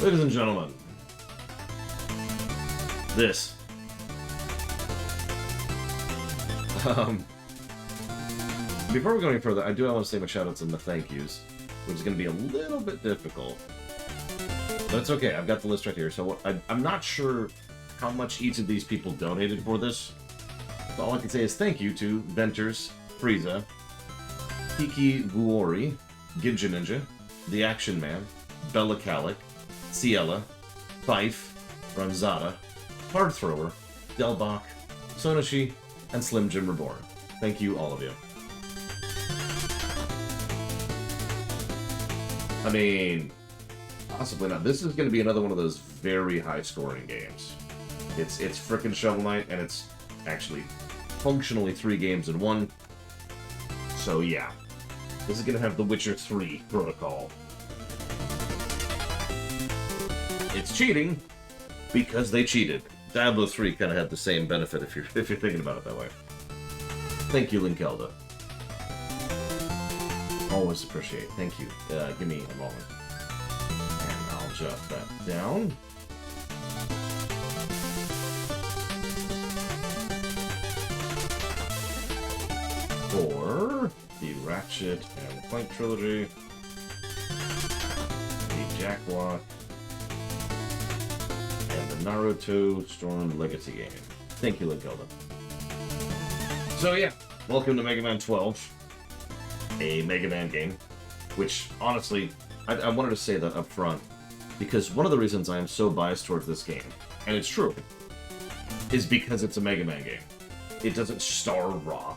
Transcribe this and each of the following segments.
Ladies and gentlemen, this. Before we go any further, I do want to say my shoutouts and the thank yous, which is going to be a little bit difficult. But it's okay, I've got the list right here. So I'm not sure how much each of these people donated for this. So all I can say is thank you to Venters, Frieza, Kiki Vuori, Ginja Ninja, The Action Man, Bella Calic, Ciela, Fife, Ranzada, Hard Thrower, Delbach, Sonashi, and Slim Jim Reborn. Thank you, all of you. I mean, possibly not. This is going to be another one of those very high-scoring games. It's frickin' Shovel Knight, and it's actually functionally 3 games in 1. So yeah, this is going to have The Witcher 3 protocol. It's cheating because they cheated. Diablo 3 kind of had the same benefit if you're thinking about it that way. Thank you, Linkelda. Always appreciate. Thank you. Give me a moment. And I'll jot that down. For the Ratchet and Clank trilogy, the Jacklock, and the Naruto Storm Legacy game. Thank you, Linkelda. So yeah, welcome to Mega Man 12. A Mega Man game, which, honestly, I wanted to say that up front, because one of the reasons I am so biased towards this game, and it's true, is because it's a Mega Man game. It doesn't star raw,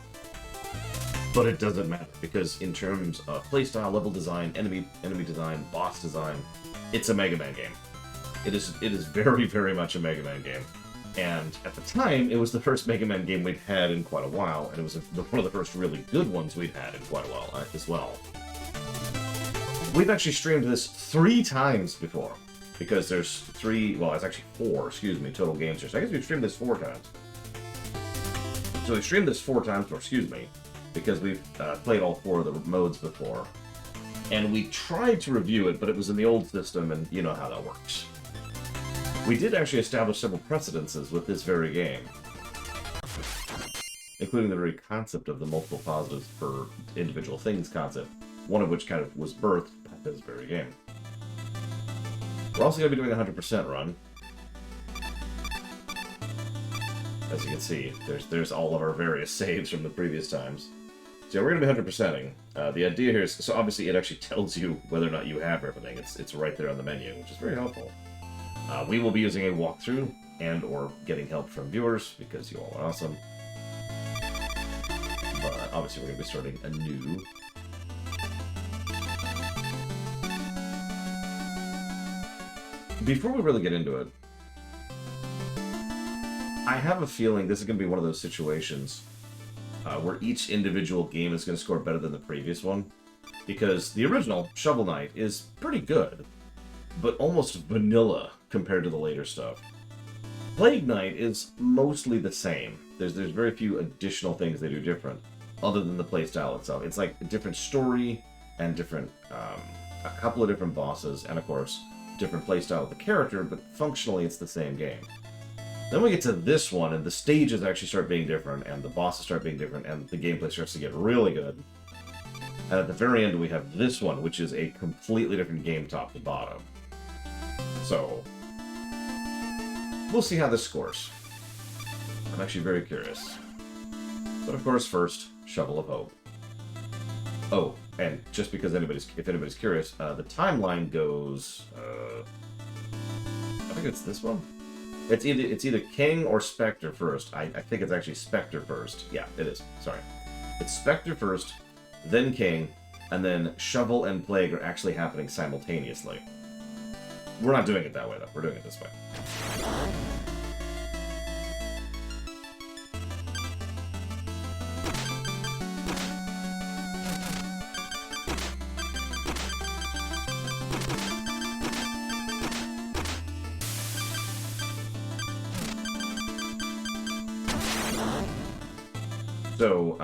but it doesn't matter, because in terms of playstyle, level design, enemy design, boss design, it's a Mega Man game. It is very, very much a Mega Man game. And at the time, it was the first Mega Man game we'd had in quite a while, and it was one of the first really good ones we'd had in quite a while as well. We've actually streamed this 3 times before, because there's 3, well, it's actually 4, excuse me, total games here. So I guess we've streamed this 4 times. So we've streamed this 4 times, or excuse me, because we've played all 4 of the modes before. And we tried to review it, but it was in the old system, and you know how that works. We did actually establish several precedences with this very game, including the very concept of the multiple positives for individual things concept, one of which kind of was birthed by this very game. We're also going to be doing a 100% run. As you can see, there's all of our various saves from the previous times. So yeah, we're going to be 100%ing. The idea here is, so obviously it actually tells you whether or not you have everything. It's right there on the menu, which is very helpful. We will be using a walkthrough and or getting help from viewers, because you all are awesome. But obviously we're going to be starting anew. Before we really get into it, I have a feeling this is going to be one of those situations where each individual game is going to score better than the previous one. Because the original, Shovel Knight, is pretty good, but almost vanilla compared to the later stuff. Plague Knight is mostly the same. There's very few additional things they do different, other than the playstyle itself. It's like a different story, and different, a couple of different bosses, and of course, different playstyle of the character, but functionally it's the same game. Then we get to this one, and the stages actually start being different, and the bosses start being different, and the gameplay starts to get really good. And at the very end we have this one, which is a completely different game top to bottom. So, we'll see how this scores. I'm actually very curious. But of course, first, Shovel of Hope. Oh, and just because if anybody's curious, the timeline goes, I think it's this one? It's either King or Spectre first. I think it's actually Spectre first. Yeah, it is. Sorry. It's Spectre first, then King, and then Shovel and Plague are actually happening simultaneously. We're not doing it that way, though. We're doing it this way. So,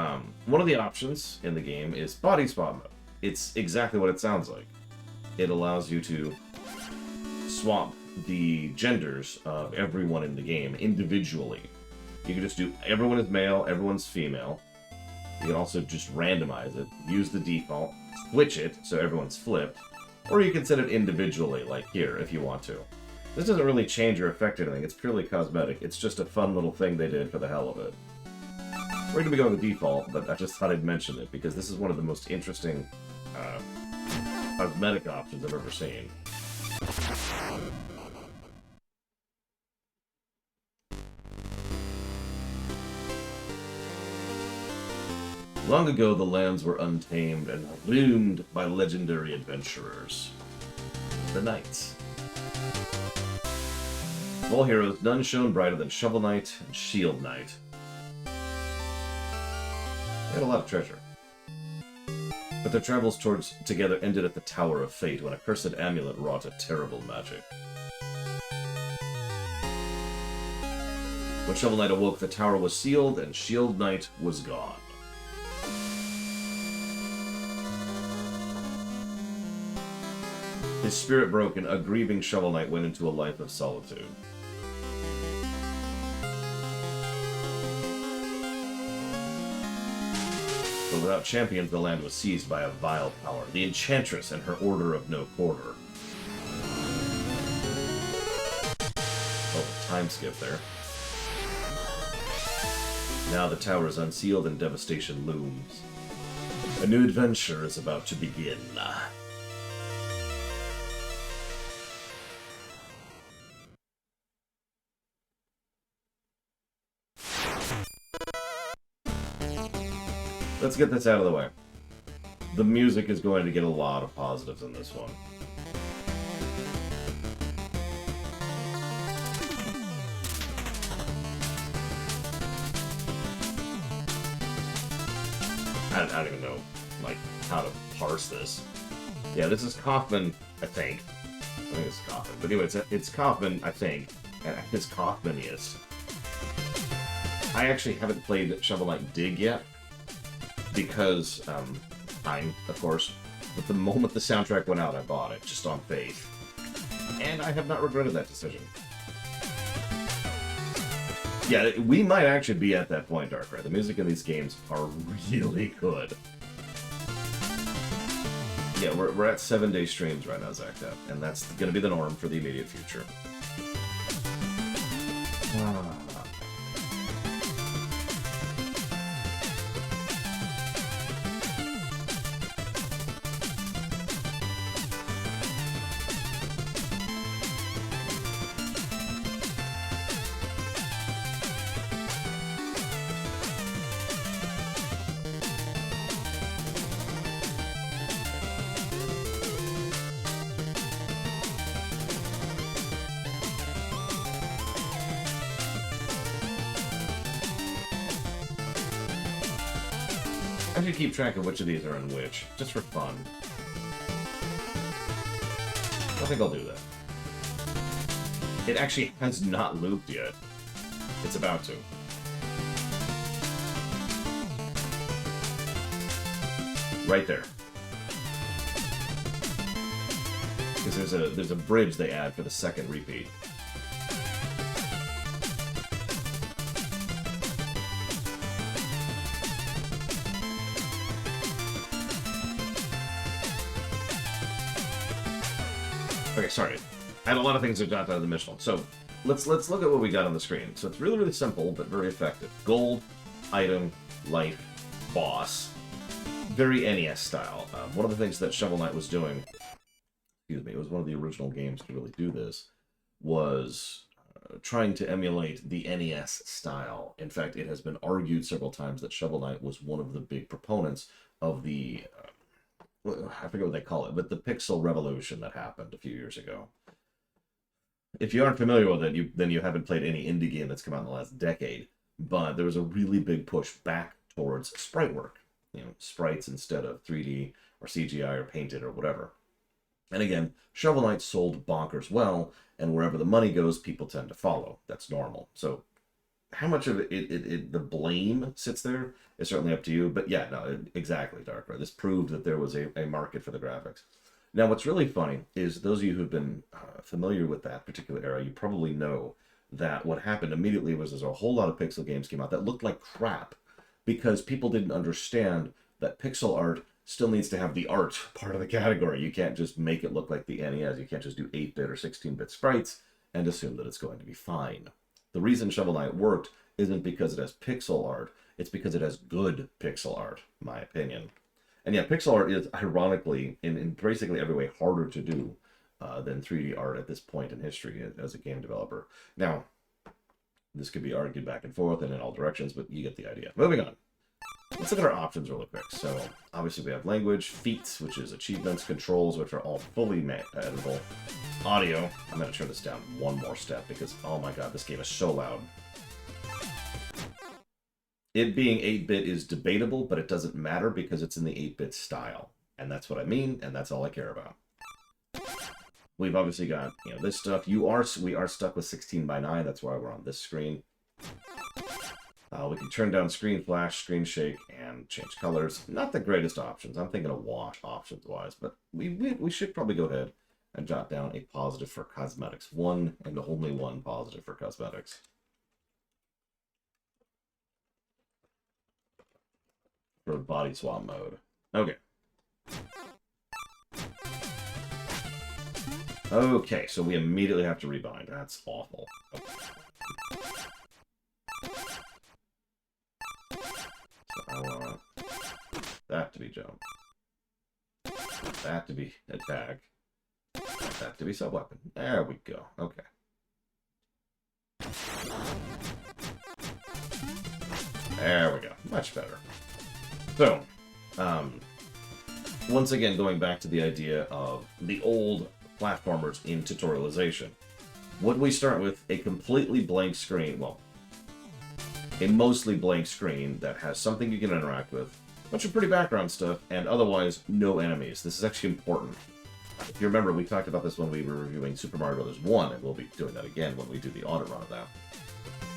one of the options in the game is Body Swap mode. It's exactly what it sounds like. It allows you to swap the genders of everyone in the game individually. You can just do everyone is male, everyone's female. You can also just randomize it, use the default, switch it so everyone's flipped, or you can set it individually, like here, if you want to. This doesn't really change or affect anything, it's purely cosmetic. It's just a fun little thing they did for the hell of it. We're going to be going with default, but I just thought I'd mention it, because this is one of the most interesting cosmetic options I've ever seen. Long ago, the lands were untamed and loomed by legendary adventurers. The Knights. Of all heroes, none shone brighter than Shovel Knight and Shield Knight. They had a lot of treasure. But their travels together ended at the Tower of Fate, when a cursed amulet wrought a terrible magic. When Shovel Knight awoke, the tower was sealed, and Shield Knight was gone. His spirit broken, a grieving Shovel Knight went into a life of solitude. But without champions, the land was seized by a vile power, the Enchantress and her Order of No Quarter. Oh, time skip there. Now the tower is unsealed and devastation looms. A new adventure is about to begin. Let's get this out of the way. The music is going to get a lot of positives in this one. I don't even know, like, how to parse this. Yeah, this is Kaufman, I think. I think it's Kaufman. But anyway, it's Kaufman, I think. And it's Kaufmaniest. I actually haven't played Shovel Knight Dig yet. Because, time, of course. But the moment the soundtrack went out, I bought it, just on faith. And I have not regretted that decision. Yeah, we might actually be at that point, Darkrai. The music in these games are really good. Yeah, we're at 7-day streams right now, Zachdep, and that's going to be the norm for the immediate future. I should keep track of which of these are in which, just for fun. I think I'll do that. It actually has not looped yet. It's about to. Right there. Because there's a bridge they add for the second repeat. Okay, sorry. I had a lot of things to jot out of the mission. So let's look at what we got on the screen. So it's really, really simple, but very effective. Gold, item, life, boss. Very NES style. One of the things that Shovel Knight was doing, excuse me, it was one of the original games to really do this, was trying to emulate the NES style. In fact, it has been argued several times that Shovel Knight was one of the big proponents of the I forget what they call it, but the pixel revolution that happened a few years ago. If you aren't familiar with it, then you haven't played any indie game that's come out in the last decade. But there was a really big push back towards sprite work. You know, sprites instead of 3D or CGI or painted or whatever. And again, Shovel Knight sold bonkers well, and wherever the money goes, people tend to follow. That's normal. So how much of the blame sits there is certainly up to you. But yeah, no, exactly, Darkrai. This proved that there was a market for the graphics. Now, what's really funny is those of you who've been familiar with that particular era, you probably know that what happened immediately was there's a whole lot of pixel games came out that looked like crap because people didn't understand that pixel art still needs to have the art part of the category. You can't just make it look like the NES. You can't just do 8-bit or 16-bit sprites and assume that it's going to be fine. The reason Shovel Knight worked isn't because it has pixel art, it's because it has good pixel art, in my opinion. And yeah, pixel art is, ironically, in basically every way, harder to do than 3D art at this point in history as a game developer. Now, this could be argued back and forth and in all directions, but you get the idea. Moving on. Let's look at our options really quick. So, obviously we have language, feats, which is achievements, controls, which are all fully editable. Audio, I'm going to turn this down one more step because, oh my god, this game is so loud. It being 8-bit is debatable, but it doesn't matter because it's in the 8-bit style. And that's what I mean, and that's all I care about. We've obviously got, this stuff. We are stuck with 16:9, that's why we're on this screen. We can turn down screen flash, screen shake, and change colors. Not the greatest options. I'm thinking of wash options-wise, but we should probably go ahead and jot down a positive for cosmetics. One and only one positive for cosmetics. For body swap mode. Okay. Okay, so we immediately have to rebind. That's awful. Okay. So I want that to be jump. That to be attack. That to be sub-weapon. There we go. Okay. There we go. Much better. So, once again, going back to the idea of the old platformers in tutorialization, would we start with a completely blank screen? Well, a mostly blank screen that has something you can interact with, a bunch of pretty background stuff, and otherwise no enemies. This is actually important. If you remember, we talked about this when we were reviewing Super Mario Bros. 1, and we'll be doing that again when we do the audit run of that.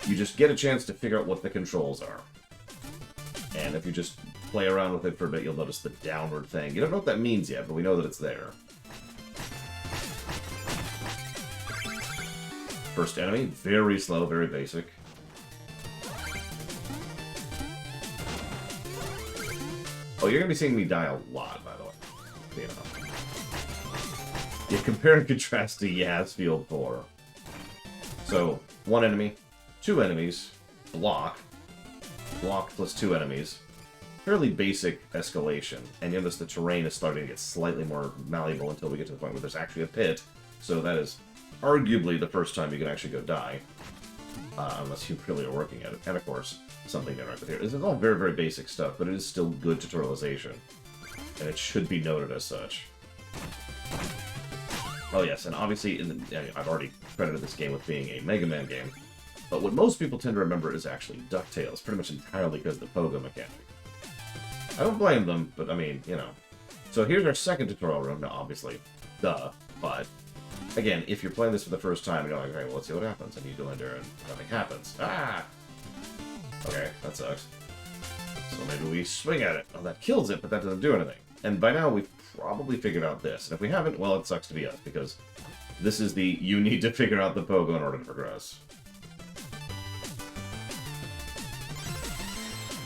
You just get a chance to figure out what the controls are. And if you just play around with it for a bit, you'll notice the downward thing. You don't know what that means yet, but we know that it's there. First enemy, very slow, very basic. Oh, you're going to be seeing me die a lot, by the way. You compare and contrast to Yazfield 4. So, one enemy, two enemies, block plus two enemies. Fairly basic escalation, and you notice the terrain is starting to get slightly more malleable until we get to the point where there's actually a pit, so that is arguably the first time you can actually go die, unless you really are working at it. And of course, something to interact with here. This is all very, very basic stuff, but it is still good tutorialization, and it should be noted as such. Oh yes, and obviously, I've already credited this game with being a Mega Man game, but what most people tend to remember is actually DuckTales, pretty much entirely because of the pogo mechanic. I don't blame them, but I mean, So here's our second tutorial room. Now, obviously, duh, but again, if you're playing this for the first time, you're like, okay, well, let's see what happens, and you go in there and nothing happens. Ah! Okay, that sucks. So maybe we swing at it. Oh, that kills it, but that doesn't do anything. And by now, we've probably figured out this. And if we haven't, well, it sucks to be us, because this is the you need to figure out the pogo in order to progress.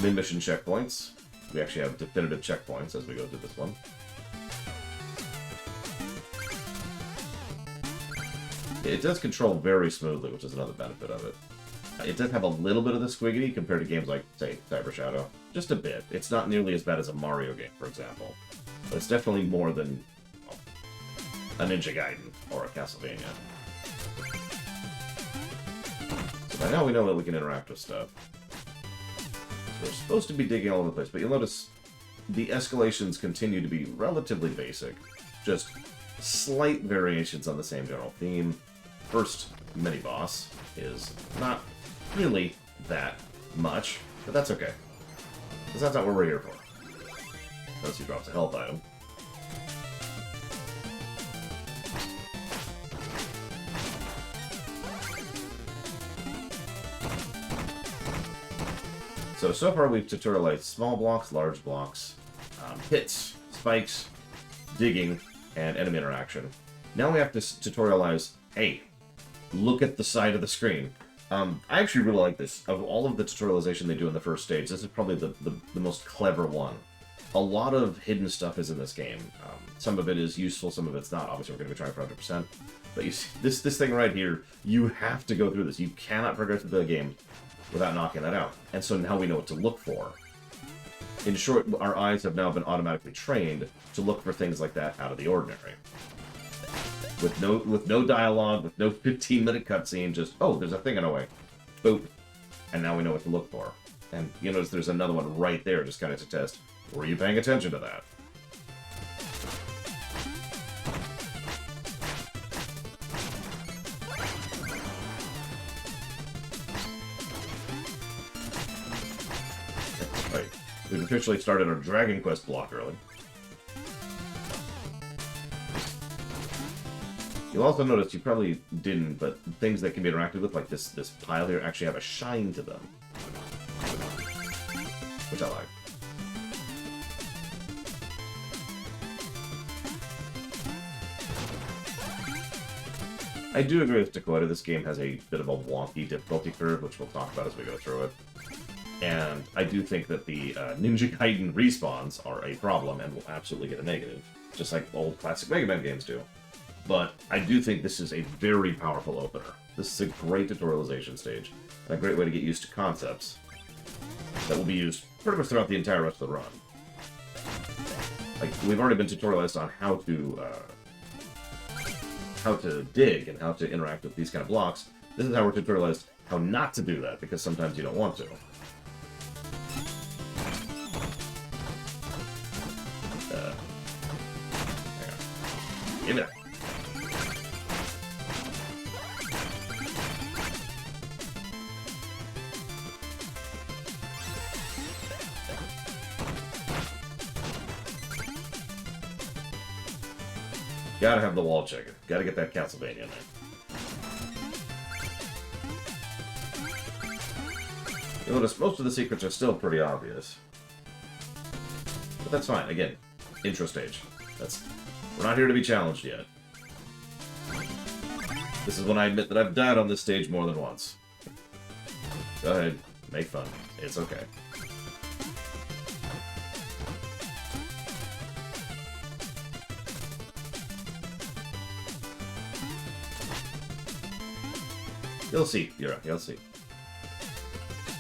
Mid-mission checkpoints. We actually have definitive checkpoints as we go through this one. It does control very smoothly, which is another benefit of it. It does have a little bit of the squiggity compared to games like, say, Cyber Shadow. Just a bit. It's not nearly as bad as a Mario game, for example. But it's definitely more than a Ninja Gaiden or a Castlevania. So by now we know that we can interact with stuff. We're supposed to be digging all over the place, but you'll notice the escalations continue to be relatively basic. Just slight variations on the same general theme. First mini-boss is not really that much, but that's okay. Because that's not what we're here for. Unless he drops a health item. So far we've tutorialized small blocks, large blocks, hits, spikes, digging, and enemy interaction. Now we have to tutorialize, hey, look at the side of the screen. I actually really like this. Of all of the tutorialization they do in the first stage, this is probably the most clever one. A lot of hidden stuff is in this game. Some of it is useful, some of it's not. Obviously, we're going to be trying for 100%. But you see, this thing right here, you have to go through this. You cannot progress through the game without knocking that out. And so now we know what to look for. In short, our eyes have now been automatically trained to look for things like that out of the ordinary. With no dialogue, with no 15-minute cutscene, just, oh, there's a thing in our way. Boop. And now we know what to look for. And you notice there's another one right there, just kind of to test. Were you paying attention to that? Right. We've officially started our Dragon Quest block early. You'll also notice, you probably didn't, but things that can be interacted with, like this pile here, actually have a shine to them. Which I like. I do agree with Dakota, this game has a bit of a wonky difficulty curve, which we'll talk about as we go through it. And I do think that the Ninja Gaiden respawns are a problem and will absolutely get a negative, just like old classic Mega Man games do. But I do think this is a very powerful opener. This is a great tutorialization stage, and a great way to get used to concepts that will be used pretty much throughout the entire rest of the run. Like, we've already been tutorialized on how to dig and how to interact with these kind of blocks. This is how we're tutorialized how not to do that, because sometimes you don't want to. Hang on. Give it up. Gotta have the wall chicken. Gotta get that Castlevania in there. You'll notice most of the secrets are still pretty obvious. But that's fine. Again, intro stage. We're not here to be challenged yet. This is when I admit that I've died on this stage more than once. Go ahead. Make fun. It's okay. You'll see, Yura. You'll see.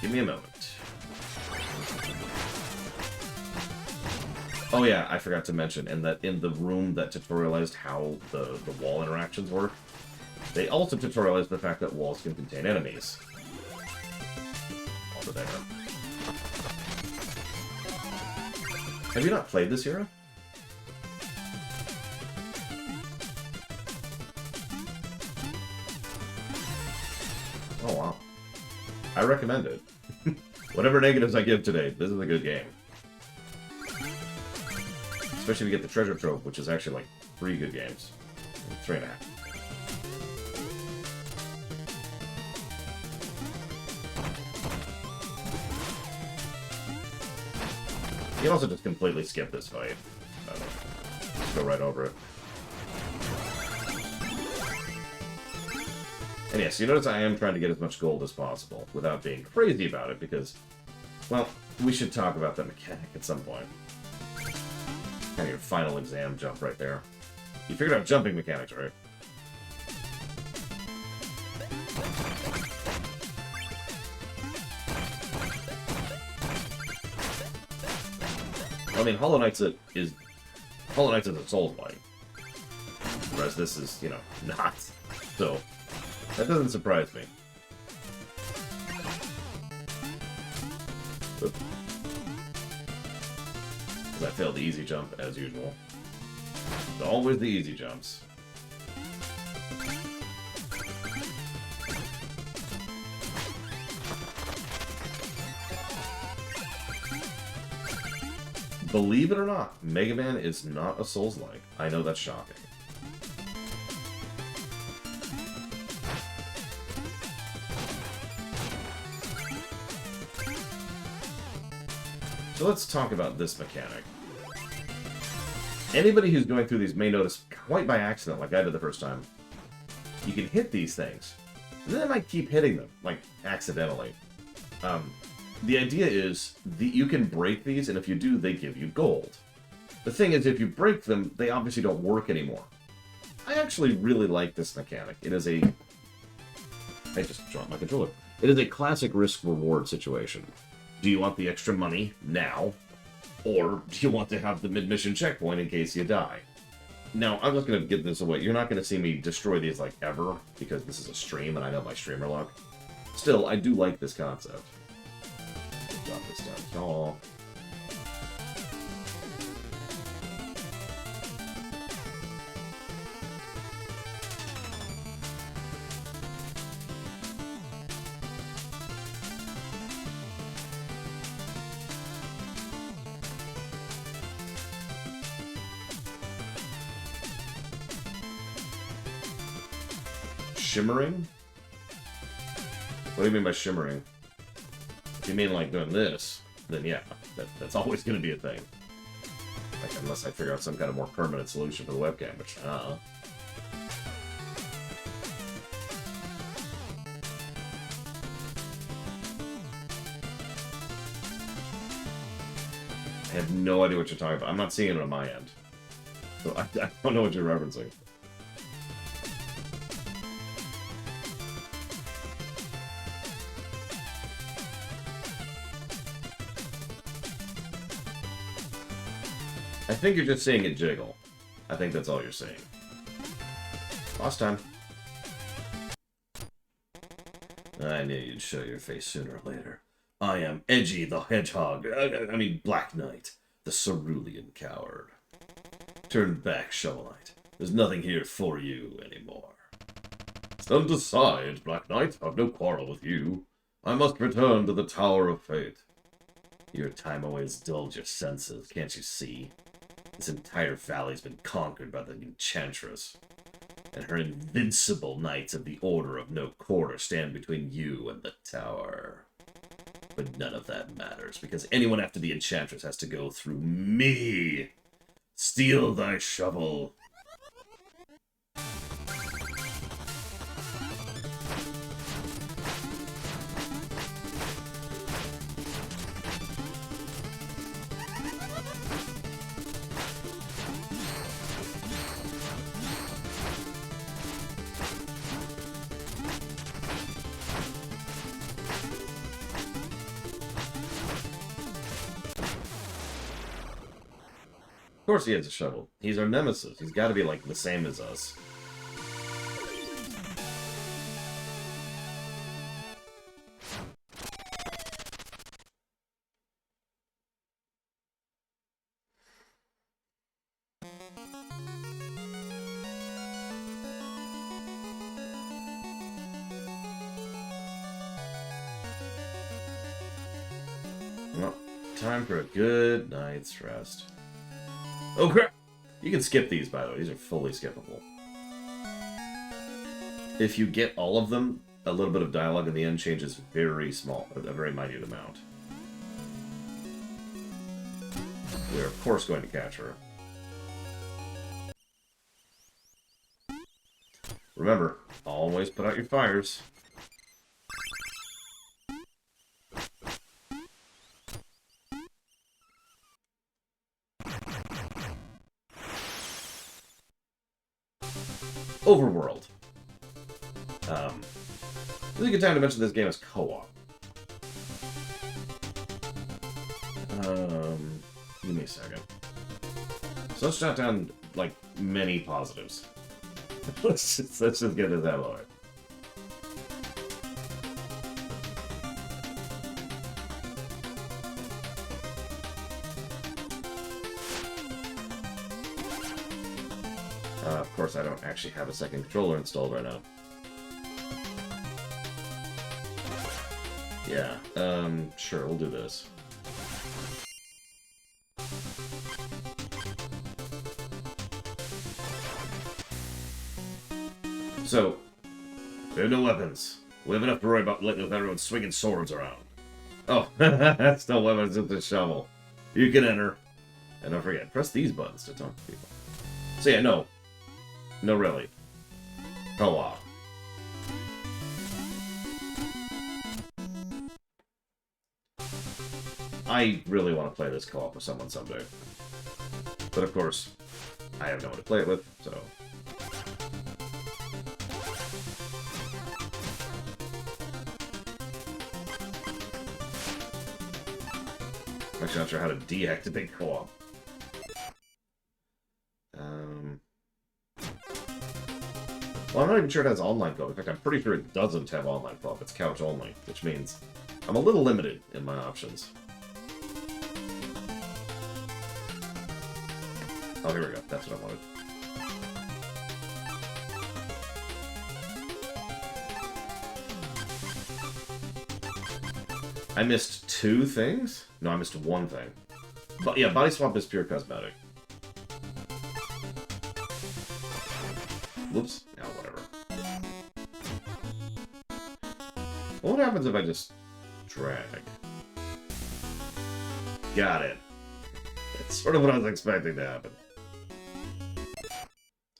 Give me a moment. Oh yeah, I forgot to mention, in the room that tutorialized how the wall interactions work, they also tutorialized the fact that walls can contain enemies. Over there. Have you not played this, Yura? Oh, wow. I recommend it. Whatever negatives I give today, this is a good game. Especially if you get the treasure trove, which is actually like 3 good games. 3.5. You can also just completely skip this fight. Just go right over it. And yes, you notice I am trying to get as much gold as possible, without being crazy about it, because, well, we should talk about that mechanic at some point. Kind of your final exam jump right there. You figured out jumping mechanics, right? I mean, Hollow Knight's a Souls-like. Whereas this is, you know, not. So, that doesn't surprise me. Because I failed the easy jump, as usual. It's always the easy jumps. Believe it or not, Mega Man is not a Souls-like. I know that's shocking. So let's talk about this mechanic. Anybody who's going through these may notice, quite by accident, like I did the first time, you can hit these things. And then I might keep hitting them, like, accidentally. The idea is you can break these, and if you do, they give you gold. The thing is, if you break them, they obviously don't work anymore. I actually really like this mechanic. It is a... I just dropped my controller. It is a classic risk-reward situation. Do you want the extra money now? Or do you want to have the mid-mission checkpoint in case you die? Now, I'm just going to give this away. You're not going to see me destroy these, like, ever, because this is a stream, and I know my streamer luck. Still, I do like this concept. Drop this down. Oh. Shimmering? What do you mean by shimmering? If you mean like doing this, then yeah, that's always going to be a thing. Like, unless I figure out some kind of more permanent solution for the webcam, which, I have no idea what you're talking about. I'm not seeing it on my end. So I don't know what you're referencing. I think you're just seeing it jiggle. I think that's all you're seeing. Last time. I knew you'd show your face sooner or later. I am Edgy the Hedgehog. I mean, Black Knight, the cerulean coward. Turn back, Shovel Knight. There's nothing here for you anymore. Stand aside, Black Knight. I've no quarrel with you. I must return to the Tower of Fate. Your time away has dulled your senses, can't you see? This entire valley's been conquered by the Enchantress, and her invincible Knights of the Order of No Quarter stand between you and the tower. But none of that matters, because anyone after the Enchantress has to go through me. Steal thy shovel. Of course he has a shovel. He's our nemesis. He's got to be, like, the same as us. Well, time for a good night's rest. Oh crap! You can skip these, by the way. These are fully skippable. If you get all of them, a little bit of dialogue in the end changes very small, a very minute amount. We're of course going to catch her. Remember, always put out your fires. Overworld. This is a good time to mention this game is co-op. Give me a second. So let's jot down, like, many positives. let's just get this out of the way. Of course, I don't actually have a second controller installed right now. Yeah, sure, we'll do this. So, we have no weapons. We have enough to worry about letting everyone swinging swords around. Oh, that's no weapons with the shovel. You can enter. And don't forget, press these buttons to talk to people. So yeah, no. No, really. Co-op. I really want to play this co-op with someone someday. But of course, I have no one to play it with, so... I'm actually not sure how to deactivate co-op. Well, I'm not even sure it has online co-op. In fact, I'm pretty sure it doesn't have online co-op. It's couch only, which means I'm a little limited in my options. Oh, here we go. That's what I wanted. I missed 2 things? No, I missed 1 thing. But yeah, body swap is pure cosmetic. Whoops. Yeah, whatever. Well, what happens if I just drag? Got it. That's sort of what I was expecting to happen.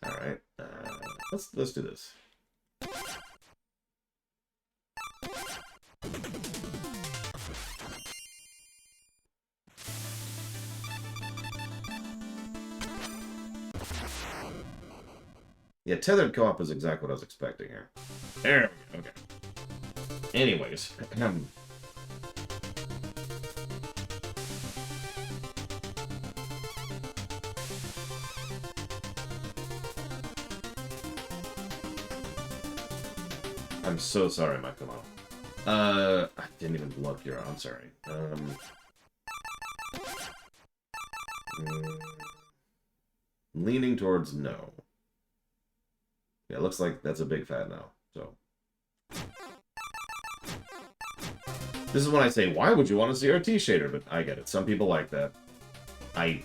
Alright. Let's do this. Yeah, tethered co-op is exactly what I was expecting here. There we go, okay. Anyways, I'm so sorry, Makamo. I didn't even look here, I'm sorry. Leaning towards no. Yeah, it looks like that's a big fat no, so. This is when I say, why would you want a CRT shader? But I get it. Some people like that. I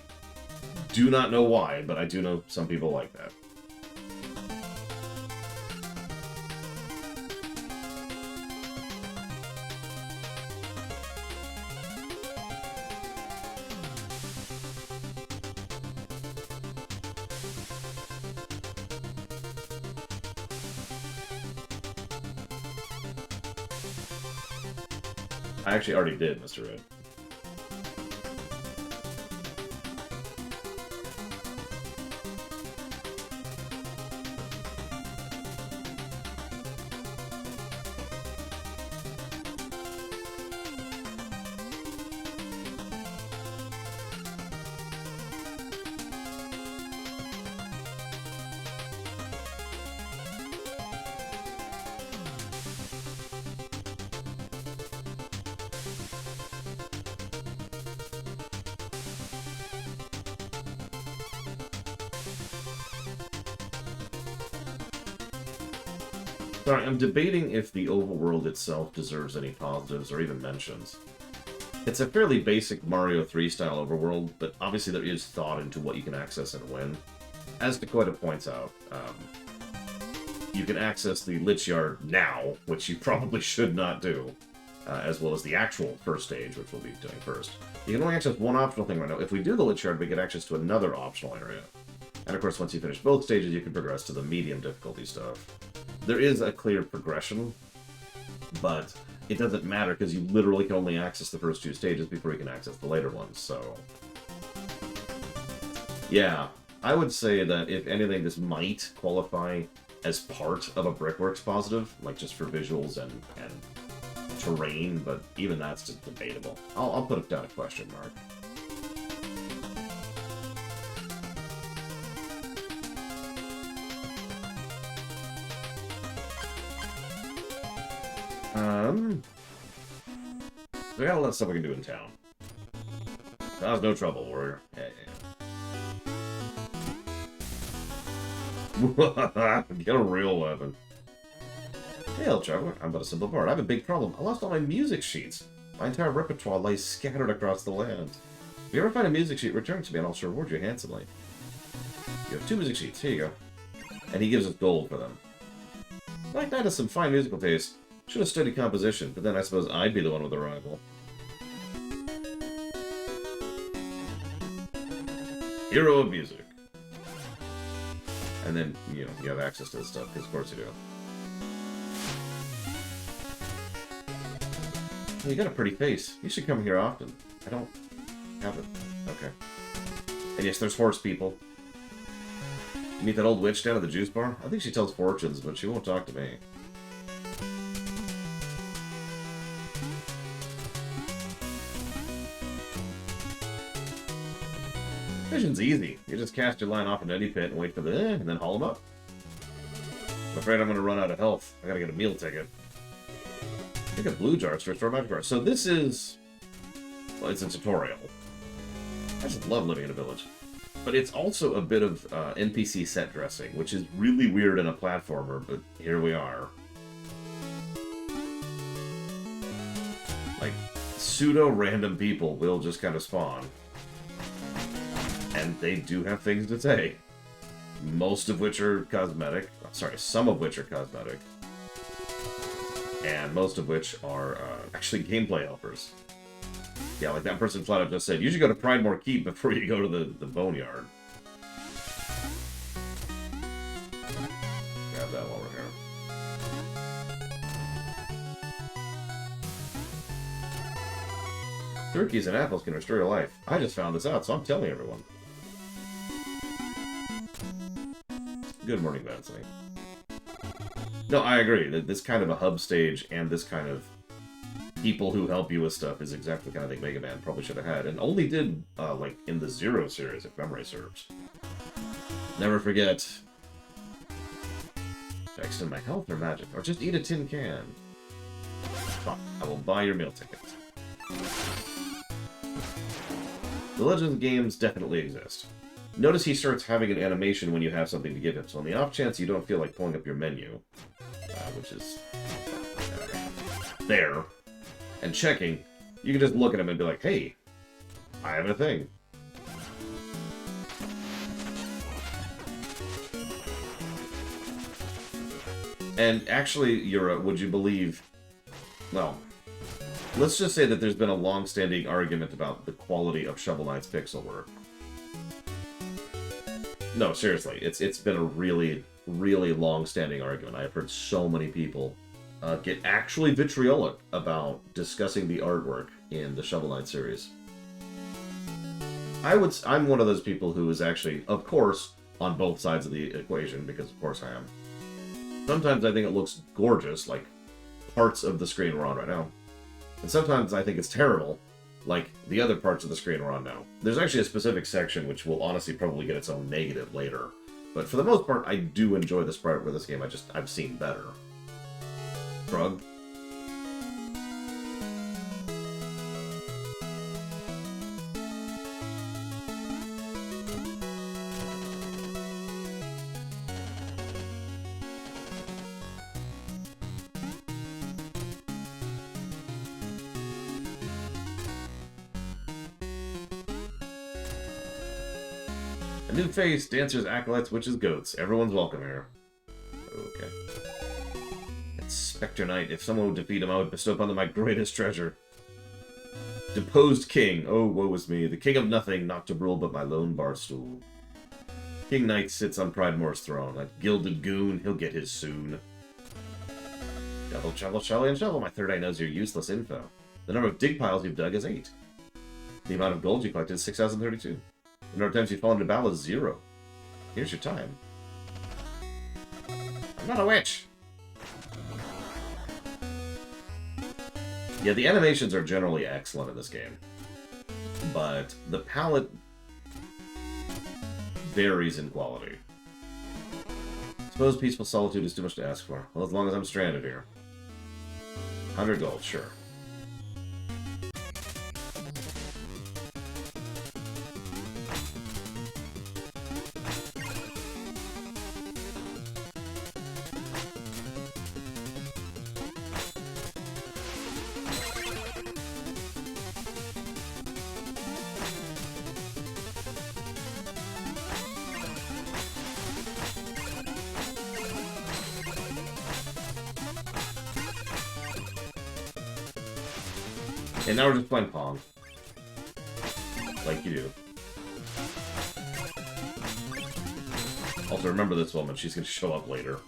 do not know why, but I do know some people like that. I actually already did, Mr. Red. Sorry, I'm debating if the Overworld itself deserves any positives or even mentions. It's a fairly basic Mario 3 style Overworld, but obviously there is thought into what you can access and when. As Dakota points out, you can access the Lich Yard now, which you probably should not do, as well as the actual first stage, which we'll be doing first. You can only access one optional thing right now. If we do the Lich Yard, we get access to another optional area. And of course, once you finish both stages, you can progress to the medium difficulty stuff. There is a clear progression, but it doesn't matter because you literally can only access the first 2 stages before you can access the later ones, so... Yeah, I would say that if anything, this might qualify as part of a Brickworks positive, like just for visuals and terrain, but even that's just debatable. I'll put it down a question mark. We got a lot of stuff we can do in town. That was no trouble, warrior. Yeah. Get a real weapon. Hey, old traveler, I'm but a simple bard. I have a big problem. I lost all my music sheets. My entire repertoire lies scattered across the land. If you ever find a music sheet, return it to me and I'll reward you handsomely. You have 2 music sheets. Here you go. And he gives us gold for them. Black Knight has some fine musical taste. Should have studied composition, but then I suppose I'd be the one with the rival. Hero of music. And then, you know, you have access to this stuff, because of course you do. Well, you got a pretty face. You should come here often. I don't have it. Okay. And yes, there's horse people. You meet that old witch down at the juice bar? I think she tells fortunes, but she won't talk to me. Fishing's easy. You just cast your line off an eddy pit and wait for the and then haul them up. I'm afraid I'm going to run out of health. I gotta get a meal ticket. I got blue jars to restore magic jars. So this is... well, it's a tutorial. I just love living in a village. But it's also a bit of NPC set dressing, which is really weird in a platformer, but here we are. Like, pseudo-random people will just kind of spawn. And they do have things to say. Most of which are cosmetic. Sorry, some of which are cosmetic. And most of which are actually gameplay helpers. Yeah, like that person flat out just said, you should go to Pridemore Keep before you go to the boneyard. Grab that while we're here. Turkeys and apples can restore your life. I just found this out, so I'm telling everyone. Good morning, Vansony. No, I agree. This kind of a hub stage and this kind of people who help you with stuff is exactly the kind of thing Mega Man probably should have had. And only did, like, in the Zero series, if memory serves. Never forget. To extend my health or magic, or just eat a tin can. Fine, I will buy your meal ticket. The Legends games definitely exist. Notice he starts having an animation when you have something to give him, so on the off chance you don't feel like pulling up your menu, which is there, and checking, you can just look at him and be like, hey, I have a thing. And actually, Yura, would you believe, well, let's just say that there's been a long-standing argument about the quality of Shovel Knight's pixel work. No, seriously, it's been a really, really long-standing argument. I have heard so many people get actually vitriolic about discussing the artwork in the Shovel Knight series. I'm one of those people who is actually, of course, on both sides of the equation, because of course I am. Sometimes I think it looks gorgeous, like parts of the screen we're on right now. And sometimes I think it's terrible, like the other parts of the screen we're on now. There's actually a specific section which will honestly probably get its own negative later. But for the most part, I do enjoy this part with this game. I've seen better. Frog? A new face, dancers, acolytes, witches, goats. Everyone's welcome here. Okay. It's Spectre Knight. If someone would defeat him, I would bestow upon them my greatest treasure. Deposed king. Oh, woe is me. The king of nothing, not to rule but my lone bar stool. King Knight sits on Pridemoor's throne. That gilded goon, he'll get his soon. Shovel, shovel, shovel, and shovel. My third eye knows your useless info. The number of dig piles you've dug is 8. The amount of gold you collected is 6,032. The number of times you've fallen into battle is 0. Here's your time. I'm not a witch! Yeah, the animations are generally excellent in this game. But the palette varies in quality. Suppose peaceful solitude is too much to ask for. Well, as long as I'm stranded here. 100 gold, sure. And now we're just playing Pong. Like you do. Also, remember this woman. She's going to show up later.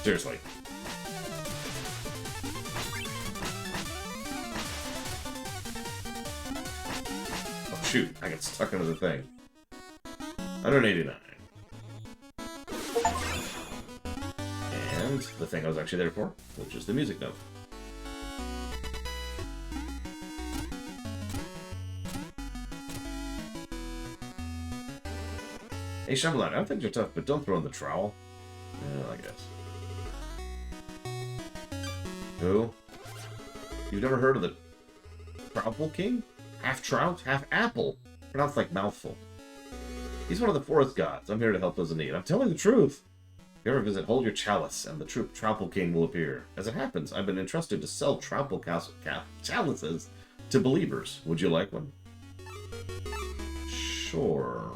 Seriously. Oh, shoot. I got stuck into the thing. 189. And the thing I was actually there for, which is the music note. Hey, Shovelhead, I don't think you're tough, but don't throw in the trowel. Yeah, I guess. Who? You've never heard of the Troupple King? Half trout, half apple. Pronounced like mouthful. He's one of the forest gods. I'm here to help those in need. I'm telling the truth. If you ever visit, hold your chalice, and the Troupple King will appear. As it happens, I've been entrusted to sell Troupple chalices to believers. Would you like one? Sure.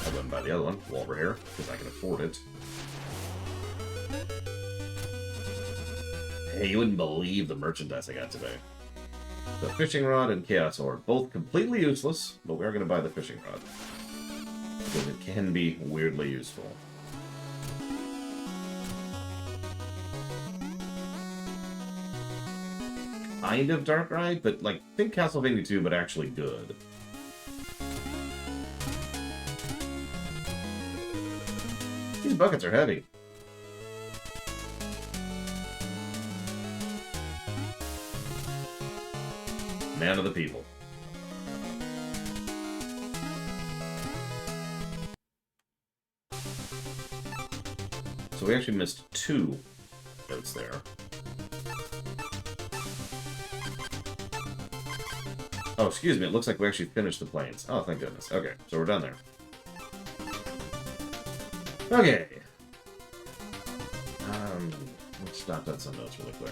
I wouldn't buy the other one while we're here, because I can afford it. Hey, you wouldn't believe the merchandise I got today. The fishing rod and chaos orb, both completely useless, but we are going to buy the fishing rod. Because it can be weirdly useful. Kind of Dark Ride, but like, think Castlevania 2, but actually good. These buckets are heavy. Man of the people. So we actually missed 2 notes there. Oh, excuse me, it looks like we actually finished the planes. Oh, thank goodness. Okay, so we're done there. Okay. Let's stop at some notes really quick.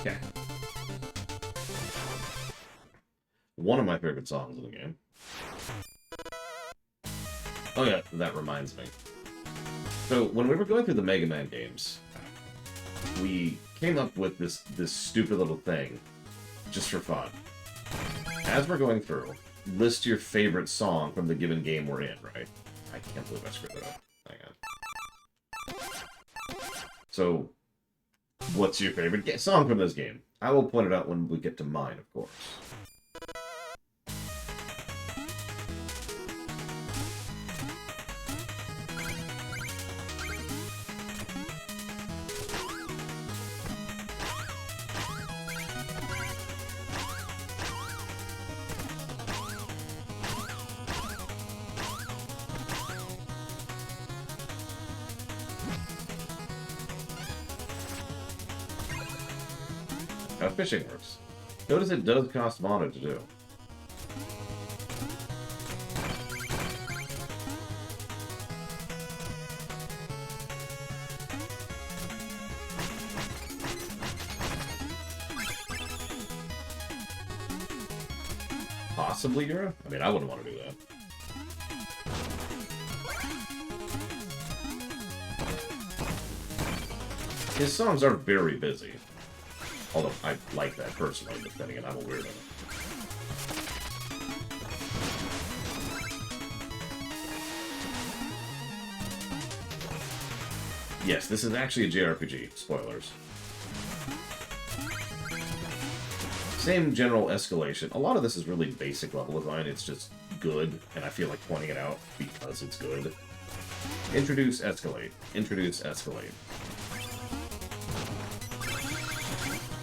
Okay. One of my favorite songs in the game. Oh yeah, that reminds me. So when we were going through the Mega Man games, we came up with this stupid little thing, just for fun. As we're going through, list your favorite song from the given game we're in, right? I can't believe I screwed it up. Hang on. So, what's your favorite song from this game? I will point it out when we get to mine, of course. How fishing works. Notice it does cost mana to do. Possibly, Yura? I mean, I wouldn't want to do that. His songs are very busy. Although, I like that personally, but then again, I'm a weirdo. Yes, this is actually a JRPG. Spoilers. Same general escalation. A lot of this is really basic level design. It's just good, and I feel like pointing it out because it's good. Introduce, escalate. Introduce, escalate.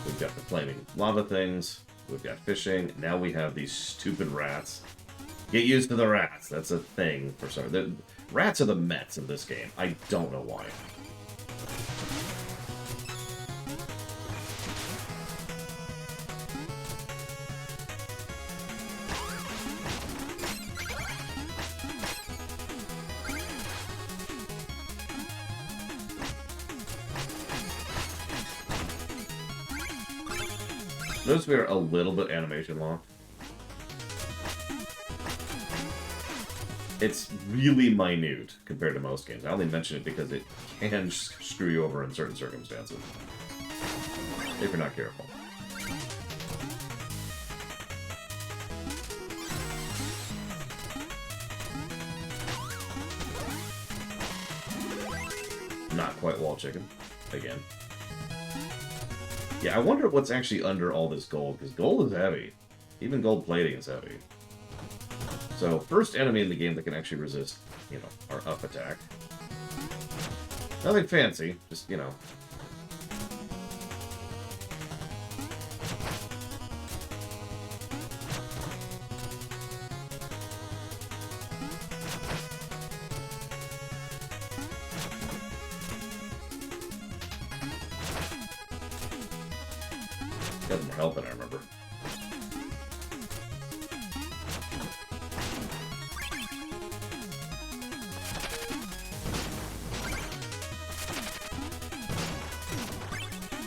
We've got the flaming lava things. We've got fishing. Now we have these stupid rats. Get used to the rats. That's a thing for some. The rats are the Mets in this game. I don't know why. Notice we are a little bit animation locked. It's really minute compared to most games. I only mention it because it can screw you over in certain circumstances. If you're not careful. Not quite wall chicken. Again. Yeah, I wonder what's actually under all this gold, because gold is heavy. Even gold plating is heavy. So, first enemy in the game that can actually resist, you know, our up attack. Nothing fancy, just, you know. Got more help than I remember.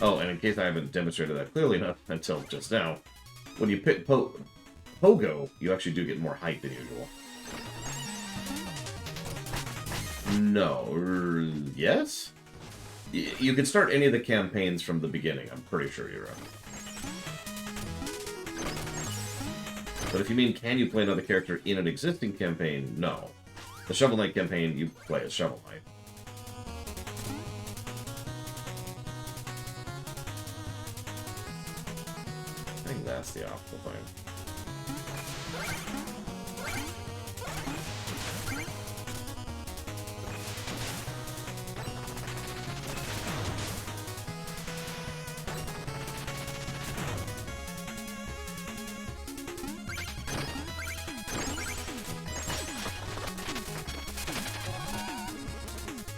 Oh, and in case I haven't demonstrated that clearly enough until just now, when you pick Pogo, you actually do get more height than usual. No. Yes? You can start any of the campaigns from the beginning, I'm pretty sure you're right. But if you mean, can you play another character in an existing campaign? No. The Shovel Knight campaign, you play as Shovel Knight. I think that's the optimal thing.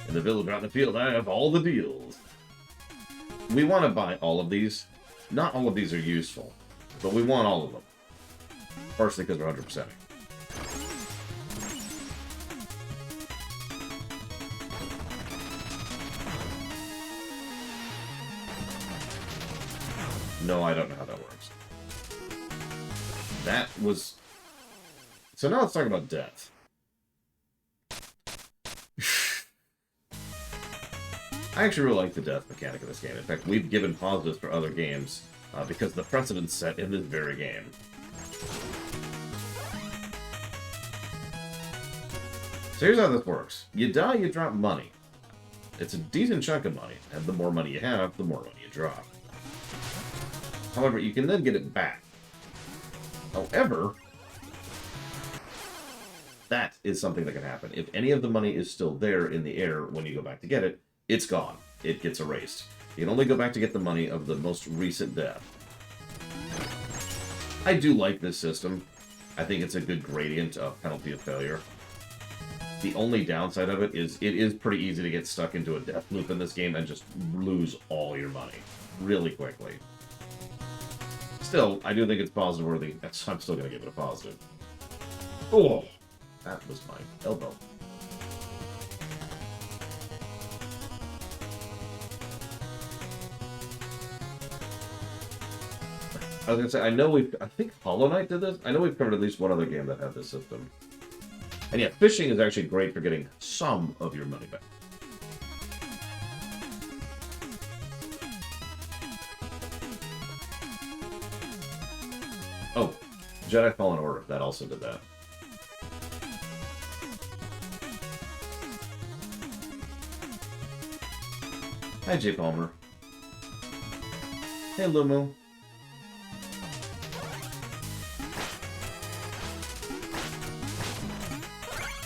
In the village out in the field, I have all the deals. We want to buy all of these. Not all of these are useful, but we want all of them. Partially because we're 100%ing. No, I don't know how that works. That was... So now let's talk about death. I actually really like the death mechanic of this game. In fact, we've given positives for other games because the precedent's set in this very game. So here's how this works. You die, you drop money. It's a decent chunk of money, and the more money you have, the more money you drop. However, you can then get it back. However, that is something that can happen. If any of the money is still there in the air when you go back to get it, it's gone. It gets erased. You can only go back to get the money of the most recent death. I do like this system. I think it's a good gradient of penalty of failure. The only downside of it is pretty easy to get stuck into a death loop in this game and just lose all your money really quickly. Still, I do think it's positive worthy. I'm still going to give it a positive. Oh, that was my elbow. I was gonna say, I think Hollow Knight did this. I know we've covered at least one other game that had this system. And yeah, fishing is actually great for getting some of your money back. Oh, Jedi Fallen Order, that also did that. Hi, Jay Palmer. Hey, Lumu.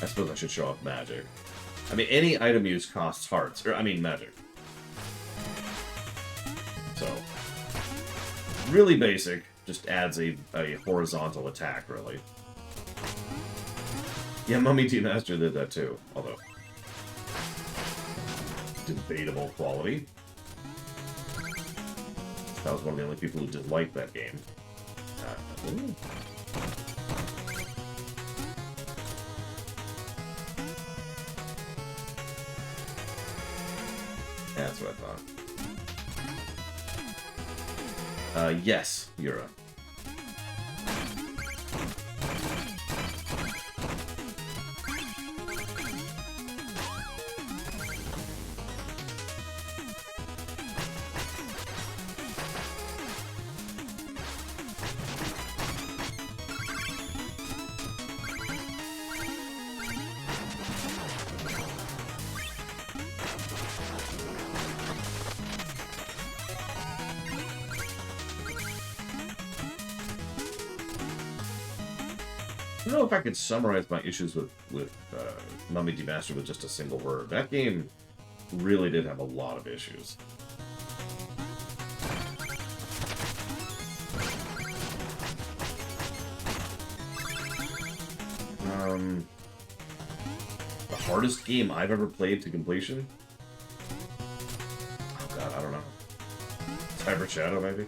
I suppose I should show off magic. I mean, any item use costs hearts. Or, I mean, magic. So, really basic. Just adds a horizontal attack, really. Yeah, Mummy Tea Master did that too. Although, debatable quality. That was one of the only people who disliked that game. That's what I thought. Yes, Yura. I don't know if I could summarize my issues with Mummy Demastered with just a single word. That game really did have a lot of issues. The hardest game I've ever played to completion? Oh god, I don't know. Cyber Shadow, maybe?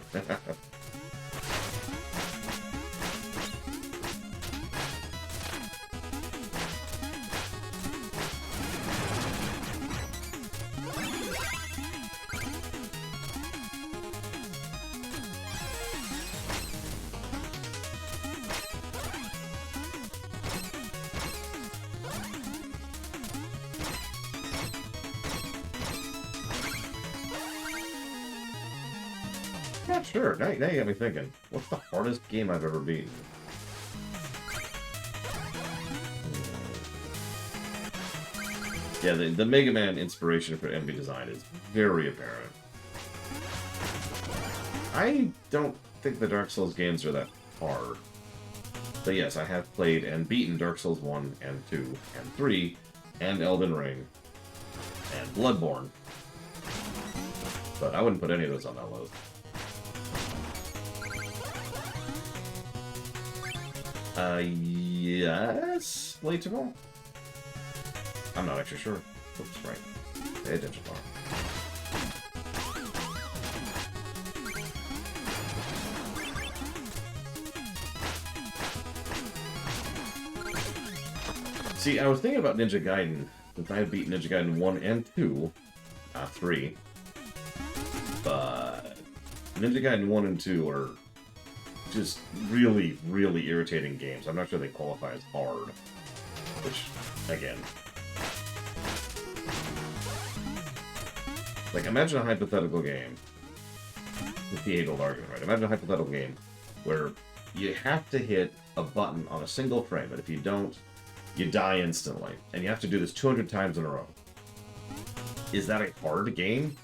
Yeah, sure. Now you got me thinking. What's the hardest game I've ever beaten? Yeah, the Mega Man inspiration for enemy design is very apparent. I don't think the Dark Souls games are that hard. But yes, I have played and beaten Dark Souls 1 and 2 and 3 and Elden Ring and Bloodborne. But I wouldn't put any of those on that list. Yes, Blatable? I'm not actually sure. Oops, right. Pay attention, Bar. See, I was thinking about Ninja Gaiden, since I had beaten Ninja Gaiden 1 and 2, 3. But Ninja Gaiden 1 and 2 are just really, really irritating games. I'm not sure they qualify as hard. Which, again... Like, imagine a hypothetical game. It's the age-old argument, right? Imagine a hypothetical game where you have to hit a button on a single frame, and if you don't, you die instantly. And you have to do this 200 times in a row. Is that a hard game?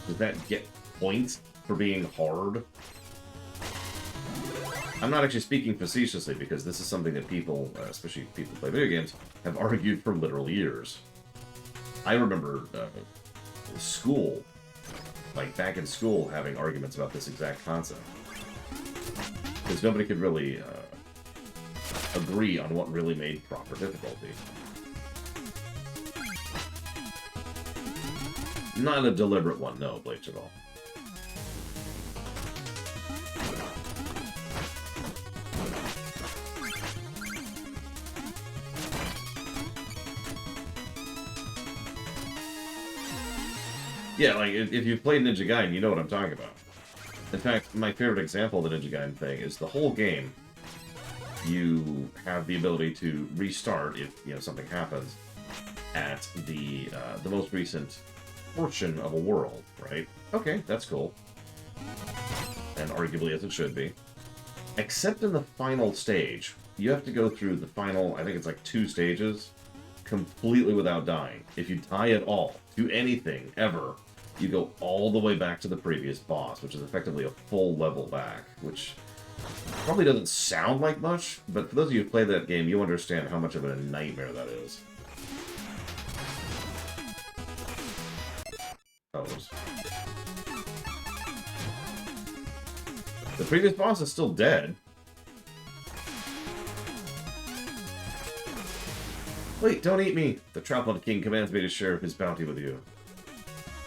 Does that get points for being hard? I'm not actually speaking facetiously, because this is something that people, especially people who play video games, have argued for literal years. I remember school, like back in school, having arguments about this exact concept. Because nobody could really agree on what really made proper difficulty. Not a deliberate one, no, Blade at all. Yeah, like, if you've played Ninja Gaiden, you know what I'm talking about. In fact, my favorite example of the Ninja Gaiden thing is the whole game, you have the ability to restart if, you know, something happens at the most recent portion of a world, right? Okay, that's cool. And arguably as it should be. Except in the final stage, you have to go through the final, I think it's like 2 stages, completely without dying. If you die at all, to anything, ever, you go all the way back to the previous boss, which is effectively a full level back, which probably doesn't sound like much, but for those of you who play that game, you understand how much of a nightmare that is. Oh, the previous boss is still dead. Wait, don't eat me! The Troupple King commands me to share his bounty with you.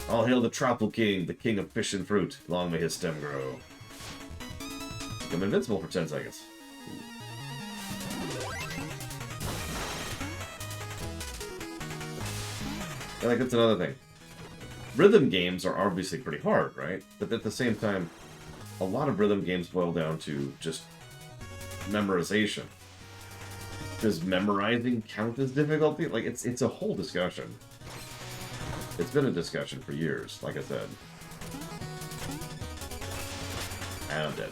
All hail the Troupple King, the king of fish and fruit. Long may his stem grow. Become invincible for 10 seconds. I think that's another thing. Rhythm games are obviously pretty hard, right? But at the same time, a lot of rhythm games boil down to just memorization. Does memorizing count as difficulty? Like, it's a whole discussion. It's been a discussion for years, like I said. And I'm dead.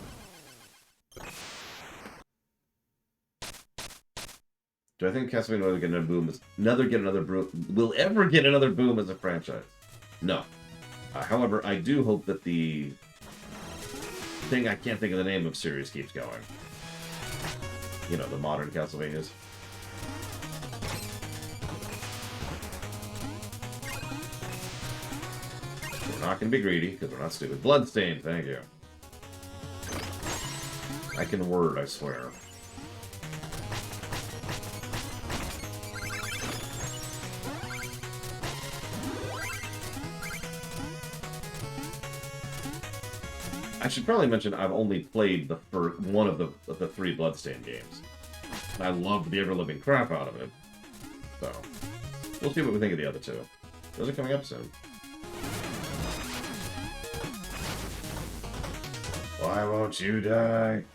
Do I think Castlevania will get another boom? Will ever get another boom as a franchise? No. However, I do hope that the thing I can't think of the name of series keeps going. You know, the modern Castlevanias. We're not going to be greedy, because we're not stupid. Bloodstained, thank you. I can word, I swear. I should probably mention I've only played the first one of the 3 Bloodstained games. And I loved the ever-living crap out of it. So, we'll see what we think of the other 2. Those are coming up soon. Why won't you die?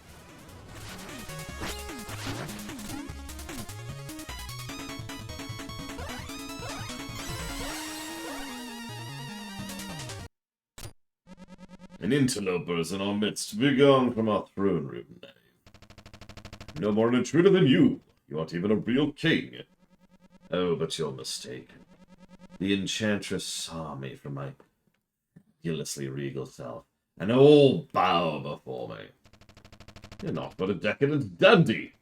An interloper is in our midst, begone from our throne room, knave. No more an intruder than you. You aren't even a real king. Oh, but you're mistaken. The enchantress saw me from my fabulously regal self, and all bow before me. You're not but a decadent dandy.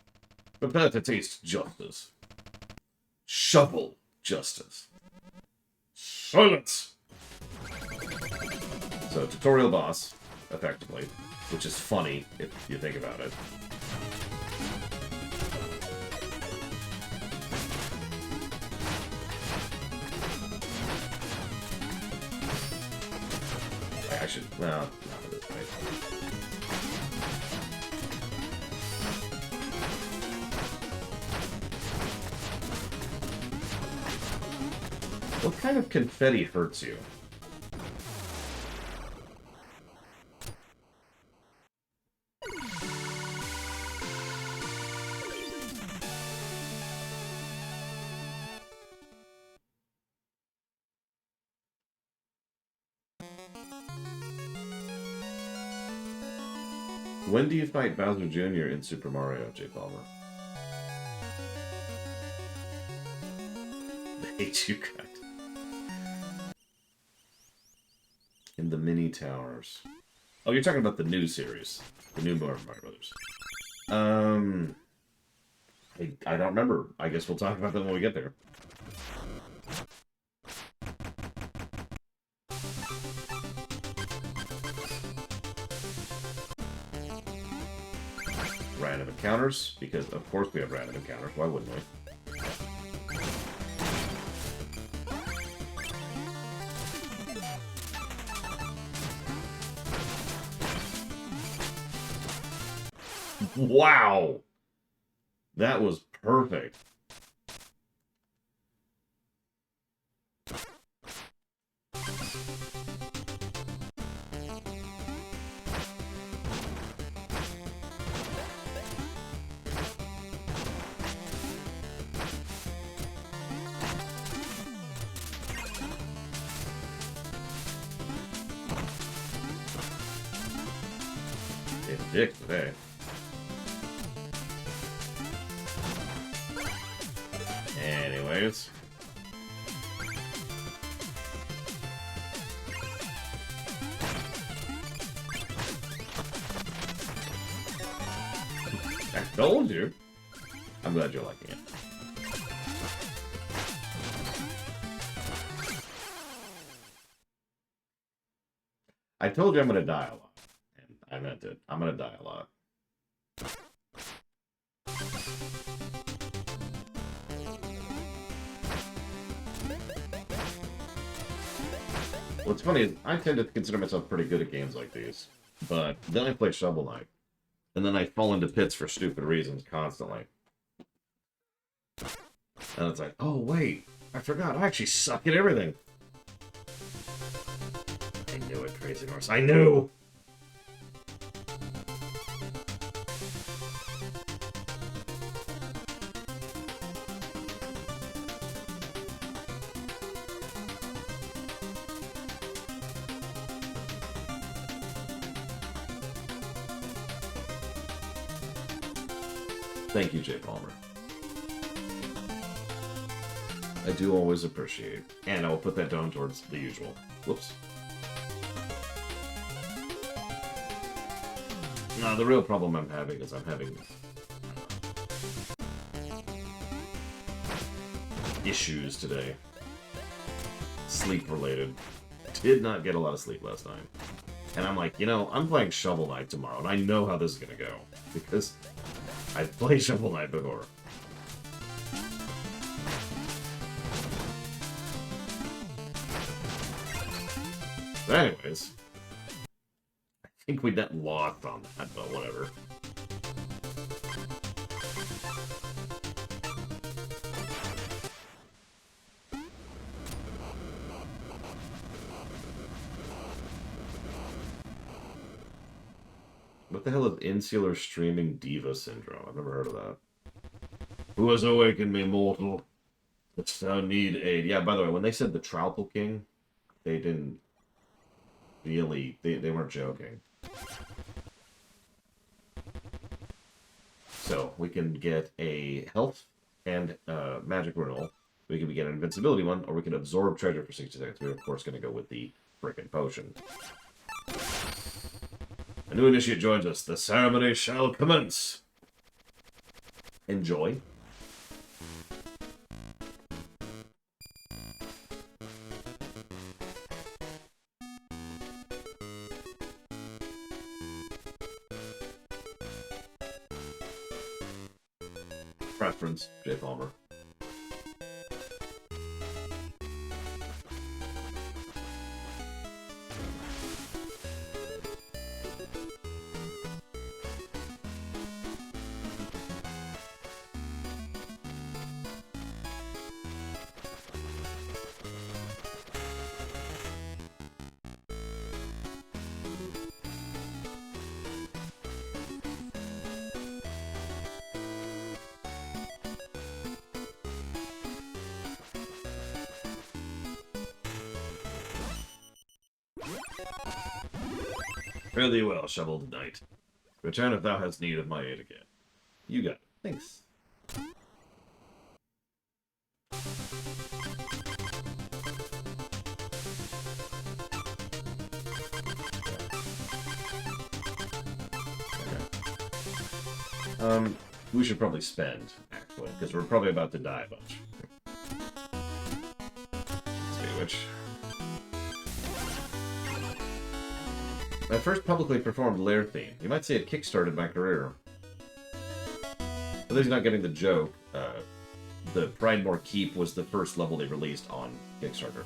Prepare to taste justice. Shovel justice. Silence! So, tutorial boss, effectively, which is funny if you think about it. I should, well, not at this point. What kind of confetti hurts you? When do you fight Bowser Jr. in Super Mario, J. Palmer? I hate you guys. In the mini towers. Oh, you're talking about the new series. The new Mario Brothers. I don't remember. I guess we'll talk about them when we get there. Random encounters, because of course we have random encounters. Why wouldn't we? Wow! That was perfect. It's dick today. Anyways. I told you. I'm glad you're liking it. I told you I'm gonna die a lot. And I meant it. I'm gonna die a lot. What's funny is I tend to consider myself pretty good at games like these, but then I play Shovel Knight, and then I fall into pits for stupid reasons constantly. And it's like, oh wait, I forgot, I actually suck at everything. I knew it, Crazy Horse, I knew! Thank you, Jay Palmer. I do always appreciate. And I will put that down towards the usual. Whoops. No, the real problem I'm having is I'm having issues today. Sleep related. Did not get a lot of sleep last night. And I'm like, you know, I'm playing Shovel Knight tomorrow, and I know how this is going to go. Because I've played Shovel Knight before. But anyways, I think we got lost on that, but whatever. What the hell is insular streaming diva syndrome? I've never heard of that. Who has awakened me, mortal? Dost thou need aid? Yeah, by the way, when they said the Troupple King, they didn't really... They weren't joking. So, we can get a health and magic renewal. We can get an invincibility one, or we can absorb treasure for 60 seconds. We're, of course, going to go with the frickin' potion. A new initiate joins us. The ceremony shall commence. Enjoy. Preference, Jay Palmer. Fare thee well, Shovel Knight. Return if thou hast need of my aid again. You got it. Thanks. Okay. We should probably spend, actually, because we're probably about to die a bunch. Let's see which. My first publicly performed Lair theme. You might say it kickstarted my career. For those not getting the joke, the Pridemore Keep was the first level they released on Kickstarter.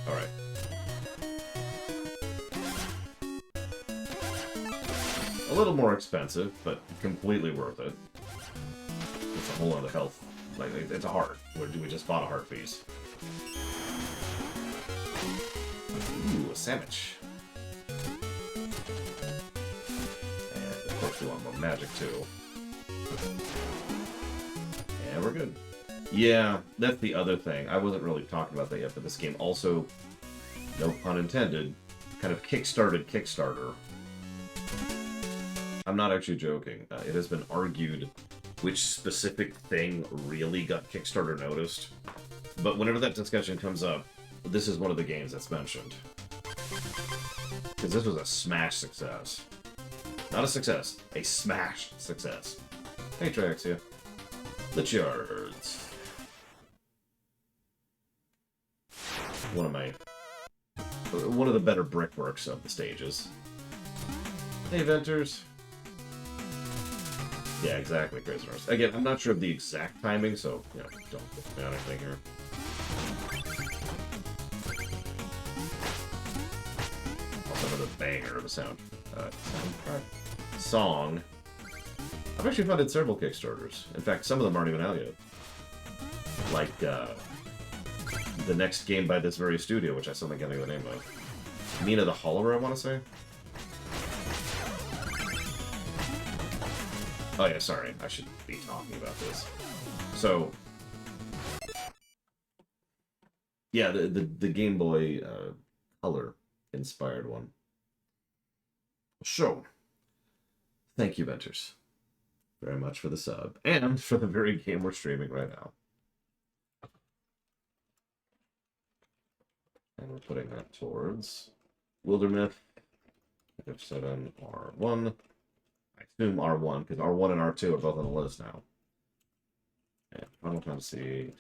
Alright. A little more expensive, but completely worth it. It's a whole lot of health. Like, it's a heart. We just bought a heart piece. Ooh, a sandwich. And of course we want more magic too. And we're good. Yeah, that's the other thing. I wasn't really talking about that yet, but this game also, no pun intended, kind of kickstarted Kickstarter. I'm not actually joking. It has been argued which specific thing really got Kickstarter noticed. But whenever that discussion comes up, this is one of the games that's mentioned. Because this was a smash success. Not a success, a smash success. Hey, Triaxia. The Chards. One of the better brickworks of the stages. Hey, Venters. Yeah, exactly, Prisoners. Again, I'm not sure of the exact timing, so, you know, don't put me on anything here. Also, another banger of a song. I've actually funded several Kickstarters. In fact, some of them aren't even out yet. Like, the next game by this very studio, which I still can't think of the name of. Mina the Hollower, I want to say? Oh yeah, sorry, I should be talking about this. So, Yeah, the Game Boy Color inspired one. So, thank you, Ventures, very much for the sub and for the very game we're streaming right now. And we're putting that towards Wilderness, F7, R1. I assume R1, because R1 and R2 are both on the list now. And Final Fantasy.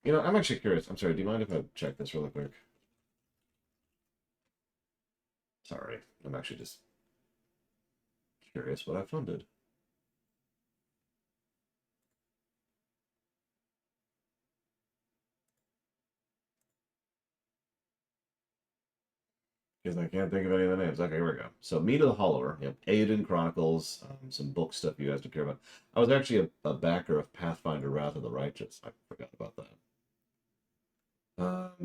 You know, I'm actually curious. I'm sorry, do you mind if I check this really quick? Sorry, I'm actually just curious what I funded. Because I can't think of any of the names. Okay, here we go. So, Meat of the Hollower, yep. Aiden Chronicles, some book stuff you guys don't care about. I was actually a backer of Pathfinder Wrath of the Righteous. I forgot about that.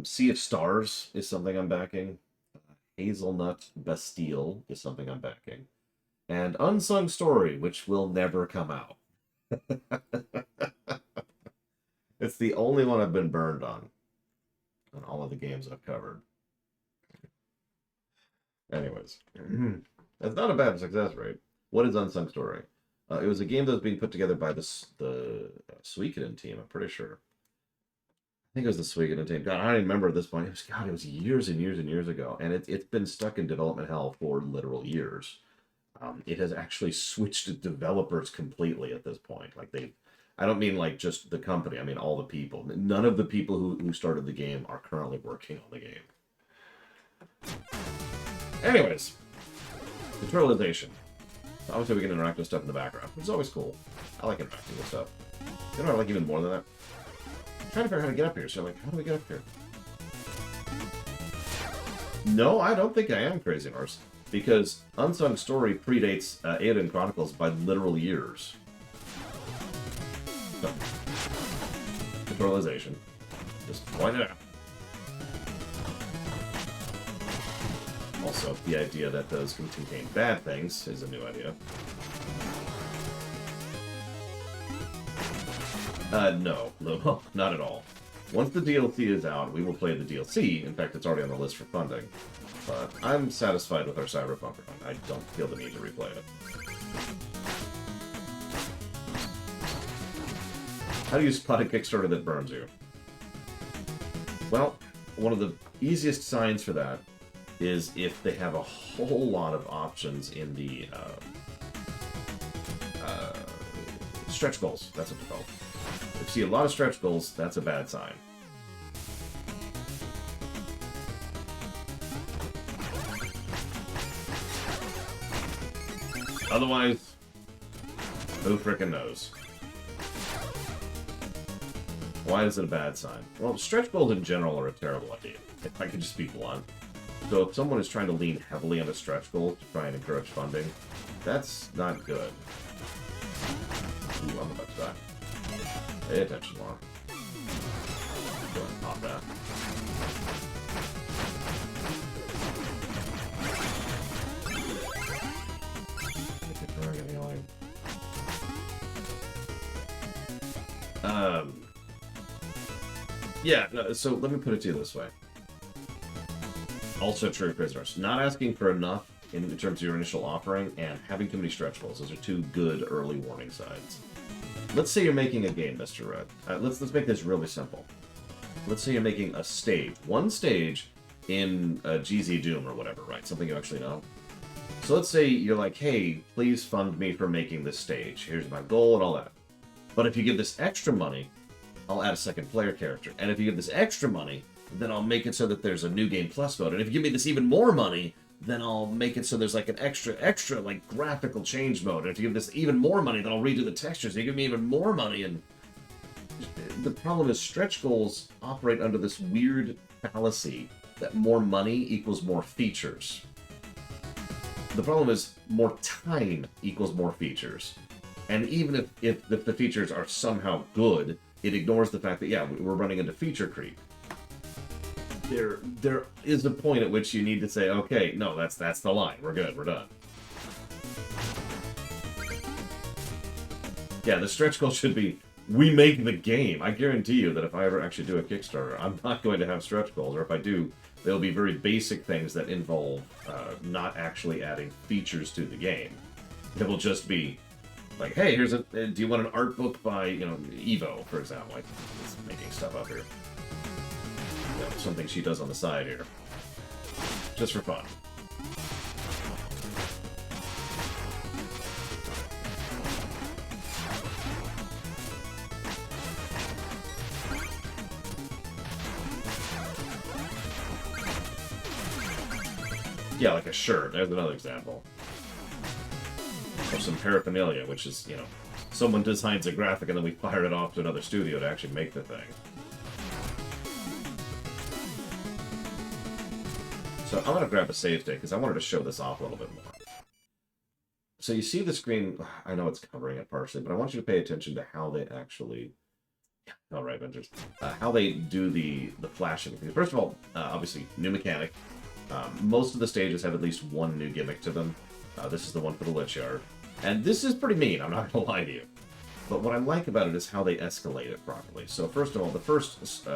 Sea of Stars is something I'm backing. Hazelnut Bastille is something I'm backing. And Unsung Story, which will never come out. It's the only one I've been burned on all of the games I've covered. Anyways, that's not a bad success rate. What is Unsung Story? It was a game that was being put together by the Suikoden team, I'm pretty sure. I think it was the Suikoden team. God, I don't even remember at this point. It was years and years and years ago. And it's been stuck in development hell for literal years. It has actually switched developers completely at this point. Like I don't mean like just the company. I mean all the people. None of the people who started the game are currently working on the game. Anyways, tutorialization. Obviously, we can interact with stuff in the background, which is always cool. I like interacting with stuff. You know what I like even more than that? I'm trying to figure out how to get up here. So, like, how do we get up here? No, I don't think I am Crazy Horse, because Unsung Story predates Aiden Chronicles by literal years. So, tutorialization. Just point it out. Also, the idea that those can contain bad things is a new idea. No, not at all. Once the DLC is out, we will play the DLC. In fact, it's already on the list for funding. But I'm satisfied with our Cyberpunk run. I don't feel the need to replay it. How do you spot a Kickstarter that burns you? Well, one of the easiest signs for that is if they have a whole lot of options in the stretch goals. That's what they're called. If you see a lot of stretch goals, that's a bad sign. Otherwise, who frickin' knows? Why is it a bad sign? Well, stretch goals in general are a terrible idea, if I could just be blunt. So if someone is trying to lean heavily on a stretch goal to try and encourage funding, that's not good. Ooh, I'm about to die. Pay attention, Laura. Go ahead and pop that. Yeah, no, so let me put it to you this way. Also true, prisoners. Not asking for enough in terms of your initial offering and having too many stretch goals. Those are two good early warning signs. Let's say you're making a game, Mr. Red. Let's make this really simple. Let's say you're making a stage. One stage in GZ Doom or whatever, right? Something you actually know. So let's say you're like, hey, please fund me for making this stage. Here's my goal and all that. But if you give this extra money, I'll add a second player character. And if you give this extra money, then I'll make it so that there's a new game plus mode. And if you give me this even more money, then I'll make it so there's like an extra, like graphical change mode. And if you give this even more money, then I'll redo the textures. And you give me even more money. And the problem is stretch goals operate under this weird fallacy that more money equals more features. The problem is more time equals more features. And even if the features are somehow good, it ignores the fact that, yeah, we're running into feature creep. There is a point at which you need to say, okay, no, that's the line. We're good. We're done. Yeah, the stretch goal should be, we make the game. I guarantee you that if I ever actually do a Kickstarter, I'm not going to have stretch goals, or if I do, they'll be very basic things that involve not actually adding features to the game. It will just be like, hey, here's a, do you want an art book by, you know, Evo, for example? Like, just making stuff up here. You know, something she does on the side here. Just for fun. Yeah, like a shirt. There's another example. Or some paraphernalia, which is, you know, someone designs a graphic and then we fire it off to another studio to actually make the thing. So I'm going to grab a save state because I wanted to show this off a little bit more. So you see the screen, I know it's covering it partially, but I want you to pay attention to how they actually, all right, Ventures, how they do the flashing. First of all, obviously, new mechanic. Most of the stages have at least one new gimmick to them. This is the one for the Lich Yard. And this is pretty mean, I'm not going to lie to you. But what I like about it is how they escalate it properly. So first of all, the first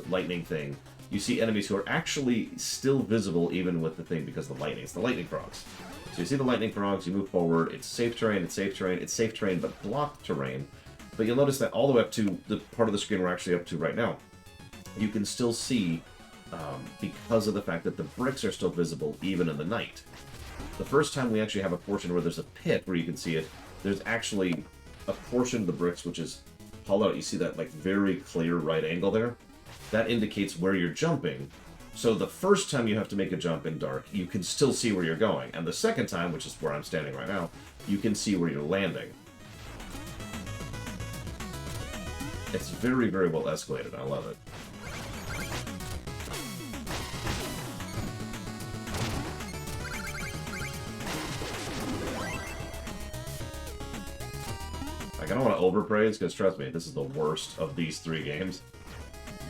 lightning thing, you see enemies who are actually still visible even with the thing because of the lightning. It's the lightning frogs. So you see the lightning frogs, you move forward, it's safe terrain, it's safe terrain, it's safe terrain but blocked terrain. But you'll notice that all the way up to the part of the screen we're actually up to right now, you can still see, because of the fact that the bricks are still visible even in the night. The first time we actually have a portion where there's a pit where you can see it, there's actually a portion of the bricks which is hollowed out. You see that like very clear right angle there? That indicates where you're jumping. So the first time you have to make a jump in dark, you can still see where you're going. And the second time, which is where I'm standing right now, you can see where you're landing. It's very, very well escalated. I love it. Like, I don't want to overpraise, because trust me, this is the worst of these three games.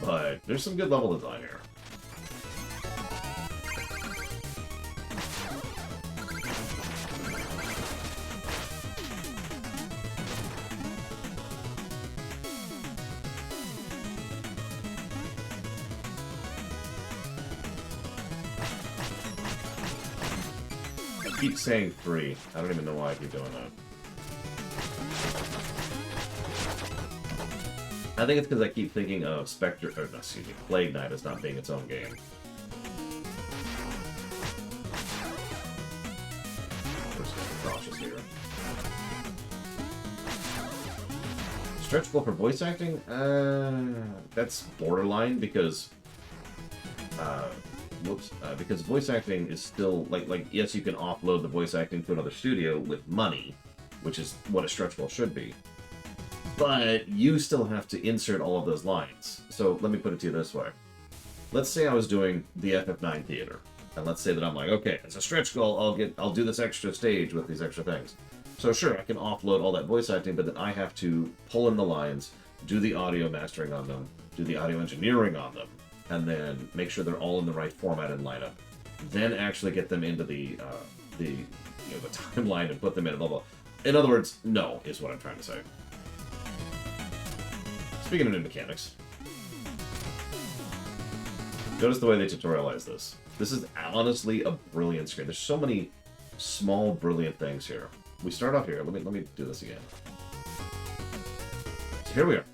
But there's some good level design here. I keep saying 3. I don't even know why I keep doing that. I think it's because I keep thinking of Spectre, or no, excuse me, Plague Knight as not being its own game. First, cautious here. Stretch goal for voice acting? That's borderline because, because voice acting is still like yes, you can offload the voice acting to another studio with money, which is what a stretch goal should be. But you still have to insert all of those lines. So let me put it to you this way. Let's say I was doing the FF9 theater. And let's say that I'm like, okay, it's a stretch goal, I'll do this extra stage with these extra things. So sure, I can offload all that voice acting, but then I have to pull in the lines, do the audio mastering on them, do the audio engineering on them, and then make sure they're all in the right format and lineup. Then actually get them into the timeline and put them in, blah, blah. In other words, no, is what I'm trying to say. Speaking of new mechanics, notice the way they tutorialize this. This is honestly a brilliant screen. There's so many small, brilliant things here. We start off here. Let me do this again. So here we are.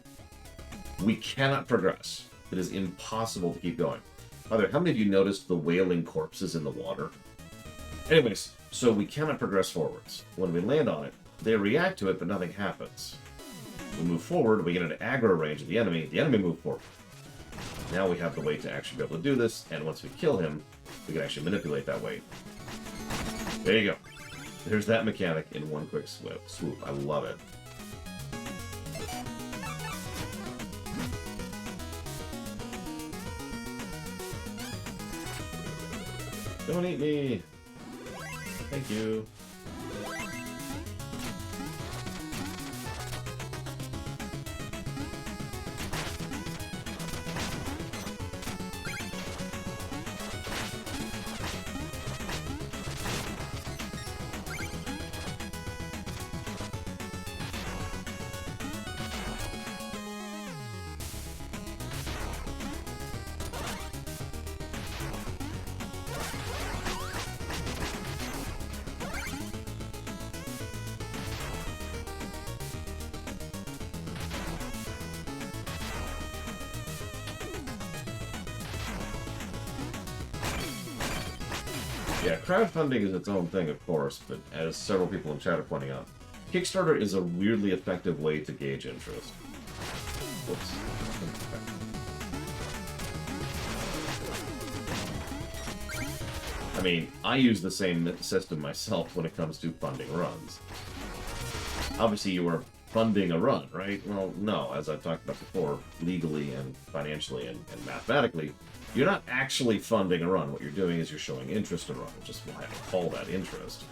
We cannot progress. It is impossible to keep going. By the way, how many of you noticed the wailing corpses in the water? Anyways, so we cannot progress forwards. When we land on it, they react to it, but nothing happens. We move forward, we get into aggro range of the enemy moves forward. Now we have the weight to actually be able to do this, and once we kill him, we can actually manipulate that weight. There you go. There's that mechanic in one quick swoop. I love it. Don't eat me! Thank you. Yeah, crowdfunding is its own thing, of course, but as several people in chat are pointing out, Kickstarter is a weirdly effective way to gauge interest. Whoops. I mean, I use the same system myself when it comes to funding runs. Obviously, you are funding a run, right? Well, no, as I've talked about before, legally and financially and mathematically, you're not actually funding a run. What you're doing is you're showing interest in a run, which is why I call that interest.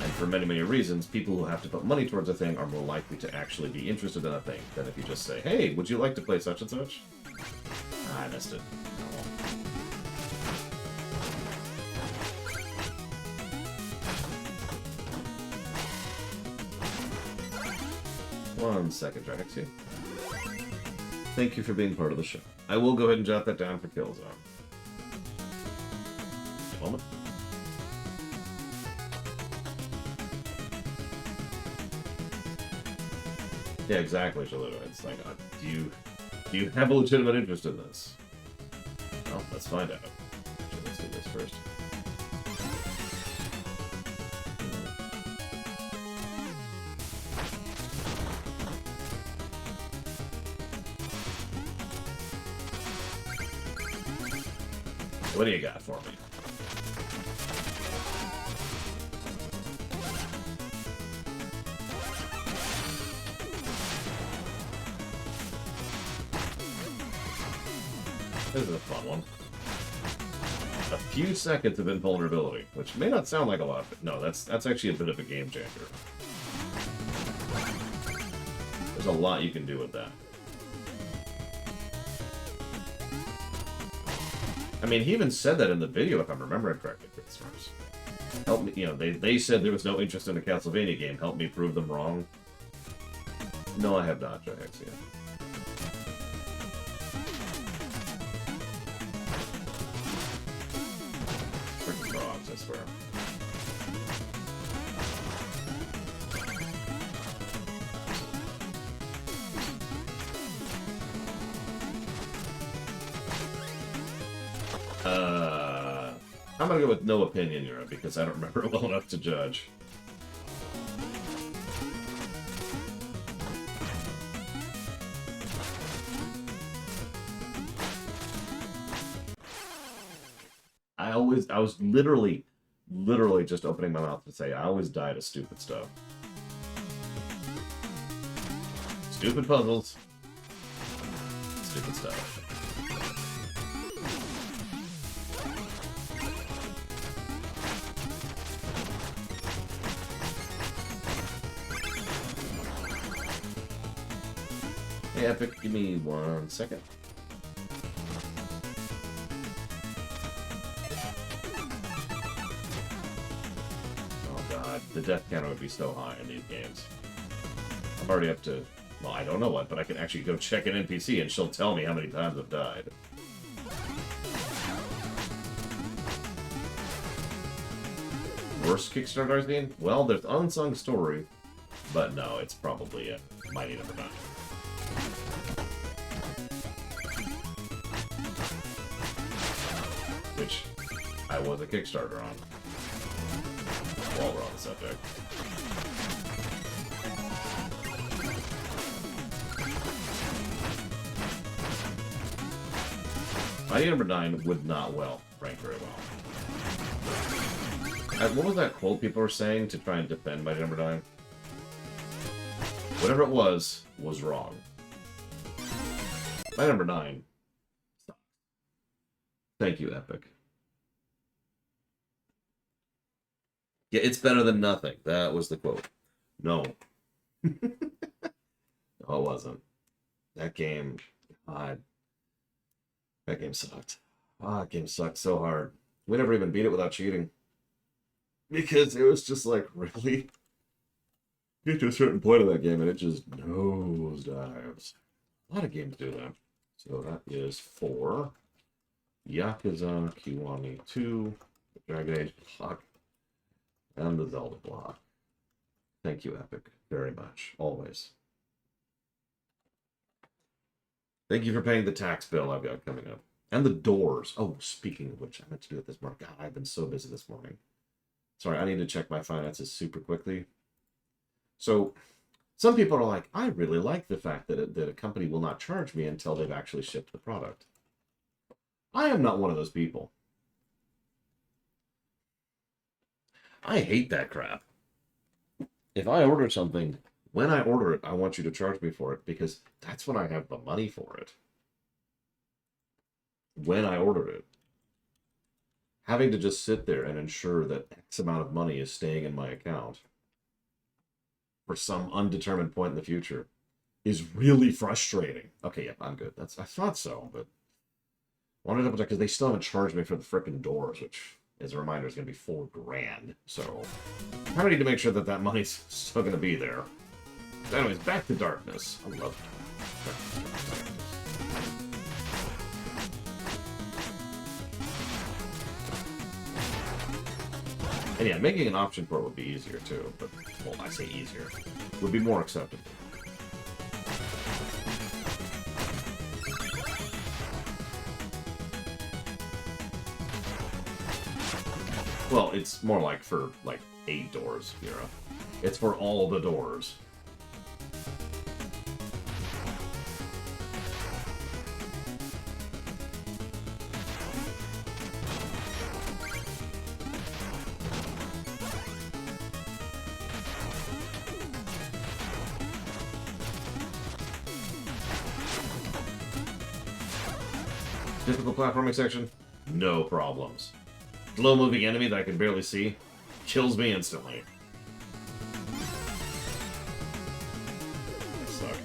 And for many, many reasons, people who have to put money towards a thing are more likely to actually be interested in a thing than if you just say, hey, would you like to play such and such? Ah, I missed it. One second, Draxy. Thank you for being part of the show. I will go ahead and jot that down for Killzone. A moment. Yeah, exactly, Shaludo. It's like, do you have a legitimate interest in this? Well, let's find out. Actually, let's do this first. What do you got for me? This is a fun one. A few seconds of invulnerability, which may not sound like a lot, but no, that's actually a bit of a game changer. There's a lot you can do with that. I mean, he even said that in the video, if I'm remembering correctly, for instance. Help me, you know, they said there was no interest in a Castlevania game. Help me prove them wrong. No, I have not, Jaxia. Freaking frogs, I swear. I'm gonna go with no opinion, Yura, because I don't remember it well enough to judge. I was literally just opening my mouth to say I always die to stupid stuff. Stupid puzzles. Stupid stuff. Hey, Epic, give me 1 second. Oh god, the death counter would be so high in these games. I'm already up to, well, I don't know what, but I can actually go check an NPC and she'll tell me how many times I've died. Worst Kickstarter I've seen? Well, there's Unsung Story, but no, it's probably Mighty Number 9. Which I was a Kickstarter on, while we're on the subject. Mighty Number 9 would not rank very well. What was that quote people were saying to try and defend Mighty Number 9? Whatever it was wrong. Mighty Number 9. Thank you, Epic. Yeah, it's better than nothing. That was the quote. No. No, it wasn't. That game, God. That game sucked. Ah, that game sucked so hard. We never even beat it without cheating. Because it was just like, really? Get to a certain point of that game and it just nosedives. A lot of games do that. So that is 4. Yakuza, Kiwami 2, the Dragon Age block, and the Zelda block. Thank you, Epic, very much. Always. Thank you for paying the tax bill I've got coming up. And the doors. Oh, speaking of which, I meant to do it this morning. God, I've been so busy this morning. Sorry, I need to check my finances super quickly. So, some people are like, I really like the fact that a company will not charge me until they've actually shipped the product. I am not one of those people. I hate that crap. If I order something, when I order it, I want you to charge me for it because that's when I have the money for it. When I order it. Having to just sit there and ensure that X amount of money is staying in my account for some undetermined point in the future is really frustrating. Okay, yeah, I'm good. I thought so, but I wanted to double check because they still haven't charged me for the frickin' doors, which, as a reminder, is going to be $4 grand. So, I need to make sure that that money's still going to be there. So anyways, back to darkness. I love darkness. And yeah, making an option for it would be easier too, but, well, I say easier. Would be more acceptable. Well, it's more like for, like, 8 doors, you know? It's for all the doors. Difficult platforming section? No problems. Slow-moving enemy that I can barely see kills me instantly. That sucks.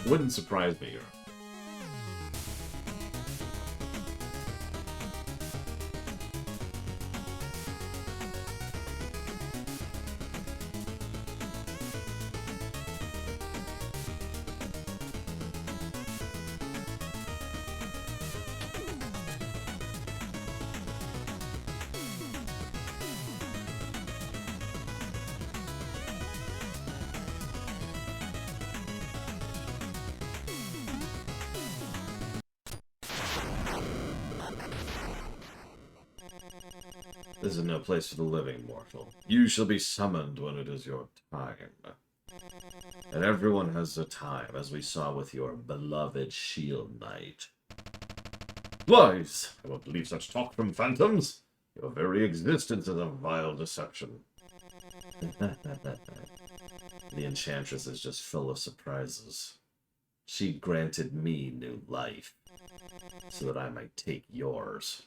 Wouldn't surprise me, Europe. This is no place for the living, mortal. You shall be summoned when it is your time. And everyone has a time, as we saw with your beloved Shield Knight. Lies! I won't believe such talk from phantoms. Your very existence is a vile deception. The Enchantress is just full of surprises. She granted me new life, so that I might take yours.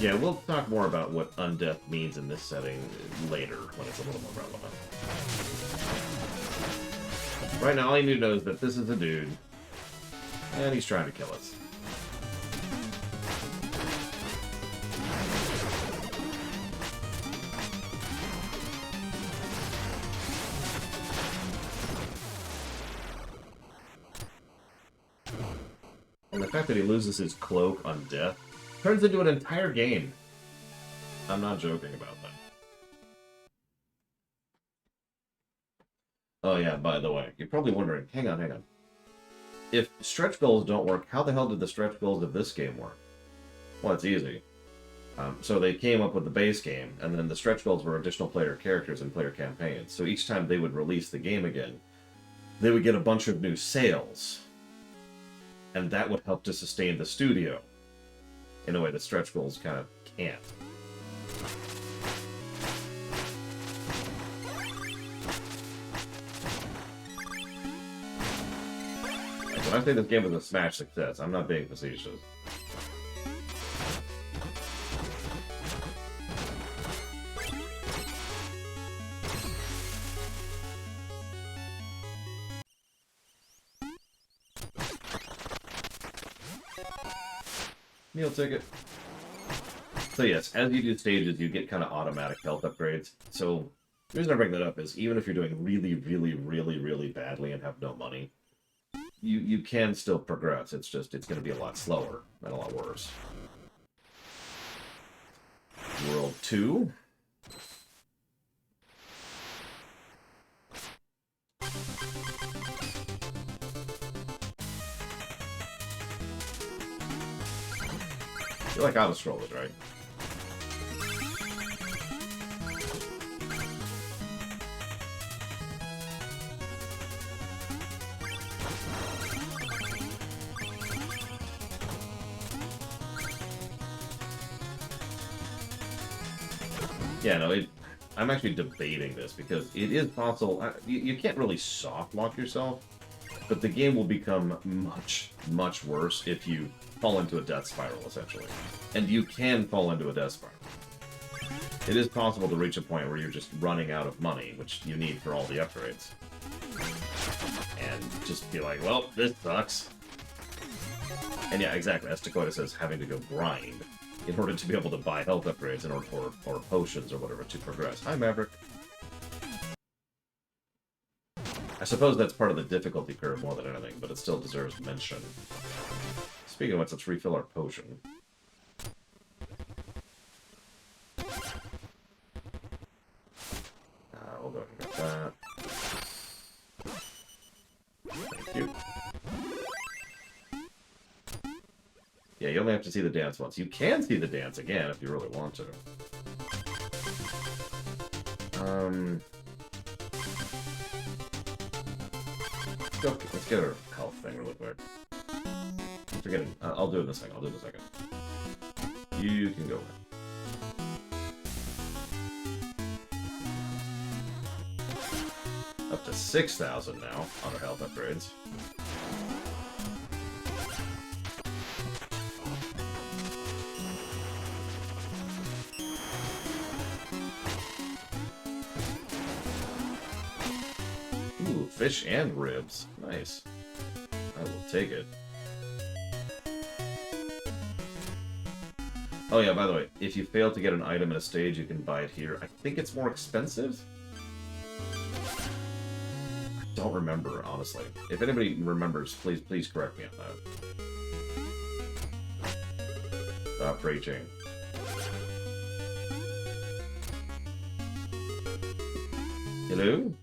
Yeah, we'll talk more about what undeath means in this setting later, when it's a little more relevant. Right now, all you need to know is that this is a dude, and he's trying to kill us. fact that he loses his cloak on death turns into an entire game. I'm not joking about that. Oh yeah, by the way, you're probably wondering, hang on. If stretch goals don't work, how the hell did the stretch goals of this game work? Well, it's easy. So they came up with the base game, and then the stretch goals were additional player characters and player campaigns. So each time they would release the game again, they would get a bunch of new sales. And that would help to sustain the studio in a way that stretch goals kind of can't. Like, when I say this game was a smash success, I'm not being facetious. Meal ticket. So yes, as you do stages, you get kind of automatic health upgrades. So the reason I bring that up is even if you're doing really badly and have no money, you can still progress. It's just, it's going to be a lot slower and a lot worse. World 2. You like auto-scrollers, right? Yeah, no, I'm actually debating this because it is possible. You can't really soft lock yourself, but the game will become much worse if you fall into a death spiral, essentially. And you can fall into a death spiral. It is possible to reach a point where you're just running out of money, which you need for all the upgrades. And just be like, well, this sucks. And yeah, exactly, as Dakota says, having to go grind in order to be able to buy health upgrades in order or potions or whatever to progress. Hi, Maverick. I suppose that's part of the difficulty curve more than anything, but it still deserves mention. Speaking of which, let's refill our potion. We'll go ahead and get that. Thank you. Yeah, you only have to see the dance once. You can see the dance again if you really want to. Let's get our health thing really quick. I'm forgetting. I'll do it in a second. You can go in. Up to 6,000 now on our health upgrades. Ooh, fish and ribs. Nice. I will take it. Oh yeah, by the way, if you fail to get an item in a stage, you can buy it here. I think it's more expensive? I don't remember, honestly. If anybody remembers, please correct me on that. Stop preaching. Hello?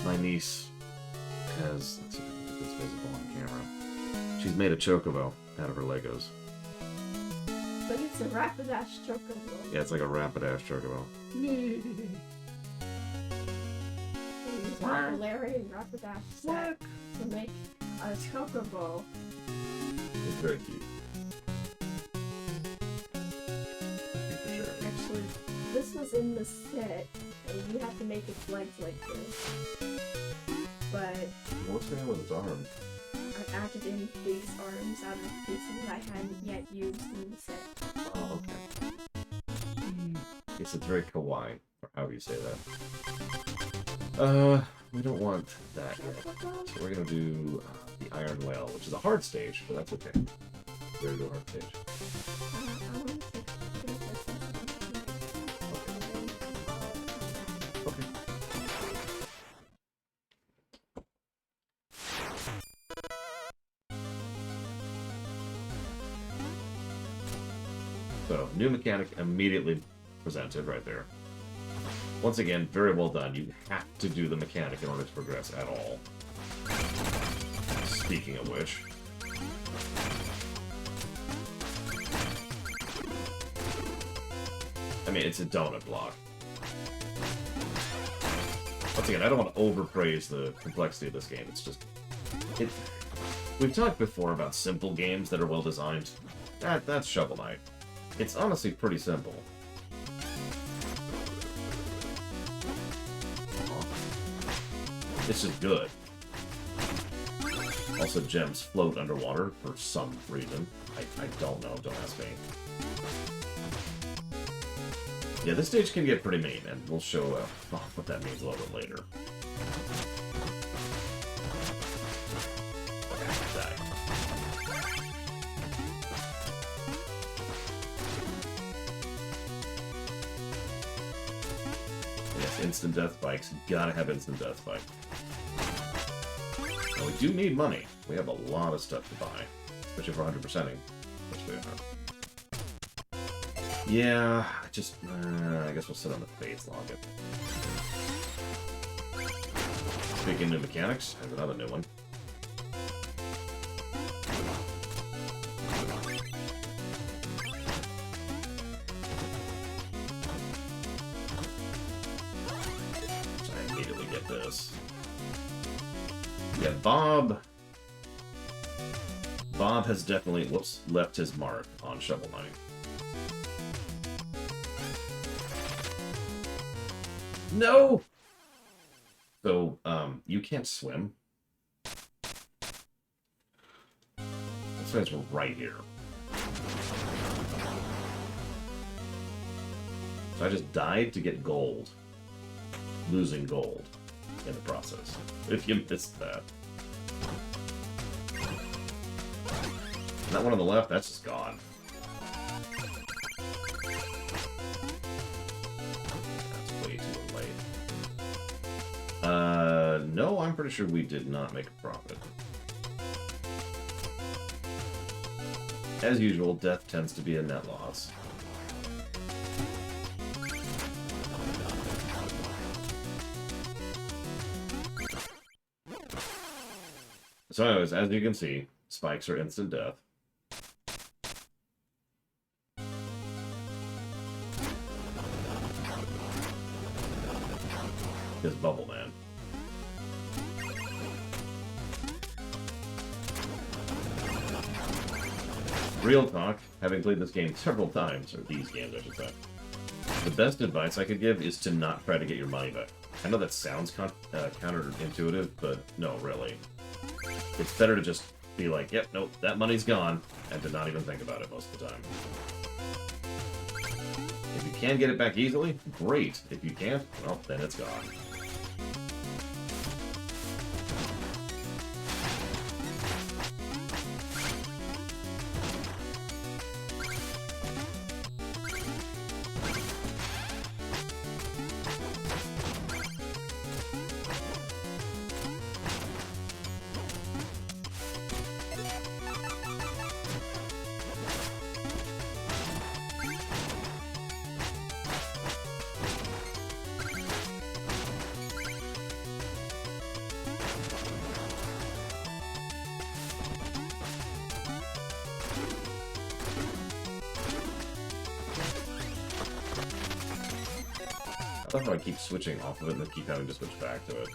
My niece has, let's see if it's visible on camera. She's made a chocobo out of her Legos. But it's a Rapidash chocobo. Yeah, it's like a Rapidash chocobo. Larry and Rapidash set to make a chocobo. It's very cute. For sure. Actually, this was in the set, and you have to make its legs like this. but What's going on with its arm? I added in these arms out of pieces I hadn't yet used in the set. Oh, okay. Yes, it's very kawaii, or however you say that. We don't want that yet. So we're gonna do the Iron Well, which is a hard stage, but that's okay. Very good hard stage. I want to fix Okay. So, new mechanic immediately presented right there. Once again, very well done. You have to do the mechanic in order to progress at all. Speaking of which... I mean, it's a donut block. Once again, I don't want to overpraise the complexity of this game. It's just... We've talked before about simple games that are well designed. That's Shovel Knight. It's honestly pretty simple. It's just good. Also, gems float underwater for some reason. I don't know, don't ask me. Yeah, this stage can get pretty mean, and we'll show what that means a little bit later. Die. Yes, instant death spikes. Gotta have instant death spike. Now, we do need money. We have a lot of stuff to buy, especially for 100%ing. Which we are. Yeah, just I guess we'll sit on the Fates login. Speaking of new mechanics, I have another new one. So I immediately get this. Yeah, Bob has definitely, left his mark on Shovel Knight. No! So, you can't swim. That's why it's right here. So I just died to get gold. Losing gold in the process. If you missed that. That one on the left, that's just gone. That's way too late. No, I'm pretty sure we did not make a profit. As usual, death tends to be a net loss. So anyways, as you can see, spikes are instant death. This Bubble Man. Real talk, having played this game several times, or these games I should say, the best advice I could give is to not try to get your money back. I know that sounds counterintuitive, but no, really. It's better to just be like, yep, nope, that money's gone, and to not even think about it most of the time. If you can get it back easily, great. If you can't, well, then it's gone. I love how I keep switching off of it and then keep having to switch back to it.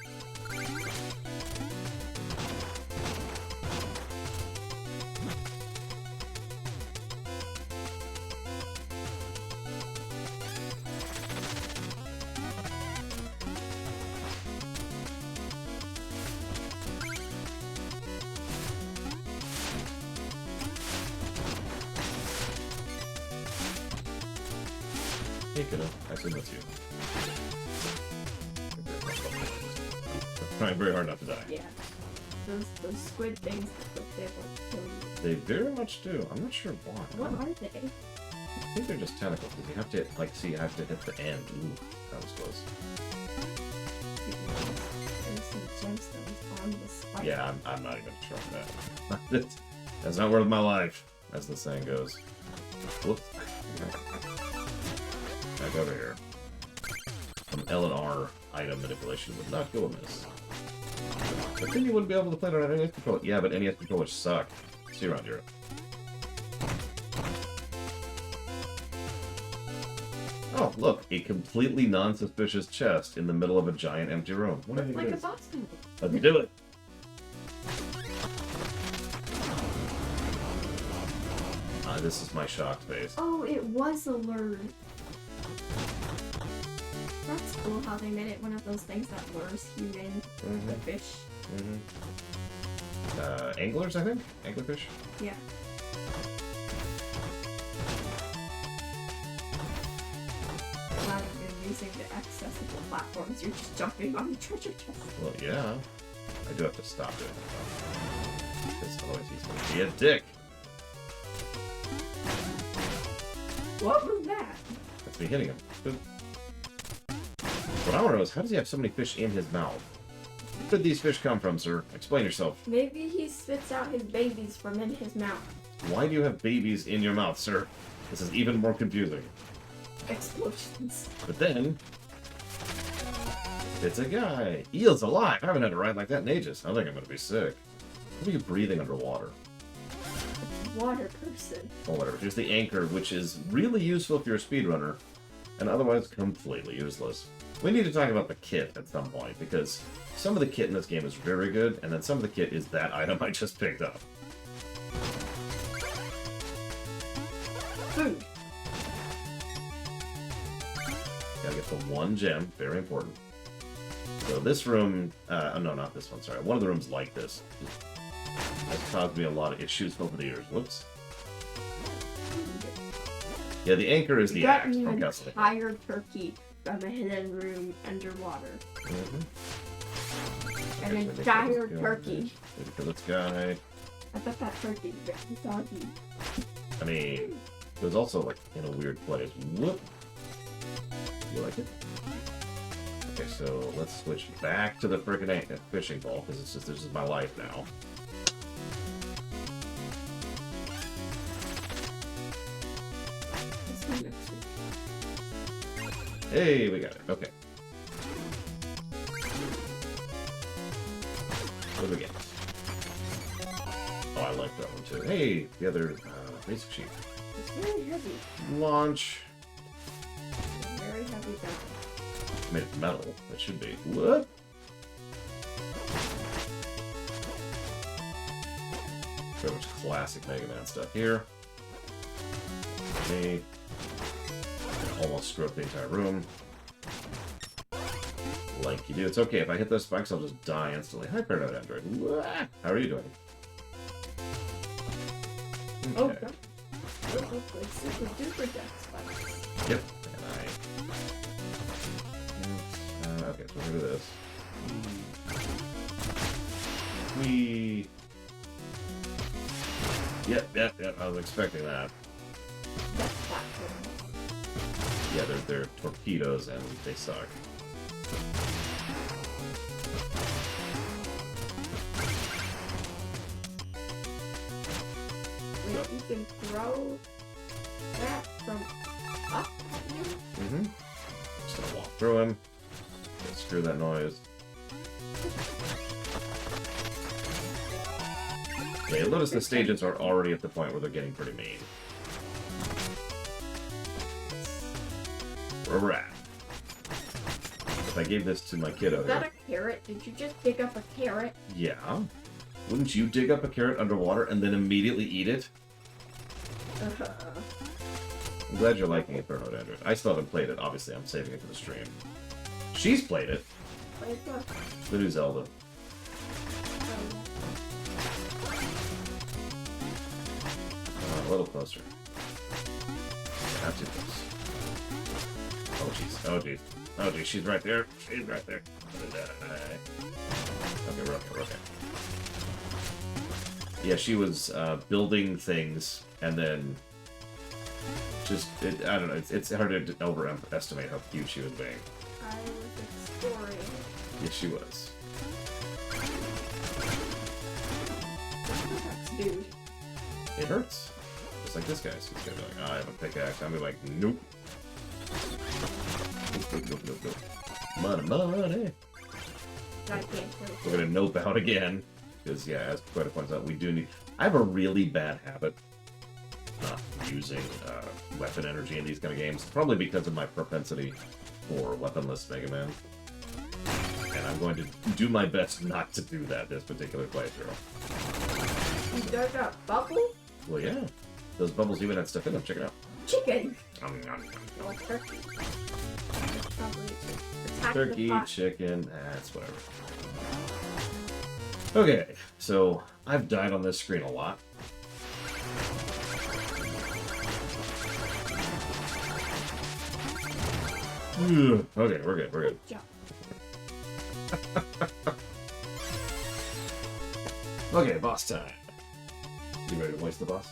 Hey, kiddo. I assume that's you. I'm trying very hard not to die. Yeah. Those squid things that look like kill you. They very much do. I'm not sure why. What are they? I think they're just tentacles. You have to, like, see, you have to hit the end. Ooh, that was close. There's some gemstones on the spike. Yeah, I'm not even trying that. That's not worth my life, as the saying goes. Whoops. Back over here. Some L and R item manipulation would not go amiss. But then you wouldn't be able to play it on NES controller. Yeah, but NES controllers suck. See you around here. Oh, look, a completely non-suspicious chest in the middle of a giant empty room. What do you think Like it a is? box cutter. Let's do it. This is my shocked face. Oh, it was a lure. That's cool how they made it one of those things that lures you in the fish. Anglers, I think? Anglerfish? Yeah. Rather than using the accessible platforms, you're just jumping on the treasure chest. Well, yeah. I do have to stop doing that. Because otherwise he's going to be a dick. What was that? That's me hitting him. What I want to know is, how does he have so many fish in his mouth? Where did these fish come from, sir? Explain yourself. Maybe he spits out his babies from in his mouth. Why do you have babies in your mouth, sir? This is even more confusing. Explosions. But then... it's a guy. Eel's alive. I haven't had a ride like that in ages. I think I'm going to be sick. What are you breathing underwater? Water person. Oh, whatever. Here's the anchor, which is really useful if you're a speedrunner, and otherwise completely useless. We need to talk about the kit at some point, because some of the kit in this game is very good, and then some of the kit is that item I just picked up. Food. Gotta get the one gem. Very important. So this room... oh, no, not this one. Sorry. One of the rooms like this. That's caused me a lot of issues over the years. Whoops. Yeah, the anchor is the axe from an Castle. entire turkey from a hidden room underwater. An entire turkey. Kill this guy. I thought that turkey was doggy. I mean, it was also like in a weird place. Whoop. You like it? Okay, so let's switch back to the frickin' fishing bowl because it's just this is my life now. Hey, we got it. Okay. What do we get? Oh, I like that one too. Hey, the other basic sheet. It's very heavy. Launch. Very heavy gun. Made of metal. It should be. What? Very much classic Mega Man stuff here. Me. Almost screw up the entire room. Like you do. It's okay. If I hit those spikes, I'll just die instantly. Hi, Paranoid Android. How are you doing? Okay. Oh, God. Those look like super duper death spikes. Yep. And okay, so we're gonna do this. We. Yep. I was expecting that. Death platform. Yeah, they're torpedoes and they suck. Wait, you can throw that from up here? Just gonna walk through him. Screw that noise. Yeah, you'll notice the stages are already at the point where they're getting pretty mean. Where we're at. If I gave this to my kiddo Is that here. a carrot? Did you just dig up a carrot? Yeah. Wouldn't you dig up a carrot underwater and then immediately eat it? I'm glad you're liking it, Paranoid Android. I still haven't played it. Obviously, I'm saving it for the stream. She's played it. Wait, what? The new Zelda. A little closer. Not too close. Oh jeez. Oh jeez. Oh jeez. She's right there. She's right there. Okay, we're okay. We're okay. Yeah, she was building things, and then just I don't know. It's hard to overestimate how cute she was being. I was exploring. Yes, she was. Dude. It hurts. Just like this guy. So he's gonna be like, oh, I have a pickaxe. I'm gonna be like, nope. Nope. Money. I can't wait. We're gonna nope out again. Because, yeah, as Quetta points out, we do need... I have a really bad habit not using weapon energy in these kind of games. Probably because of my propensity for weaponless Mega Man. And I'm going to do my best not to do that this particular playthrough. You dug up bubble? Well, yeah. Those bubbles even had stuff in them. Check it out. Chicken! Nom. Turkey. Turkey, chicken, that's whatever. Okay, so I've died on this screen a lot. Okay, we're good. Good job. Okay, boss time. You ready to voice the boss?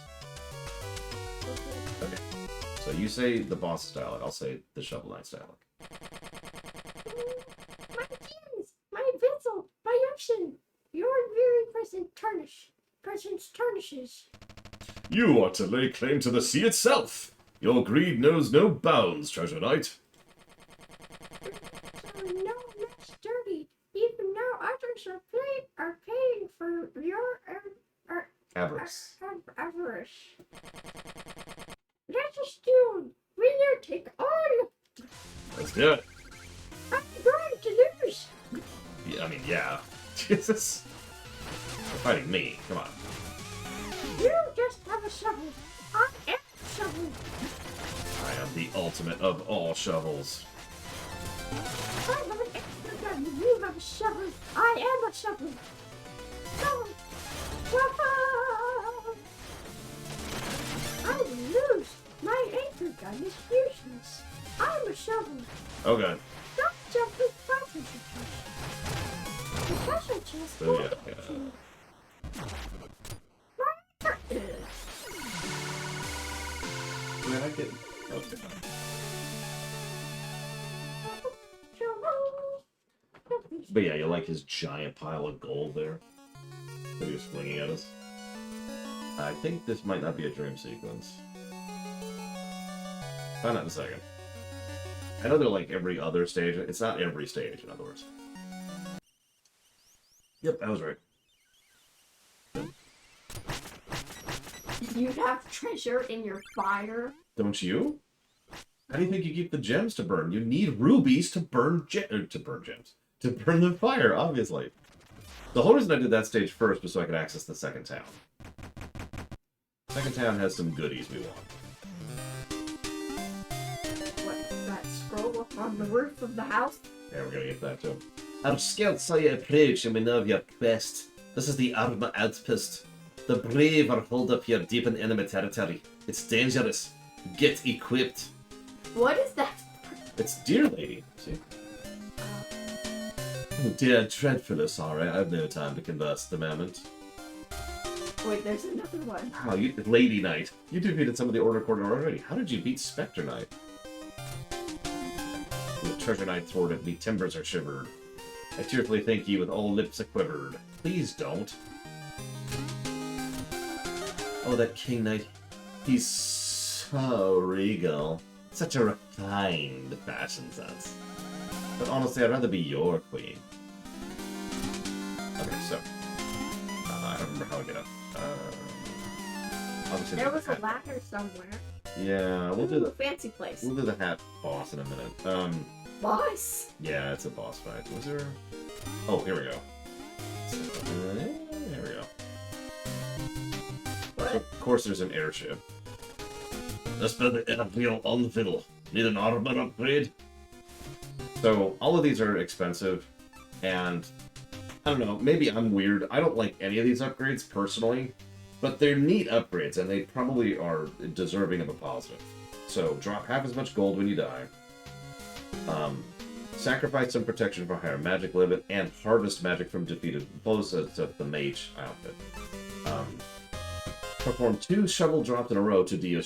Okay. So you say the boss style, I'll say the Shovel Knight style. My gems! My pencil! My ocean! Your very presence tarnishes. You ought to lay claim to the sea itself. Your greed knows no bounds, Treasure Knight. So no less dirty. Even now others are paying for your Avarice. avarice. Let us do. Winner take all. Let's do it. I'm going to lose. Yeah, I mean, yeah. Jesus. You're fighting me. Come on. You just have a shovel. I am a shovel. I am the ultimate of all shovels. I have an extra gun. You have a shovel. I am a shovel. Shovel. I will lose. My anchor gun is useless. I'm a shovel. Oh god. Don't jump with treasure chest. The treasure chest. Oh yeah. Did I get... Okay. But yeah, you like his giant pile of gold there that he was flinging at us? I think this might not be a dream sequence. Find out in a second. I know they're like every other stage. It's not every stage, in other words. Yep, I was right. You have treasure in your fire. Don't you? How do you think you keep the gems to burn? You need rubies to burn gems. To burn the fire, obviously. The whole reason I did that stage first was so I could access the second town. Second town has some goodies we want. What, that scroll up on the roof of the house? Yeah, we're gonna get that too. Our scouts saw you approach and we know of your quest. This is the Arma Outpost. The brave are holed up here deep in enemy territory. It's dangerous. Get equipped. What is that? It's Dear Lady. See? Oh dear, dreadfully sorry. I have no time to converse at the moment. Wait, there's another one. Oh, you, Lady Knight. You defeated some of the Order Corridor already. How did you beat Spectre Knight? The Treasure Knight thwarted me. Timbers are shivered. I tearfully thank you with all lips a-quivered. Please don't. Oh, that King Knight. He's so regal. Such a refined fashion sense. But honestly, I'd rather be your queen. Okay, so... I don't remember how I get up. Obviously There was a hat. ladder somewhere. Yeah, we'll do the fancy place. We'll do the hat boss in a minute. Boss? Yeah, it's a boss fight. Was there? Oh, here we go. Here we go. What? Of course, there's an airship. Let's build an airfield on the fiddle. Need an armor upgrade? So, all of these are expensive, and I don't know, maybe I'm weird. I don't like any of these upgrades personally, but they're neat upgrades, and they probably are deserving of a positive. So, drop half as much gold when you die. Sacrifice some protection for higher magic limit, and harvest magic from defeated foes to the mage outfit. Perform 2 shovel drops in a row to deal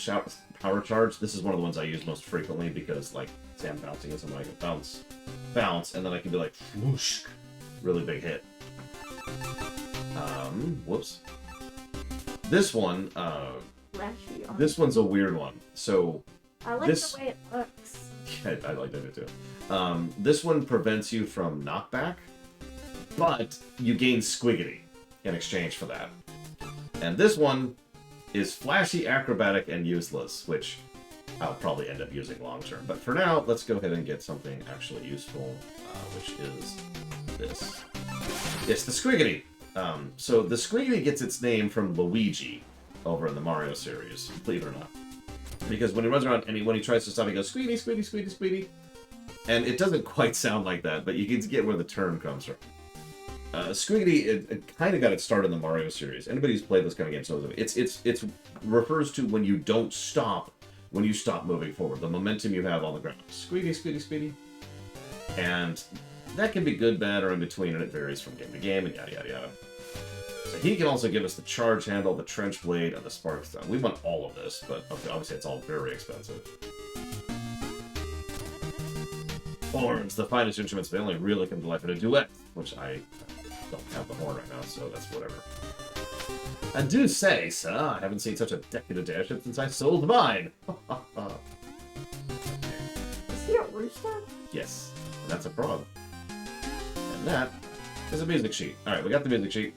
power charge. This is one of the ones I use most frequently because, like, say I'm bouncing and something, I can bounce, and then I can be like, whoosh, really big hit. Whoops. This one, this one's a weird one. So, I like the way it looks. Yeah, I like that too. This one prevents you from knockback, but you gain squiggity in exchange for that. And this one is flashy, acrobatic, and useless, which I'll probably end up using long term. But for now, let's go ahead and get something actually useful, which is this. It's the squiggity. So the squiggity gets its name from Luigi over in the Mario series, believe it or not. Because when he runs around and when he tries to stop, he goes squeedy, squeedy, squeedy, squeedy. And it doesn't quite sound like that, but you can get where the term comes from. Squiggity, it kind of got its start in the Mario series. Anybody who's played this kind of game knows it. It refers to when you don't stop, when you stop moving forward. The momentum you have on the ground. Squeedy, squeedy, squeedy. And that can be good, bad, or in between, and it varies from game to game, and yada, yada, yada. So he can also give us the charge handle, the trench blade, and the spark stone. We want all of this, but obviously it's all very expensive. Horns, the finest instruments, they only really come to life in a duet, which I don't have the horn right now, so that's whatever. I do say, sir, I haven't seen such a decadent airship since I sold mine. Is he a rooster? Yes, and that's a frog. And that is a music sheet. Alright, we got the music sheet.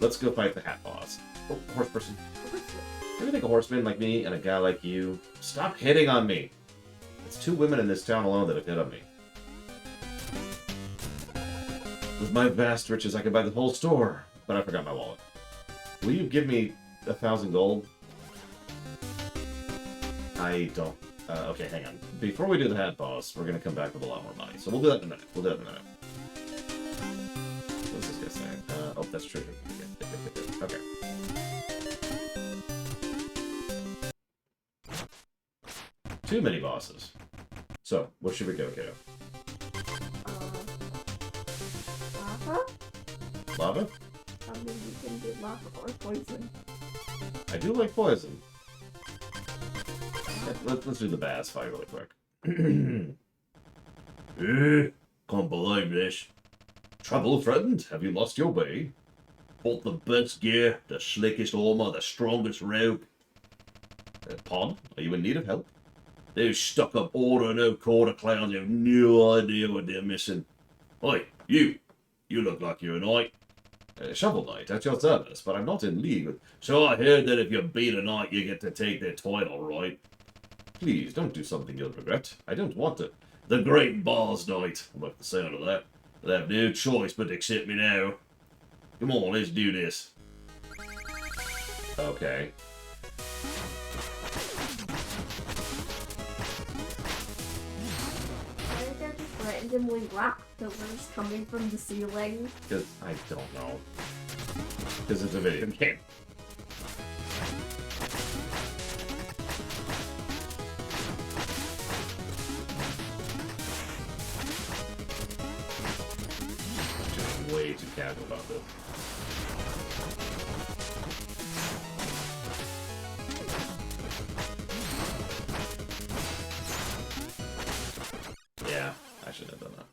Let's go fight the hat boss. Oh, horse person. Maybe think a horseman like me and a guy like you. Stop hitting on me. It's 2 women in this town alone that have hit on me. With my vast riches, I could buy the whole store, but I forgot my wallet. Will you give me 1,000 gold? I don't. Okay, hang on. Before we do the hat boss, we're gonna come back with a lot more money. So we'll do that in a minute. What's this guy saying? Oh, that's true. Okay. Too many bosses. So, where should we go, kiddo? Lava? Lava? I mean, you can do lava or poison. I do like poison. Let's do the bass fight really quick. Can't believe this. Trouble threatened? Have you lost your way? Bought the best gear, the slickest armor, the strongest rope. Pardon? Are you in need of help? Those stuck-up order no quarter clowns have no idea what they're missing. Oi, you! You look like you're a knight. Shovel Knight, at your service, but I'm not in league with... So I heard that if you beat a knight, you get to take their title, right? Please, don't do something you'll regret. I don't want it. The Great Bars Knight. I like the sound of that. They'll have no choice but to accept me now. Come on, let's do this. Okay. Why are there just randomly rock pillars coming from the ceiling? Because I don't know. Because it's a video game. Just way too casual about this. Yeah, I should have done that.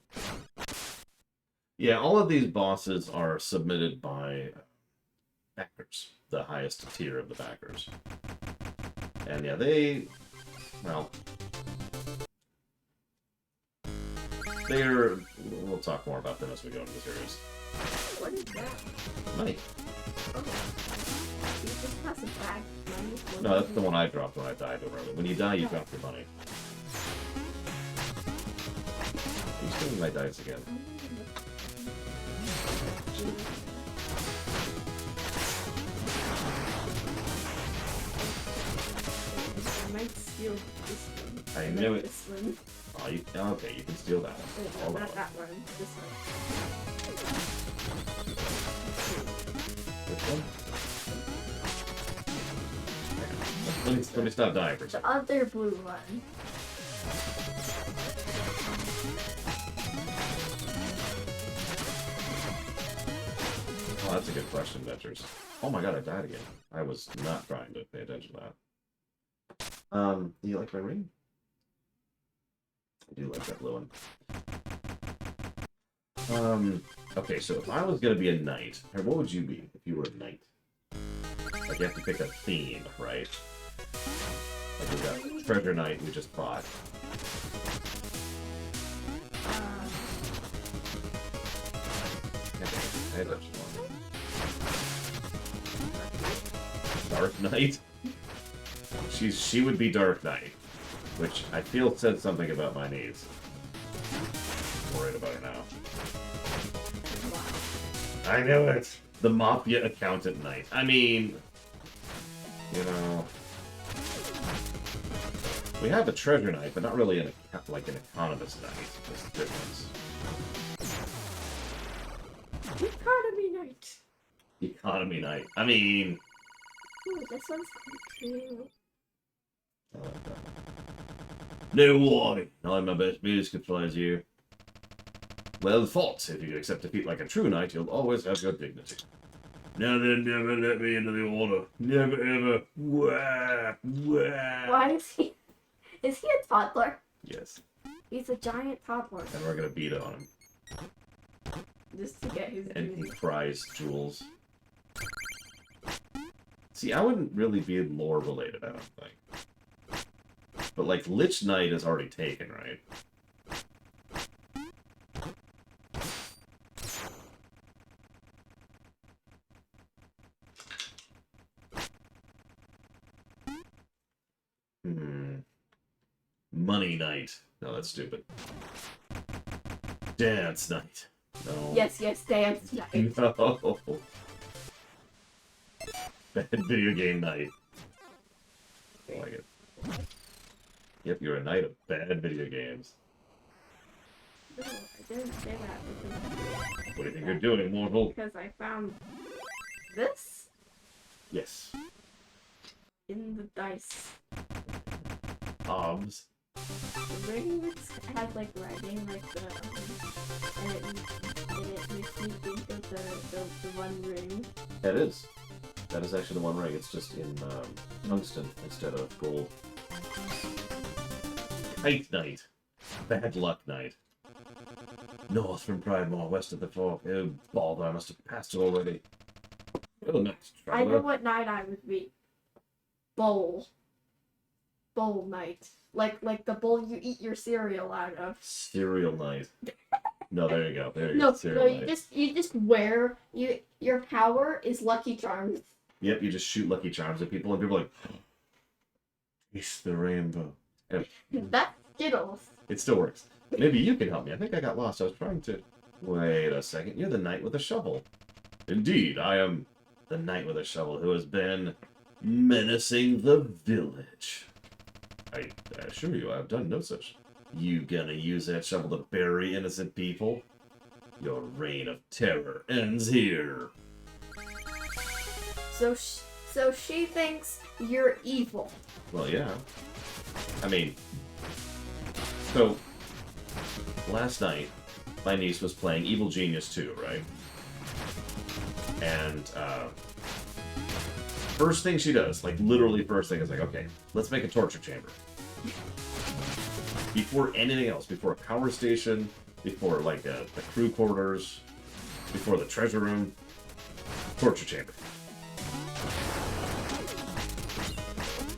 Yeah, all of these bosses are submitted by backers, the highest tier of the backers. And yeah, well, we'll talk more about them as we go into the series. What is that? Money. Oh. You just pass a bag of money. No, that's the one I dropped when I died over. When you die, you drop your money. Are you stealing my dice again? I might steal this one. I knew it. This one. Oh, okay, you can steal that one. Wait, All not that that one. This one. Which one? Let me stop dying for a The second. other blue one. Oh, that's a good question, Ventures. Oh my god, I died again. I was not trying to pay attention to that. Do you like my ring? I do like that blue one. Okay, so if I was gonna be a knight, or what would you be if you were a knight? Like, you have to pick a theme, right? Like, we got Treasure Knight we just bought. I had that one. Dark Knight? She would be Dark Knight, which I feel said something about my needs. I'm worried about her now. I know it! The Mafia Accountant Knight. I mean, you know, we have a Treasure Knight, but not really like an Economist Knight. There's a difference. Economy Knight. Economy Knight. I mean... Ooh, this one's fun too. I like that one. No warning. I'm my best music supplies here. Well fought. If you accept defeat like a true knight, you'll always have your dignity. Now then, never let me into the order. Never ever. Wah, wah. Why is he? Is he a toddler? Yes. He's a giant toddler. And we're gonna beat on him. Just to get his And he dues. cries jewels. See, I wouldn't really be lore related, I don't think. But like, Lich Knight is already taken, right? Money Knight. No, that's stupid. Dance Knight. No. Yes, dance Knight. No. Bad video game night. I like it. Yep, you're a knight of bad video games. No, I didn't say that because... What do you think you're doing, mortal? Because I found this Yes. in the dice. Obs. The ring has like writing, like the and it makes me think of the one ring. That is. That is actually the one ring. It's just in tungsten instead of gold. Kite Knight. Bad Luck Knight. North from Pridemore, west of the Fork. Oh, Baldur, I must have passed it already. Oh, next I know traveler. what knight I would be. Bowl Knight. Like the bowl you eat your cereal out of. Cereal Knight. No, there you go. There you No, go. Cereal Knight. you just wear your power is Lucky Charms. Yep, you just shoot Lucky Charms at people, and people are like, it's the rainbow. And That's Skittles. it still works. Maybe you can help me. I think I got lost. I was trying to... Wait a second. You're the knight with a shovel. Indeed, I am the knight with a shovel who has been menacing the village. I assure you, I have done no such. You gonna use that shovel to bury innocent people? Your reign of terror ends here. So she thinks you're evil. Well, yeah. I mean, so last night my niece was playing Evil Genius 2, right? And first thing she does, like literally first thing, is like, okay, let's make a torture chamber. Before anything else, before a power station, before like the crew quarters, before the treasure room, torture chamber.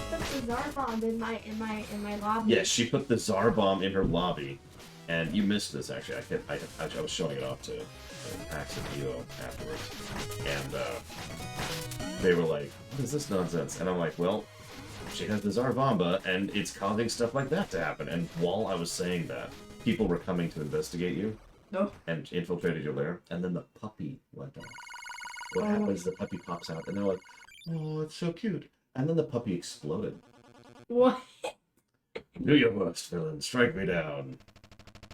Put the Zarbomb in my lobby. Yes, she put the Tsar bomb in her lobby, and you missed this actually. I was showing it off to Axe and Evo afterwards, and they were like, "What is this nonsense?" And I'm like, "Well, she has the Tsar Bomba, and it's causing stuff like that to happen." And while I was saying that, people were coming to investigate you No. and infiltrated your lair, and then the puppy went off. What happens? The puppy pops out, and they're like, "Oh, it's so cute." And then the puppy exploded. What? Do your worst, villain. Strike me down.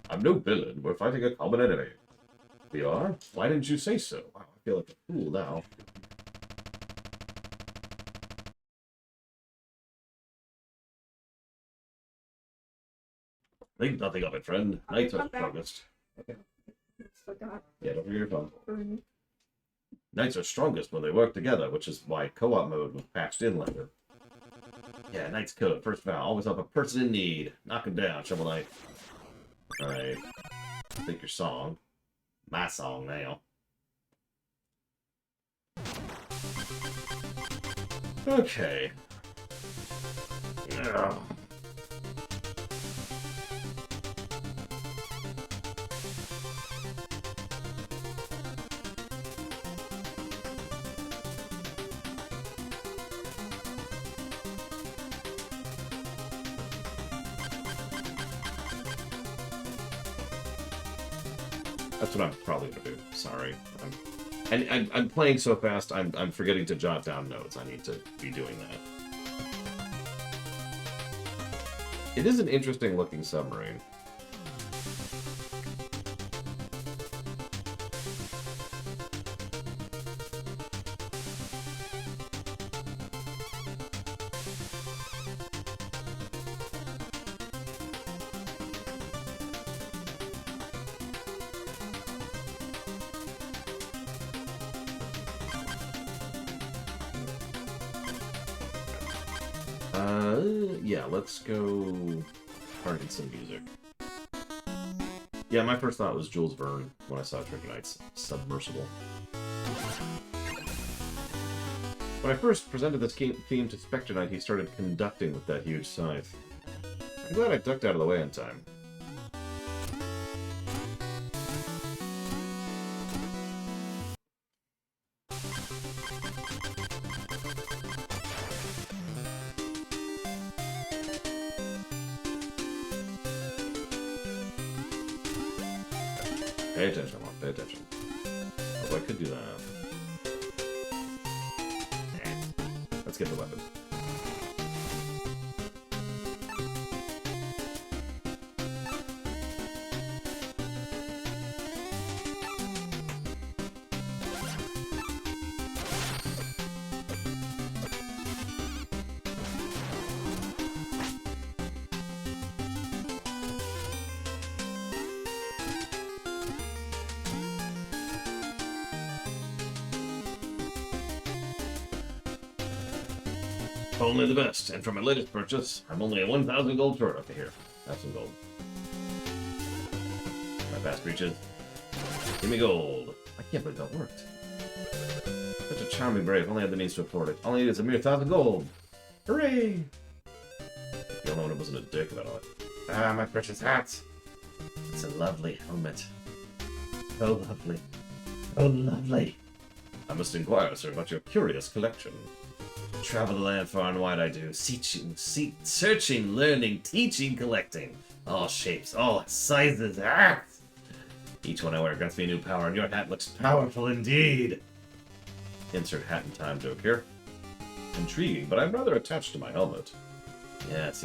I'm no villain. We're fighting a common enemy. We are? Why didn't you say so? Wow, I feel like a fool now. Think nothing of it, friend. Nights are Come back. focused. Okay. Forgot. Yeah, don't forget your phone. Knights are strongest when they work together, which is why co-op mode was patched in later. Yeah, Knight's Code. First vow. Always help a person in need. Knock him down, Shovel Knight. Alright. Think your song. My song now. Okay. Ugh. That's what I'm probably gonna do. Sorry. I'm playing so fast, I'm forgetting to jot down notes. I need to be doing that. It is an interesting looking submarine. Yeah, let's go target some music. Yeah, my first thought was Jules Verne when I saw Trick Knight's Submersible. When I first presented this theme to Spectre Knight, he started conducting with that huge scythe. I'm glad I ducked out of the way in time. Pay attention, Mark. Pay attention. Oh, I could do that. Let's get the weapon. Only the best, and for my latest purchase, I'm only a 1,000 gold short. Okay, here. Have some gold. My fast reaches. Give me gold. I can't believe that worked. Such a charming brave. Only had the means to afford it. All I need is a mere 1,000 gold. Hooray! The only one who wasn't a dick about it. Ah, my precious hat. It's a lovely helmet. Oh, lovely. Oh, lovely. I must inquire, sir, about your curious collection. Travel the land far and wide I do, searching, learning, teaching, collecting. All shapes, all sizes, Each one I wear grants me new power, and your hat looks powerful indeed. Insert hat in time joke here. Intriguing, but I'm rather attached to my helmet. Yes,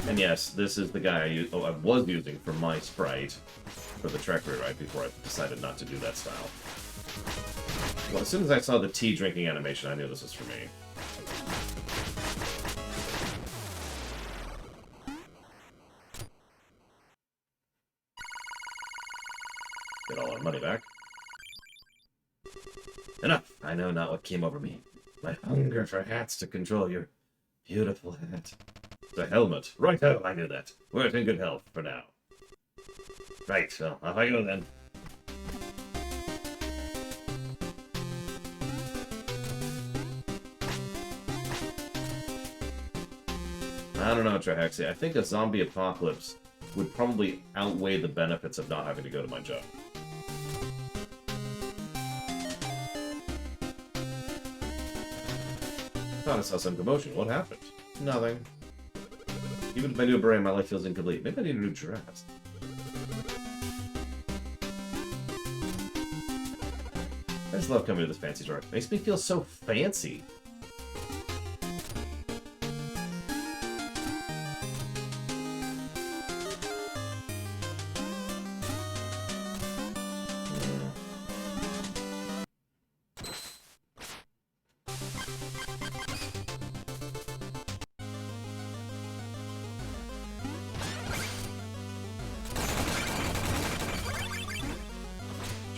And yes, this is the guy I was using for my sprite for the trek rewrite before I decided not to do that style. Well, as soon as I saw the tea drinking animation, I knew this was for me. Get all our money back. Enough! I know not what came over me. My hunger for hats to control your beautiful hat. The helmet. Righto, I knew that. We're in good health for now. Right, well, off I go then. I don't know, Trihaxi. I think a zombie apocalypse would probably outweigh the benefits of not having to go to my job. Thought I saw some commotion. What happened? Nothing. Even if I do a beret, my life feels incomplete. Maybe I need a new dress. I just love coming to this fancy store. It makes me feel so fancy.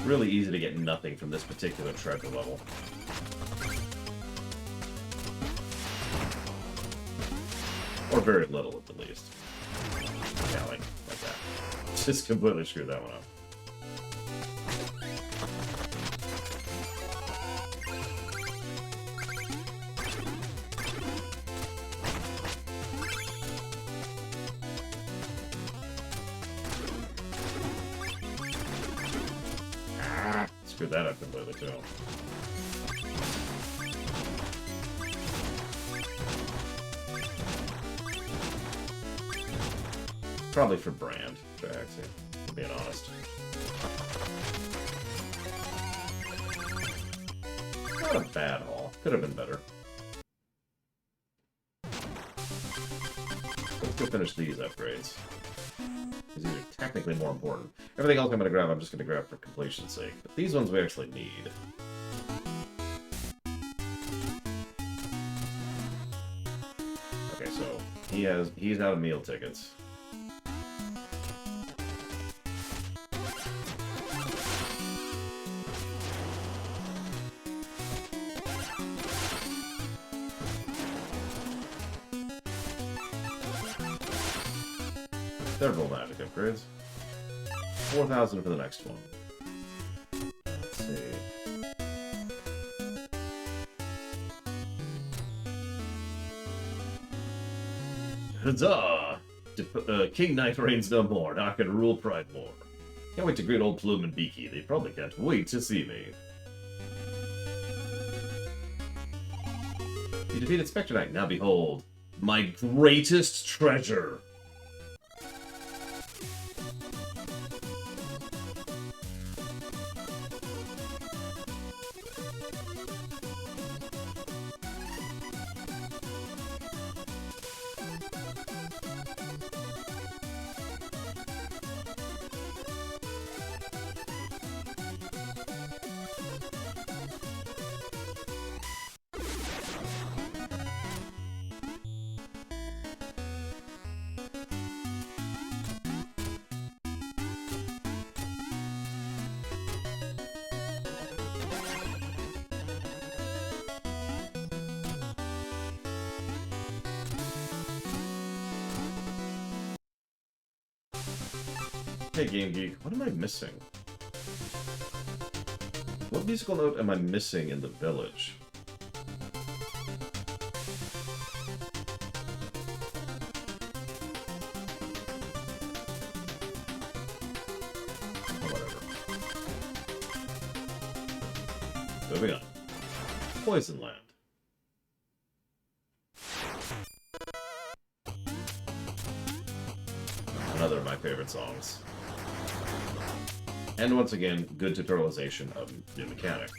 really easy to get nothing from this particular treasure level. Or very little, at the least. Yeah, like that. Just completely screwed that one up. Screwed that up completely, too. Probably for brand, actually, being honest. Not a bad haul. Could have been better. Let's go finish these upgrades. These are technically more important. Everything else I'm going to grab, I'm just going to grab for completion's sake. But these ones we actually need. Okay, so he's out of meal tickets. Several magic upgrades. 4,000 for the next one. Let's see. Huzzah! King Knight reigns no more. Now I can rule Pride more. Can't wait to greet old Plume and Beaky. They probably can't wait to see me. You defeated Spectre Knight. Now behold, my greatest treasure. Hey, Game Geek, what am I missing? What musical note am I missing in the village? Oh, whatever. Moving on. Poison Land. Another of my favorite songs. And once again, good tutorialization of new mechanic.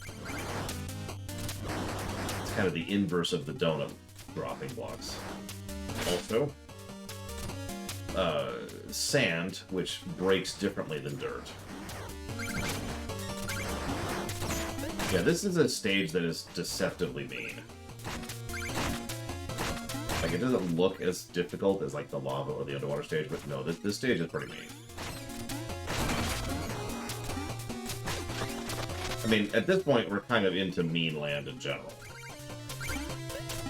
It's kind of the inverse of the donut dropping blocks. Also, sand, which breaks differently than dirt. Yeah, this is a stage that is deceptively mean. Like, it doesn't look as difficult as, like, the lava or the underwater stage, but no, this stage is pretty mean. I mean, at this point, we're kind of into mean land in general.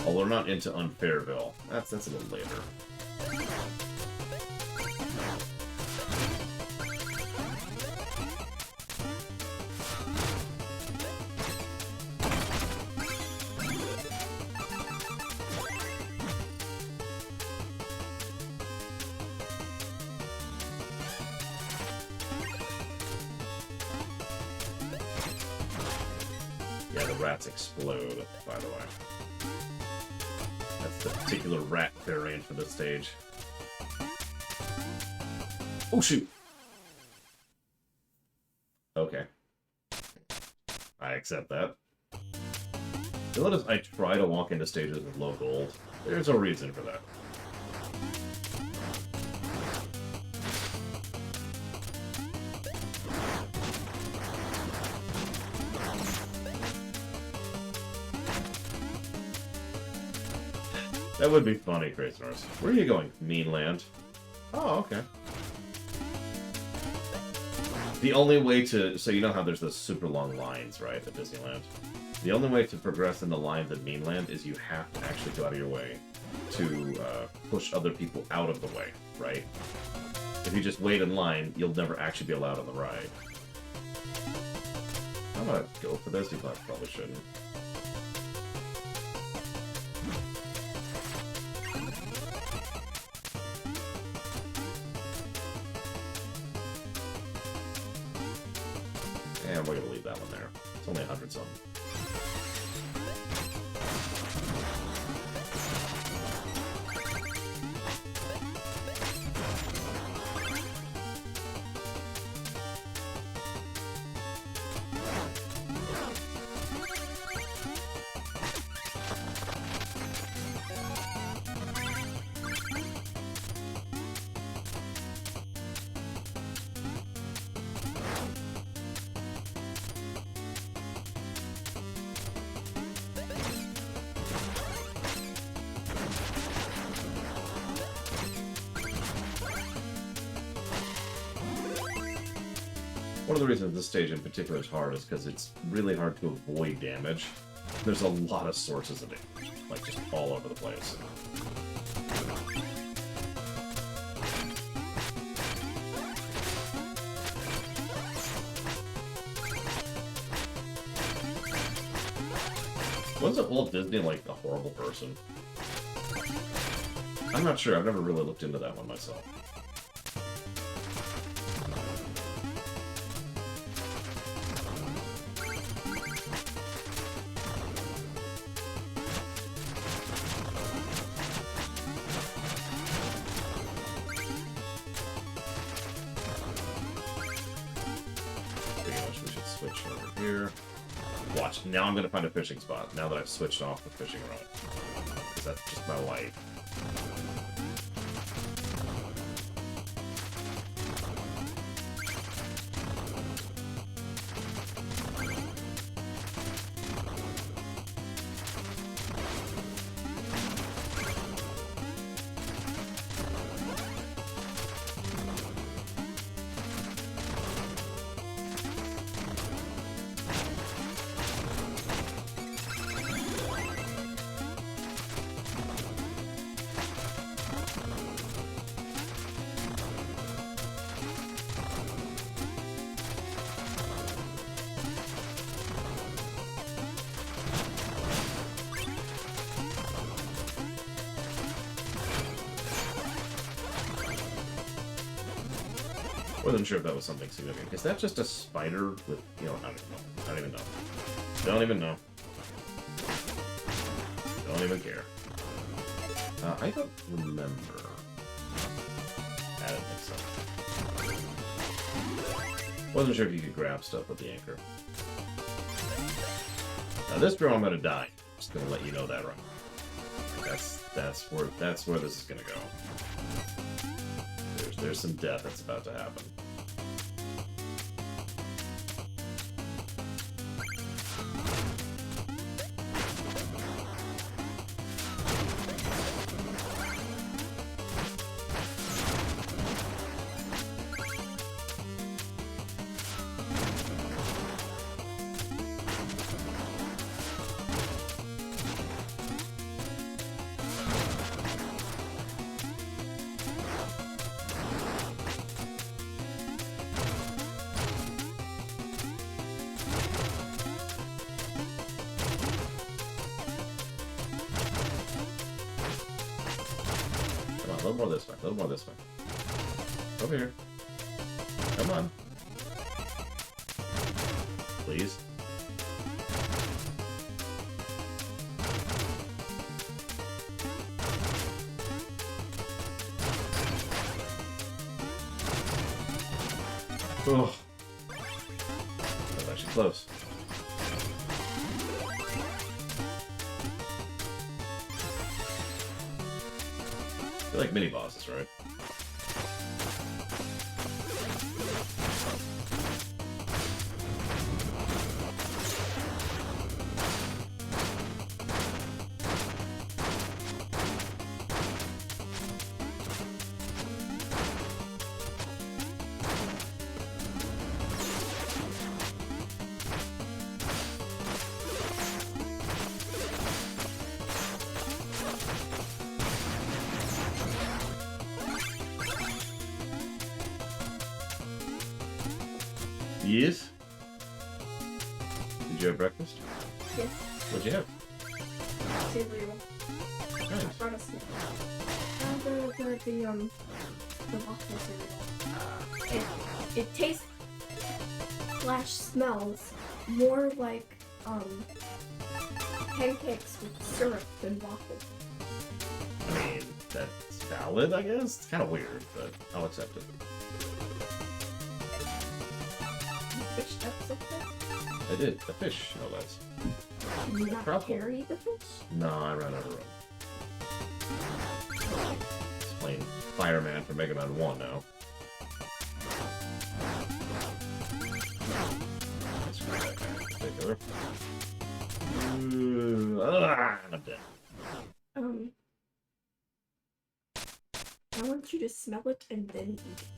Although we're not into Unfairville. That's a little later. Yeah, the rats explode, by the way. That's the particular rat variant for this stage. Oh, shoot! Okay. I accept that. You'll notice I try to walk into stages with low gold. There's a reason for that. That would be funny, Crazinors. Where are you going? Mean land. Oh, okay. The only way to... So you know how there's those super long lines, right, at Disneyland? The only way to progress in the lines at Mainland is you have to actually go out of your way to push other people out of the way, right? If you just wait in line, you'll never actually be allowed on the ride. I'm gonna go for this, even though I probably shouldn't. And we're gonna leave that one there. It's only 100 something. One of the reasons this stage in particular is hard is because it's really hard to avoid damage. There's a lot of sources of it, like just all over the place. Wasn't Walt Disney like a horrible person? I'm not sure. I've never really looked into that one myself. Watch, now I'm going to find a fishing spot, now that I've switched off the fishing rod. Because that's just my life. Wasn't sure if that was something significant. Is that just a spider with, you know, I don't even know. I don't even know. Don't even know. Don't even care. I don't remember. I don't think so. Wasn't sure if you could grab stuff with the anchor. Now this drum I'm gonna die. Just gonna let you know that right. That's where this is gonna go. There's some death that's about to happen. A little more this way. A little more this way. Over here. Come on. Please. Oh. That was actually close. They're like mini bosses, right? Yes? Did you have breakfast? Yes. What'd you have? Cereal. Nice. I brought a snack. The waffle cereal. It tastes slash smells more like pancakes with syrup than waffle. I mean, that's valid, I guess? It's kind of weird, but I'll accept it. You fished up something? I did. A fish, no less. Can you not Truffle. carry the fish? No, I ran out of room. Just playing Fireman for Mega Man 1 now. Screw that guy in particular. I'm dead. I want you to smell it and then eat it.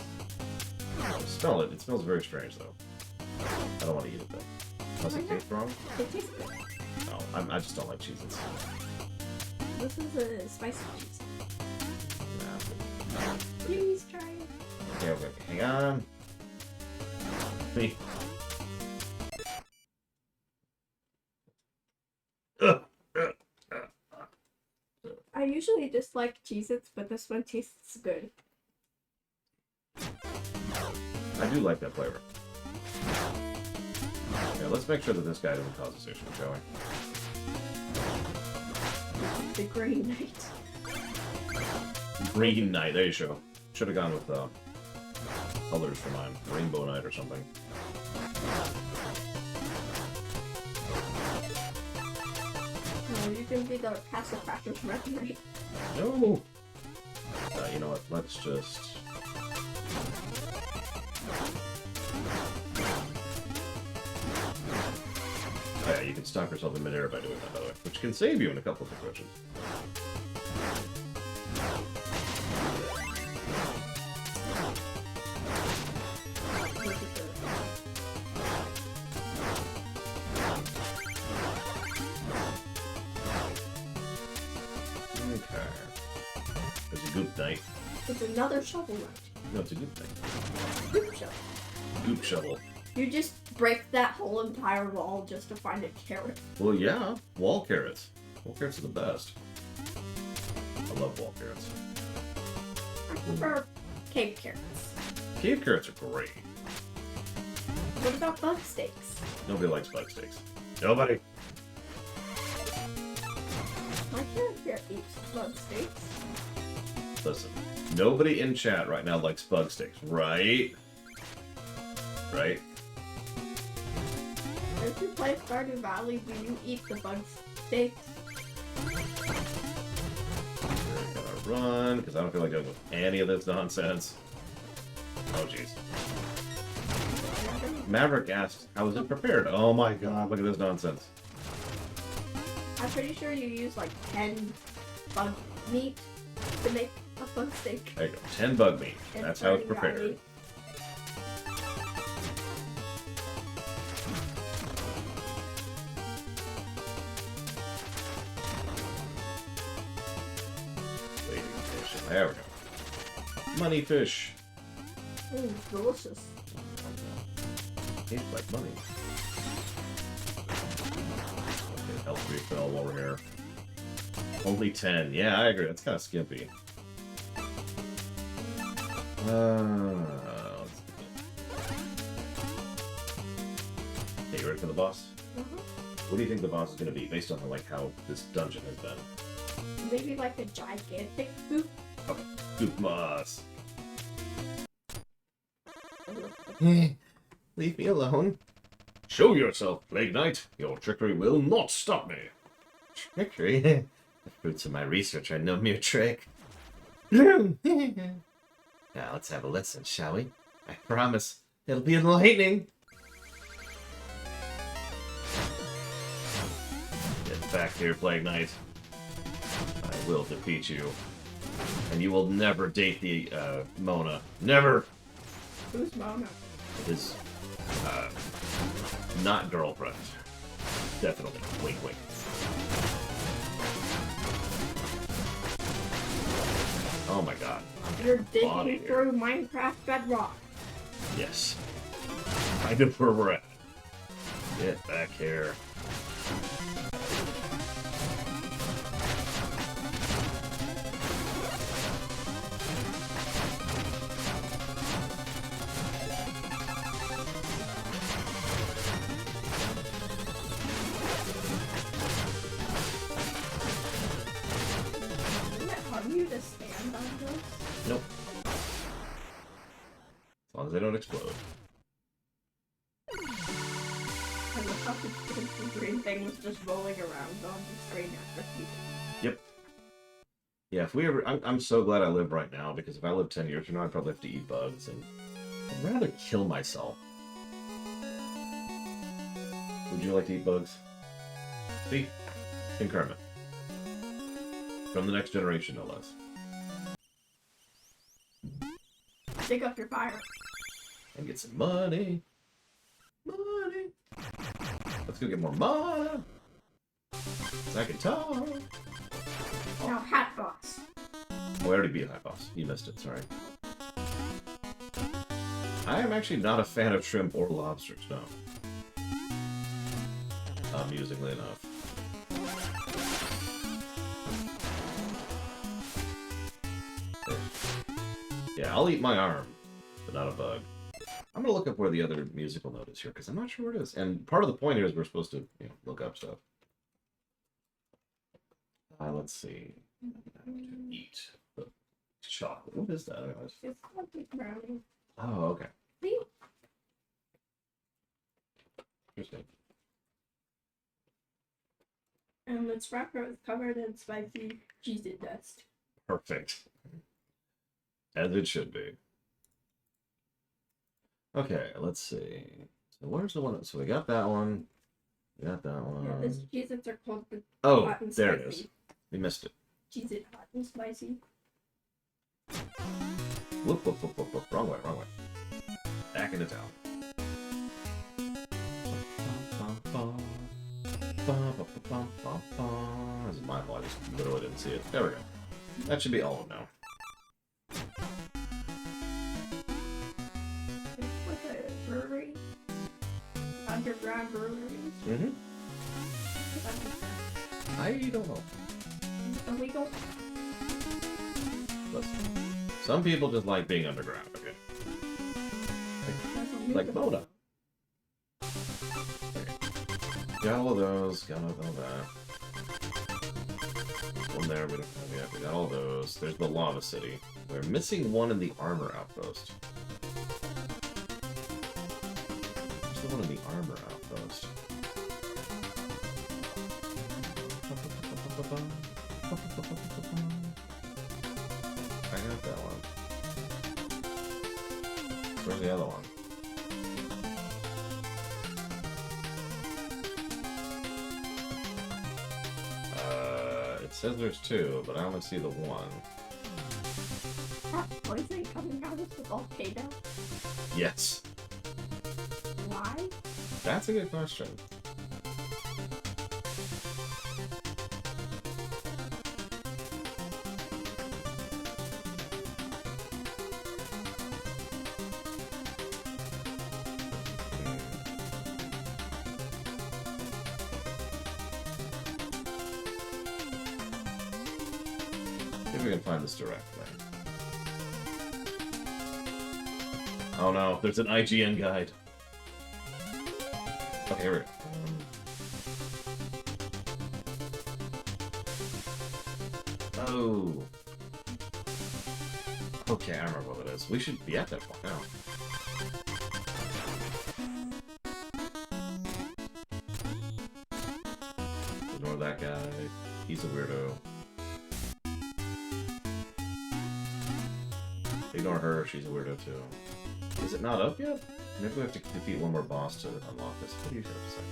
Smell it. It smells very strange, though. I don't want to eat it, though. Unless it tastes wrong? It tastes good. No, I just don't like Cheez-Its. This is a spicy cheese. Nah. Please try it. Okay. Hang on. Me. I usually dislike Cheez-Its, but this one tastes good. I do like that flavor. Okay, let's make sure that this guy doesn't cause us issue, shall we? The Green Knight. Green Knight, there you go. Should have gone with colors for mine. Rainbow Knight or something. No, you can be the Castle Crashers Red Knight. No! You know what? Let's just... Oh yeah, you can stop yourself in midair by doing that, by the way. Which can save you in a couple of situations. Okay. There's a Goop Knight. It's another Shovel Knight. No, it's a Goop Knight. Goop Shovel. Goop Shovel. You just break that whole entire wall just to find a carrot. Well, yeah. Wall carrots. Wall carrots are the best. I love wall carrots. I prefer cave carrots. Cave carrots are great. What about bug steaks? Nobody likes bug steaks. Nobody. My character eats bug steaks. Listen, nobody in chat right now likes bug steaks, right? Right? If you play Stardew Valley, do you eat the bug steaks? We're gonna run, because I don't feel like dealing with any of this nonsense. Oh, jeez. Maverick asked, how is it prepared? Oh my god, look at this nonsense. I'm pretty sure you use like 10 bug meat to make a bug steak. There you go, 10 bug meat. in That's how it's Stardew prepared. Valley. Lady fish. There we go. Money fish. Delicious. Tastes like money. Okay, health refill while we're here. Only 10. Yeah, I agree. That's kind of skimpy. Let's begin. Okay, you ready for the boss? What do you think the boss is going to be, based on like how this dungeon has been? Maybe like a gigantic goop. Okay, Goop boss. Leave me alone. Show yourself, Plague Knight. Your trickery will not stop me. Trickery? The fruits of my research are no mere trick. Now let's have a listen, shall we? I promise it'll be enlightening. Get back here, Plague Knight. I will defeat you. And you will never date the, Mona. Never! Who's Mona? His, not girlfriend. Definitely. Wink, wink. Oh my god. You're Body digging here. through Minecraft bedrock. Yes. kind of where we're at. Get back here. You to stand on this? Nope. As long as they don't explode. And the fucking green thing was just rolling around on the screen after you. Yep. Yeah, if we ever... I'm so glad I live right now, because if I lived 10 years from now, I'd probably have to eat bugs, and I'd rather kill myself. Would you like to eat bugs? See? Increment. From the next generation, no less. Dig up your fire. And get some money. Money. Let's go get more mana. So I can talk. Now, hat box. Oh, I already beat High Boss. You missed it, sorry. I am actually not a fan of shrimp or lobsters, no. Amusingly enough. Yeah, I'll eat my arm, but not a bug. I'm gonna look up where the other musical note is here, because I'm not sure where it is. And part of the point here is we're supposed to, you know, look up stuff. Let's see. Eat the chocolate. What is that? It's called brownie. Oh, okay. See? Interesting. And its wrapper is covered in spicy cheesy dust. Perfect. As it should be. Okay, let's see. So where's the one? So we got that one. We got that one. Yeah, these Cheez-Its are called the Oh, hot and there spicy. it is. We missed it. Cheez-It hot and spicy. Whoop, whoop, whoop, whoop, whoop. Wrong way, wrong way. Back into town. This is my fault. I just literally didn't see it. There we go. That should be all of them now. It's like a brewery. Underground breweries. Mm-hmm. I don't know. Illegal. Listen. Some people just like being underground, okay? Like Mona. Got all of those, got all that. One there, we don't have yet. We got all those. There's the Lava City. We're missing one in the Armor Outpost. There's the one in the Armor Outpost. I got that one. Where's the other one? It says there's two, but I only see the one. That poison coming out of the volcano? Yes. Why? That's a good question. Maybe we can find this directly. Oh no, there's an IGN guide. Okay, here we go. Oh. Okay, I remember what it is. We should be at that point now. Ignore that guy. He's a weirdo. Ignore her, she's a weirdo too. Is it not up yet? Maybe we have to defeat one more boss to unlock this. What do you have to say?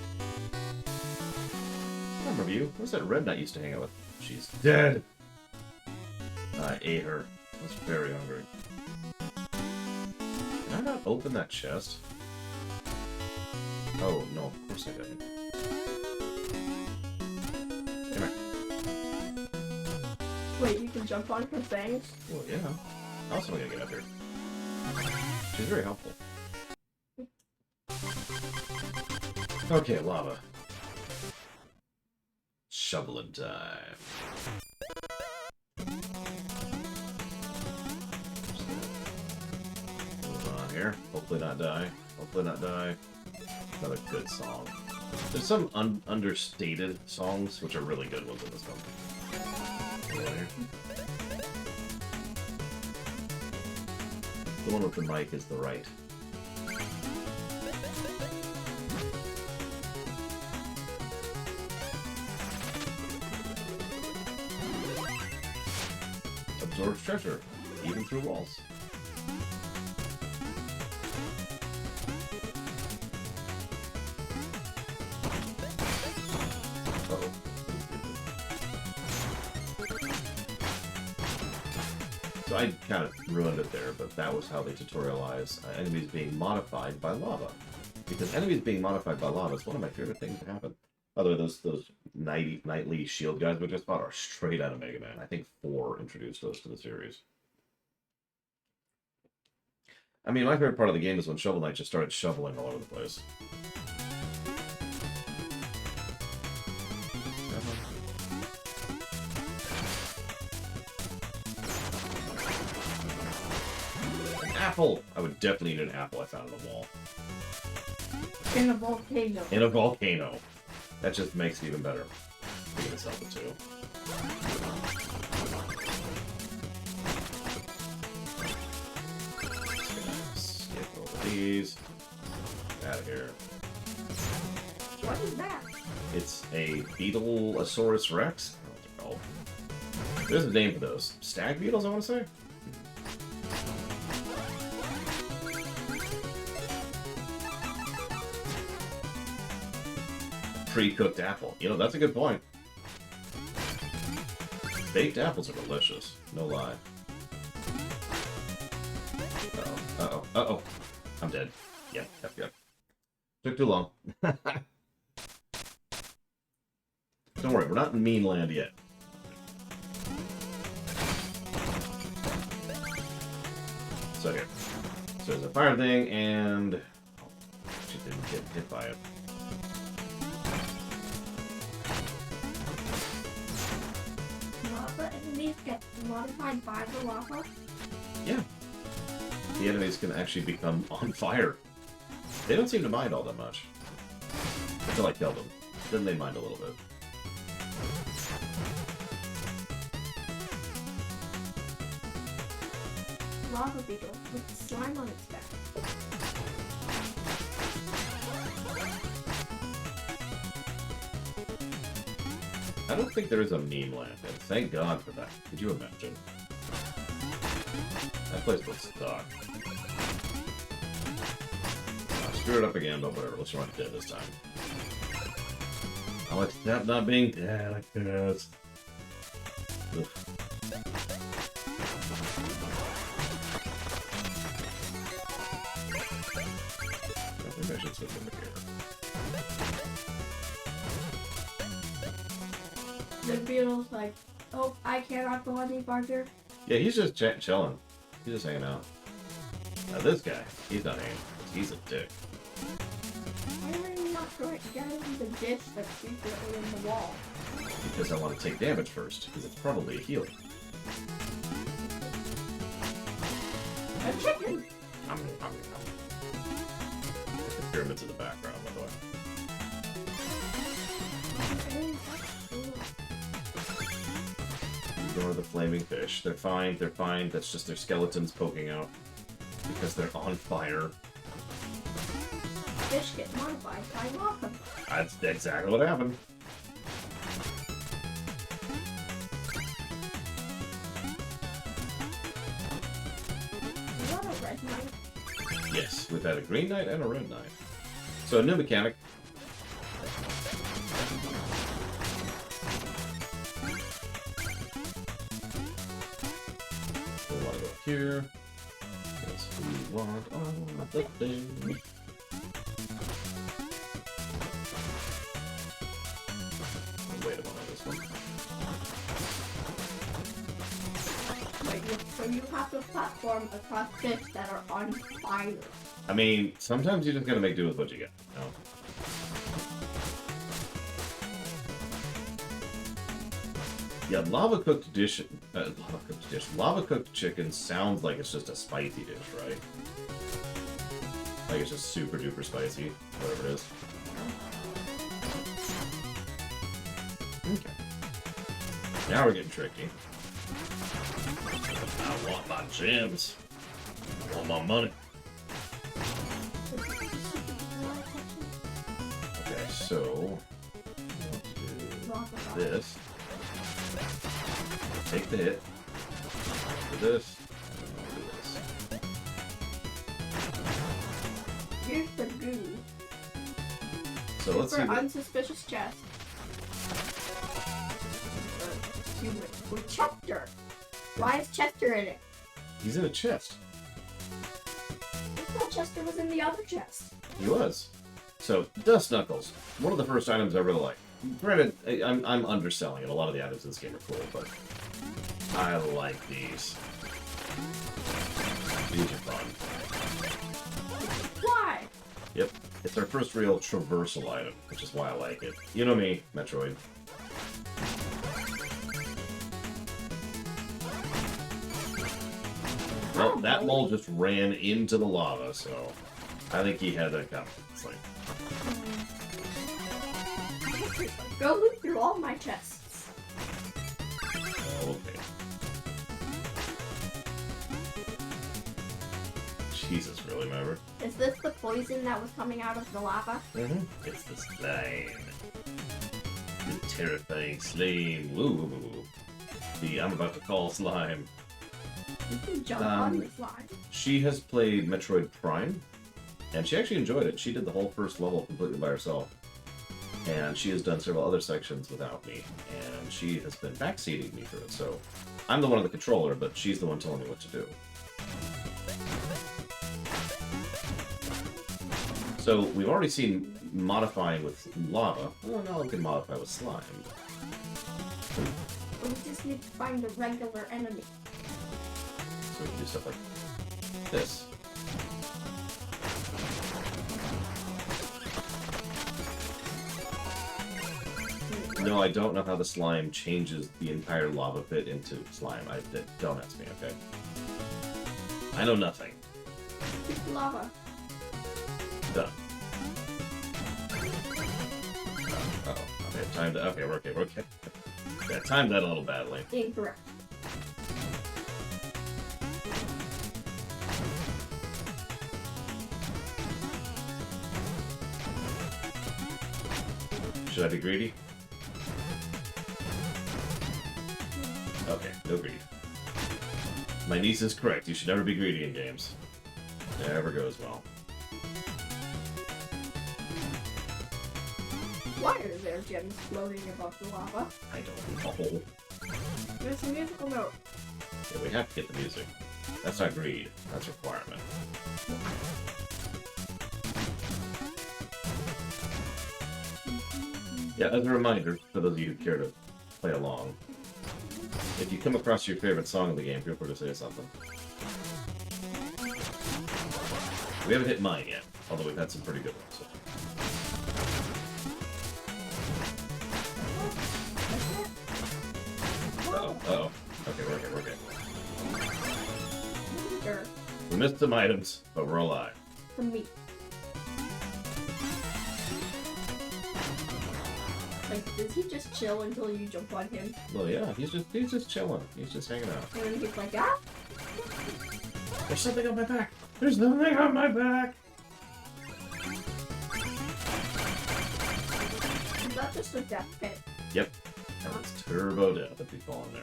I remember you. Where's that Red Knight used to hang out with? She's dead! I ate her. I was very hungry. Can I not open that chest? Oh, no, of course I didn't. Come here. Wait, you can jump on her things? Well, yeah. I also gotta get up here. She's very helpful. Okay, lava. Shoveling time. Move on here. Hopefully not die. Hopefully not die. Another good song. There's some understated songs, which are really good ones in this one. The one with the mic is the right. Absorbs treasure, even through walls. Uh-oh. So I kind of ruined it there, but that was how they tutorialize enemies being modified by lava. Because enemies being modified by lava is one of my favorite things to happen. By the way, those nightly shield guys we just fought are straight out of Mega Man. I think 4 introduced those to the series. I mean, my favorite part of the game is when Shovel Knight just started shoveling all over the place. An apple! I would definitely eat an apple I found on the wall. In a volcano. In a volcano. That just makes it even better. I'm gonna sell the 2. Skip over these. Get out of here. What is that? It's a Beetleosaurus Rex. I don't know what they're called. There's a name for those. Stag beetles, I want to say? Pre-cooked apple. You know, that's a good point. Baked apples are delicious. No lie. Uh-oh. Uh-oh. Uh-oh. I'm dead. Yep. Took too long. Don't worry, we're not in mean land yet. So here. So there's a fire thing, and... Oh, she didn't get hit by it. Lava enemies get modified by the lava? Yeah. The enemies can actually become on fire. They don't seem to mind all that much. Until I kill them. Then they mind a little bit. Lava beetle with slime on its back. I don't think there is a meme land, and thank God for that. Could you imagine? That place would suck. I screwed it up again, but whatever. Let's run it dead this time. I'll accept not being dead, I guess. Ugh. I think I should switch over here. The beetle's like, oh, I cannot go any farther. Yeah, he's just chilling. He's just hanging out. Now this guy, he's not hanging. He's a dick. Why are you not going to get into the ditch that's secretly in the wall? Because I want to take damage first, because it's probably a healing. A chicken! The pyramids in the background, by the way. Ignore the flaming fish. They're fine, they're fine. That's just their skeletons poking out. Because they're on fire. Fish get modified by lava. That's exactly what happened. Is that a red knight? Yes, we've had a green knight and a red knight. So a new mechanic. We want to go here. Yes, we want all of the things. Wait a moment, this one. Wait, so you have to platform across fish that are on fire. I mean, sometimes you just gotta make do with what you get. You know? Yeah, lava cooked chicken sounds like it's just a spicy dish, right? Like it's just super duper spicy, whatever it is. Okay. Now we're getting tricky. I want my gems. I want my money. Okay, so do this. Take the hit. Do this. Do this. Here's the goo. So let's see. For unsuspicious chest. Human with Chester. Why is Chester in it? He's in a chest. I thought Chester was in the other chest. He was. So, Dust Knuckles. One of the first items I really like. Granted, I'm underselling it. A lot of the items in this game are cool, but I like these. These are fun. Why? Yep. It's our first real traversal item, which is why I like it. You know me, Metroid. Well, that mole just ran into the lava, so I think he had that coming. It's like... Go loot through all my chests. Okay. Jesus, really, remember? Is this the poison that was coming out of the lava? Mm-hmm. It's the slime. The terrifying slime. Woo. I'm about to call slime. You can jump on the slime. She has played Metroid Prime, and she actually enjoyed it. She did the whole first level completely by herself. And she has done several other sections without me, and she has been backseating me through it. So I'm the one on the controller, but she's the one telling me what to do. So we've already seen modifying with lava. Oh, now we can modify with slime. We just need to find a regular enemy. So we can do stuff like this. No, I don't know how the slime changes the entire lava pit into slime. Don't ask me, okay? I know nothing. It's lava. Done. Uh-oh. Okay, timed it. Okay, we're okay. Yeah, I timed that a little badly. Incorrect. Should I be greedy? Okay, no greedy. My niece is correct. You should never be greedy in games. Never goes well. Why are there gems floating above the lava? I don't know. There's a musical note. Yeah, we have to get the music. That's not greed. That's requirement. Yeah, as a reminder, for those of you who care to play along, if you come across your favorite song in the game, feel free to say something. We haven't hit mine yet, although we've had some pretty good ones. So. Uh-oh. Okay, we're okay. Sure. We missed some items, but we're alive. For me. Like, does he just chill until you jump on him? Well, yeah, he's just chilling. He's just hanging out. And then he's like, ah! There's something on my back. There's nothing on my back. Is that just a death pit? Yep. And it's turbo death if we fall in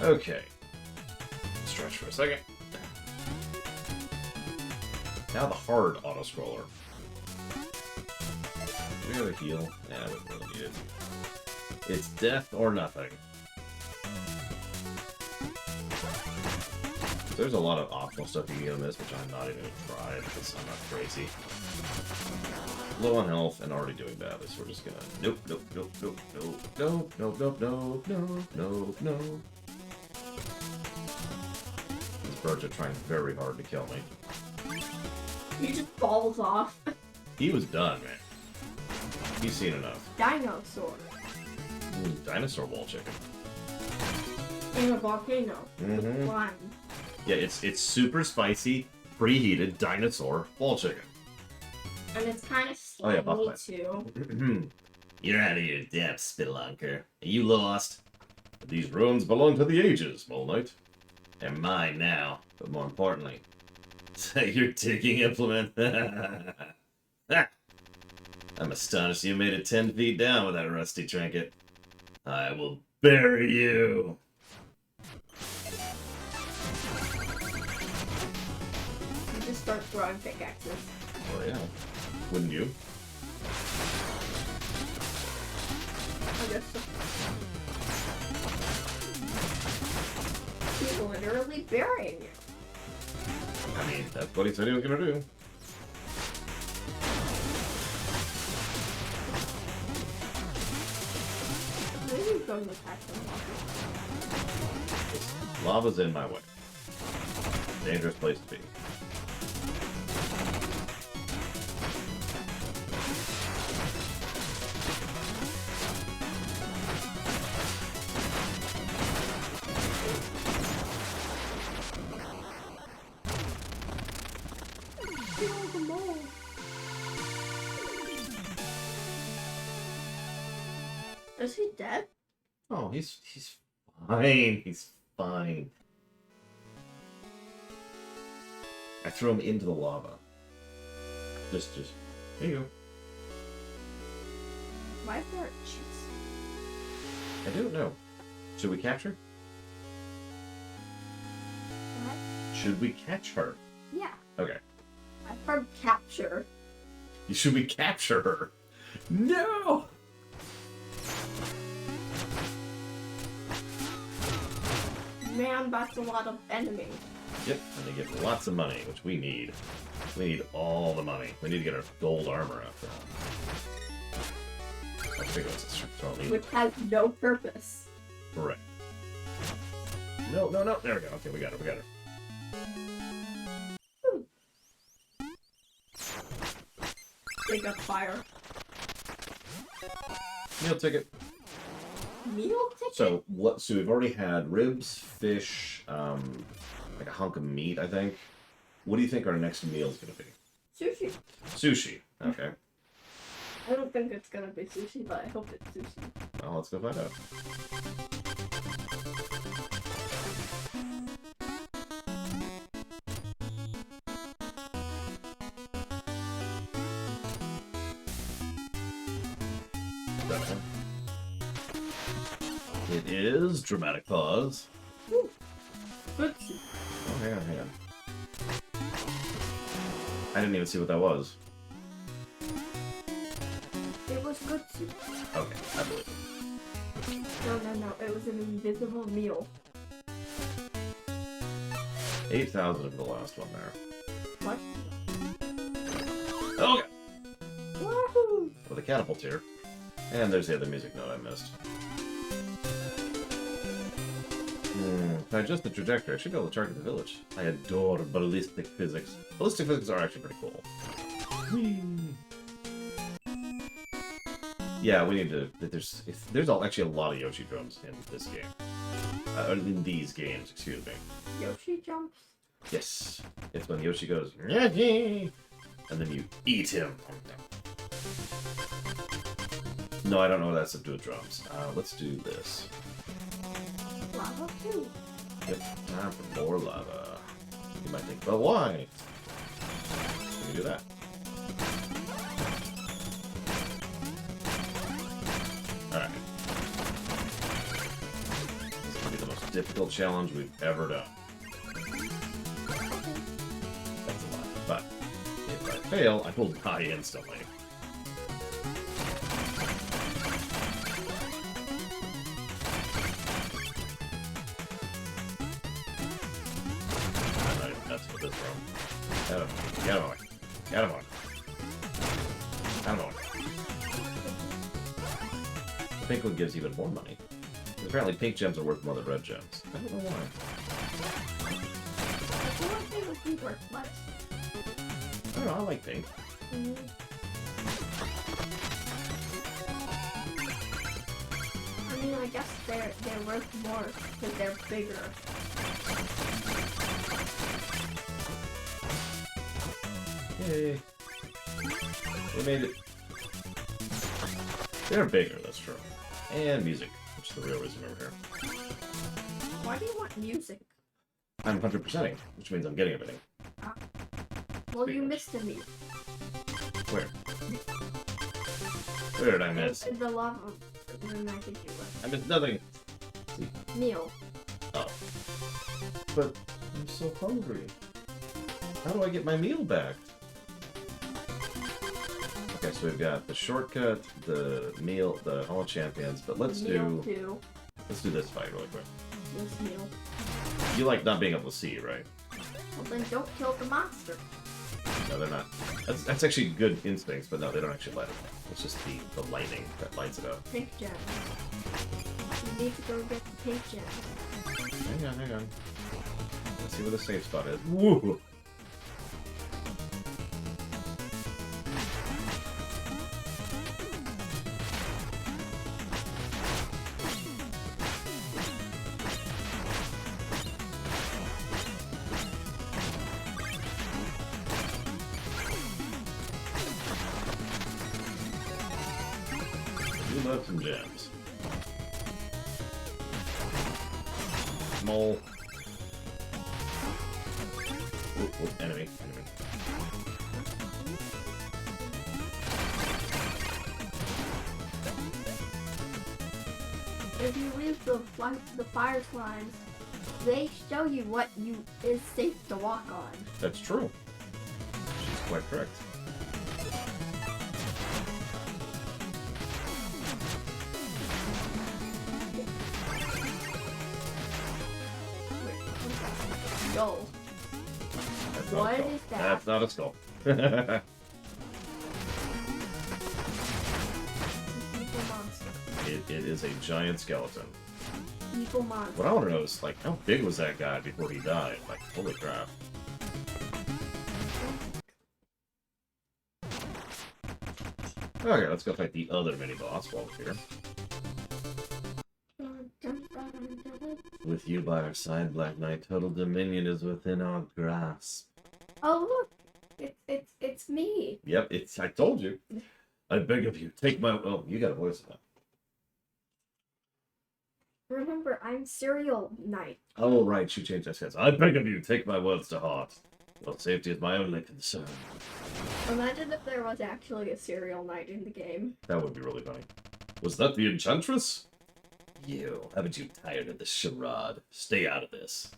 there. Okay. Stretch for a second. Now the hard auto-scroller. Do we have a heal? Yeah, we don't really need it. It's death or nothing. There's a lot of optional stuff you can get on this, which I'm not even going to try because I'm not crazy. low on health and already doing badly, so we're just gonna nope, nope, nope, nope, nope, nope, nope, nope, nope, nope, nope, nope. These birds are trying very hard to kill me. He just falls off. He was done, man. He's seen enough. Dinosaur. Dinosaur wall chicken. In a volcano. Mm-hmm. Blind. Yeah, it's super spicy, preheated dinosaur wall chicken. And it's kind of Oh, yeah, slimy buffalo. too. You're out of your depth, Spelunker. Are you lost? These ruins belong to the ages, Mole Knight. They're mine now, but more importantly, your digging implement. I'm astonished you made it 10 feet down with that rusty trinket. I will bury you. You just start throwing pickaxes. Oh yeah. Wouldn't you? I guess so. He's literally burying you. I mean, that's what he said he was gonna do. Maybe he's going to attack them. Lava's in my way. Dangerous place to be. Is he dead? Oh, he's fine. He's fine. I threw him into the lava. Just there you go. Why is there a chest? I don't know. Should we catch her? What? Should we catch her? Yeah. Okay. I've heard capture. Should we capture her? No! Man, that's a lot of enemies. Yep, and they get lots of money, which we need. We need all the money. We need to get our gold armor after all. I think it's a Which has no purpose. Correct. No. There we go. Okay, we got her. They got fire. Meal ticket. Meal ticket? So what? So we've already had ribs, fish, like a hunk of meat, I think. What do you think our next meal is gonna be? Sushi. Sushi. Okay. I don't think it's gonna be sushi, but I hope it's sushi. Well, let's go find out. It is dramatic pause. Ooh. Good soup. Oh, hang on. I didn't even see what that was. It was good soup. Okay, I believe it. No. It was an invisible meal. 8,000 for the last one there. What? Okay. Woohoo! With a catapult here. And there's the other music note I missed. If I adjust the trajectory, I should be able to target the village. I adore ballistic physics. Ballistic physics are actually pretty cool. Whee! Yeah, we need to... There's actually a lot of Yoshi drums in this game. In these games, excuse me. Yoshi jumps? Yes. It's when Yoshi goes... And then you eat him. No, I don't know what that's to do with drums. Let's do this. Lava too. Yep, time for more lava. You might think, but why? Let me do that. Alright. This will be the most difficult challenge we've ever done. That's a lot. But if I fail, I will die instantly. That's what this room. Get him away. Get him away. Get him pink one gives even more money. Apparently pink gems are worth more than red gems. I don't know why. I feel like they would be worth less. I don't know, I like pink. I mean, I guess they're worth more because they're bigger. Yay. We made it. They're bigger, that's true. And music, which is the real reason we're here. Why do you want music? I'm 100%ing, which means I'm getting everything. Well, you missed a meal. Where? Where did I miss? The lava. I think you were. I missed nothing. Meal. Oh. But I'm so hungry. How do I get my meal back? Okay, so we've got the shortcut, the meal, the Hall of Champions, but let's do this fight really quick. This meal. You like not being able to see, right? Well, then don't kill the monster. No, they're not. That's actually good instincts, but no, they don't actually light it up. It's just the lightning that lights it up. Pink gem. You need to go get the pink gem. Hang on. Let's see where the safe spot is. Woo! You love some gems. Mole. Ooh, enemy. If you leave the fire slimes, they show you what is safe to walk on. That's true. She's quite correct. Skull. What is that? That's not a skull. Evil monster. It is a giant skeleton. Evil monster. What I want to know is, like, how big was that guy before he died? Like, holy crap. Okay, let's go fight the other mini-boss while we're here. With you by our side, Black Knight, total dominion is within our grasp. Oh look, it's me. Yep, I told you. I beg of you, take my... Oh, you got a voice now. Remember, I'm Serial Knight. Oh, right, she changed that sense. I beg of you, take my words to heart. Your safety is my only concern. Imagine if there was actually a Serial Knight in the game. That would be really funny. Was that the Enchantress? You, haven't you tired of this charade? Stay out of this.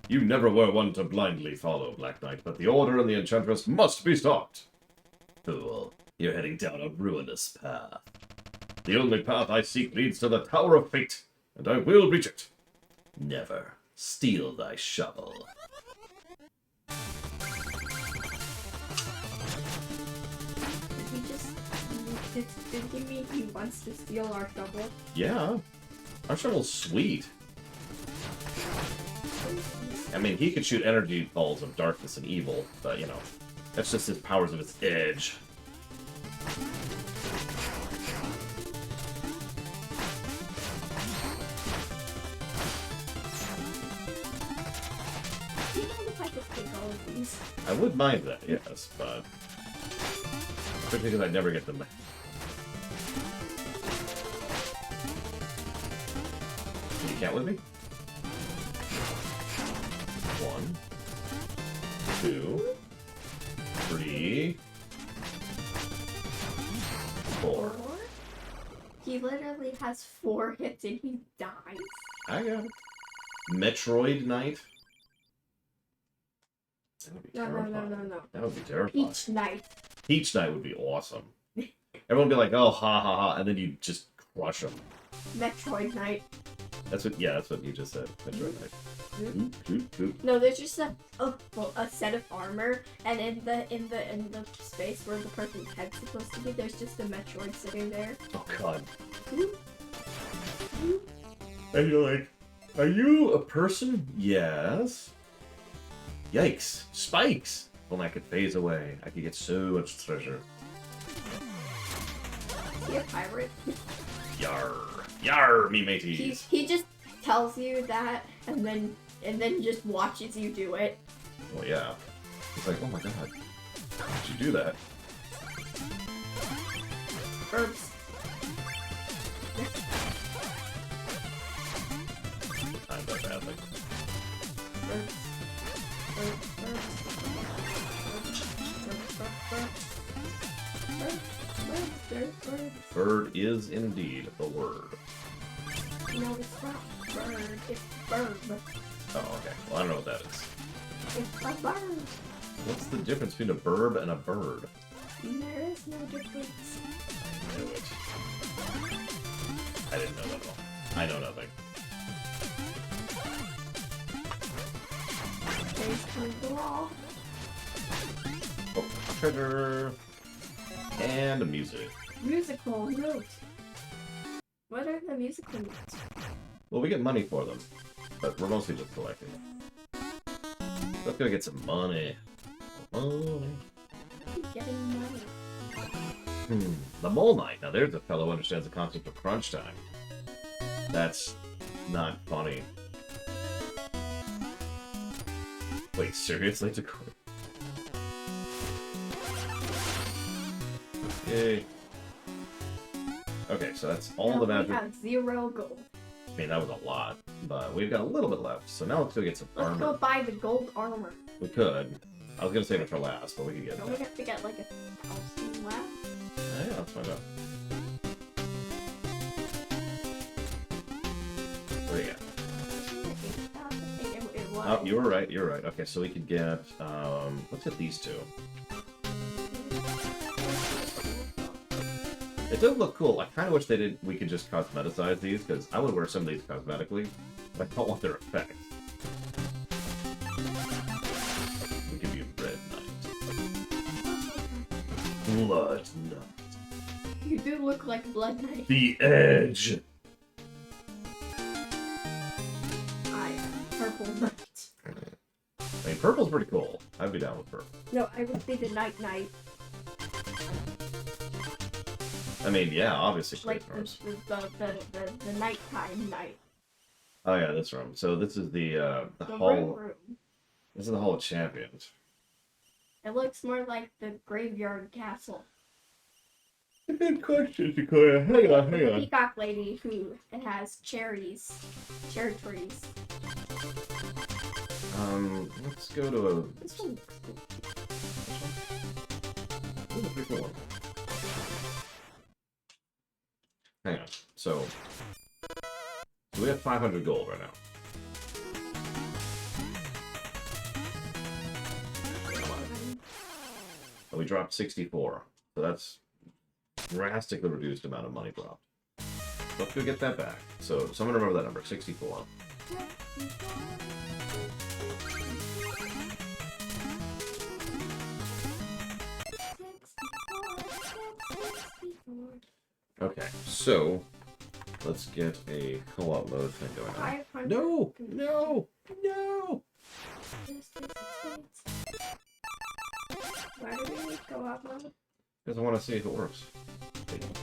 You never were one to blindly follow, Black Knight, but the Order and the Enchantress must be stopped. Fool, you're heading down a ruinous path. The only path I seek leads to the Tower of Fate, and I will reach it. Never steal thy shovel. Did he mean he wants to steal our shovel? Yeah. Our shovel's sweet. I mean, he could shoot energy balls of darkness and evil, but, you know, that's just his powers of his edge. Do you know if I could take all of these? I would mind that, yes, but... Especially because I never get them. Can you count with me? 1, 2, 3, 4. He literally has 4 hits and he dies. I got it. Metroid Knight? That would be terrifying. No. That would be terrifying. Peach Knight. Peach Knight would be awesome. Everyone would be like, oh, ha ha ha, and then you just crush them. Metroid Knight. That's what you just said. Metroid Knight. No, there's just a set of armor, and in the space where the person's head's supposed to be, there's just a Metroid sitting there. Oh god. And you're like, are you a person? Yes. Yikes. Spikes! Well, I could phase away. I could get so much treasure. Is he a pirate? Yar. Yar, me mateys. He just tells you that and then just watches you do it. Well, yeah. It's like, oh my god. How did you do that? Herbs. Timed that badly. Herbs. Bird is indeed the word. No, it's not bird, it's verb. Oh, okay. Well, I don't know what that is. It's a bird. What's the difference between a verb and a bird? There is no difference. I knew it. I didn't know that at all. I know nothing. There's the law. Oh, treasure. And music. Musical note. What are the musical notes? Well, we get money for them, but we're mostly just collecting. Let's go get some money. Money. Getting money. The Mole Knight. Now there's a fellow who understands the concept of crunch time. That's not funny. Wait, seriously? To quit? Yay. Okay, so that's all Now the magic. we have 0 gold. I mean, that was a lot, but we've got a little bit left. So now let's go get some Let's armor. go buy the gold armor. We could. I was gonna save it for last, but we could get Don't we that. have to get like 1,000 left? Yeah, let's find out. What do you got? It was. Oh, you were right. You're right. Okay, so we could get. Let's get these two. It does look cool. I kind of wish they did. We could just cosmeticize these because I would wear some of these cosmetically, but I don't want their effects. We could be Red Knight. Blood Knight. You do look like Blood Knight. The Edge. I am Purple Knight. I mean, purple's pretty cool. I'd be down with purple. No, I would be the Night Knight. I mean, yeah, obviously. Like Christmas. the nighttime night. Oh yeah, this room. So this is the The hall. room. This is the Hall of Champions. It looks more like the graveyard castle. Good question, Sequoia. Hang on, hang The on. peacock lady who has cherry trees. Let's go to a. This one looks cool. Ooh, pretty cool one. Hang on. So we have 500 gold right now. Come on. And we dropped 64. So that's drastically reduced amount of money dropped. Let's go get that back. So someone remember that number, 64. Okay, so let's get a co-op mode thing going on. 500. No! No! No! Why do we need co-op mode? Because I want to see if it works.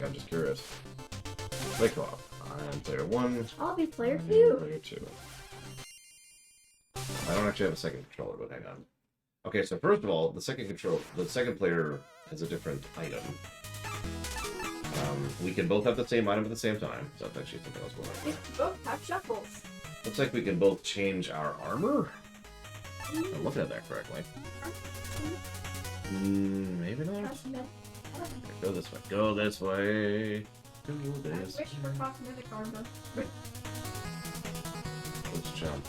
I'm just curious. Play co-op. I'm player 1. I'll be player I'm 2. player 2. I don't actually have a second controller, but hang on. Okay, so first of all, the second player has a different item. We can both have the same item at the same time. So that's actually something else going on. We both have shuffles. Looks like we can both change our armor. If I'm looking at that correctly. Maybe not. Go this way. Go this way. Go I this wish for way. cosmetic armor. Let's jump.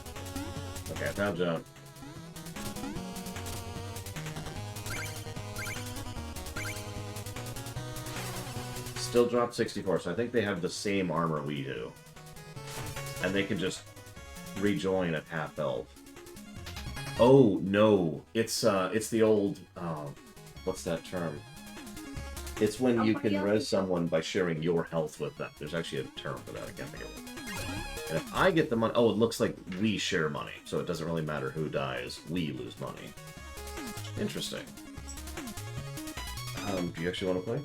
Okay, now jump. Still drop 64, so I think they have the same armor we do. And they can just rejoin at half health. Oh no, it's the old what's that term? It's when you can res someone by sharing your health with them. There's actually a term for that, I can't think of it. And if I get the money... Oh, it looks like we share money. So it doesn't really matter who dies. We lose money. Interesting. Do you actually want to play?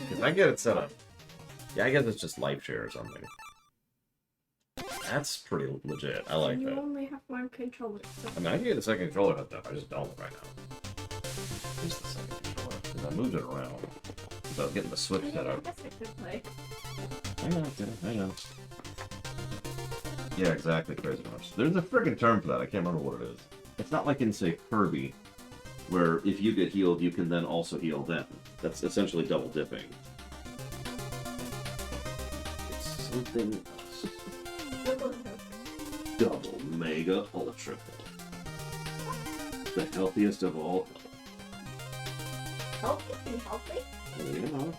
Because I get it set up. Yeah, I guess it's just life share or something. That's pretty legit. I like that. You only have one controller. So. I mean, I can get a second controller hooked up. I just don't right now. Where's the second controller? Because I moved it around. Without getting the Switch set up. I guess I could play. I know. Yeah, exactly. Crazy much. There's a friggin' term for that. I can't remember what it is. It's not like in, say, Kirby, where if you get healed, you can then also heal them. That's essentially double dipping. It's something else. Double Mega Ultra Health. The healthiest of all health. Healthy? Be healthy? Well, you know.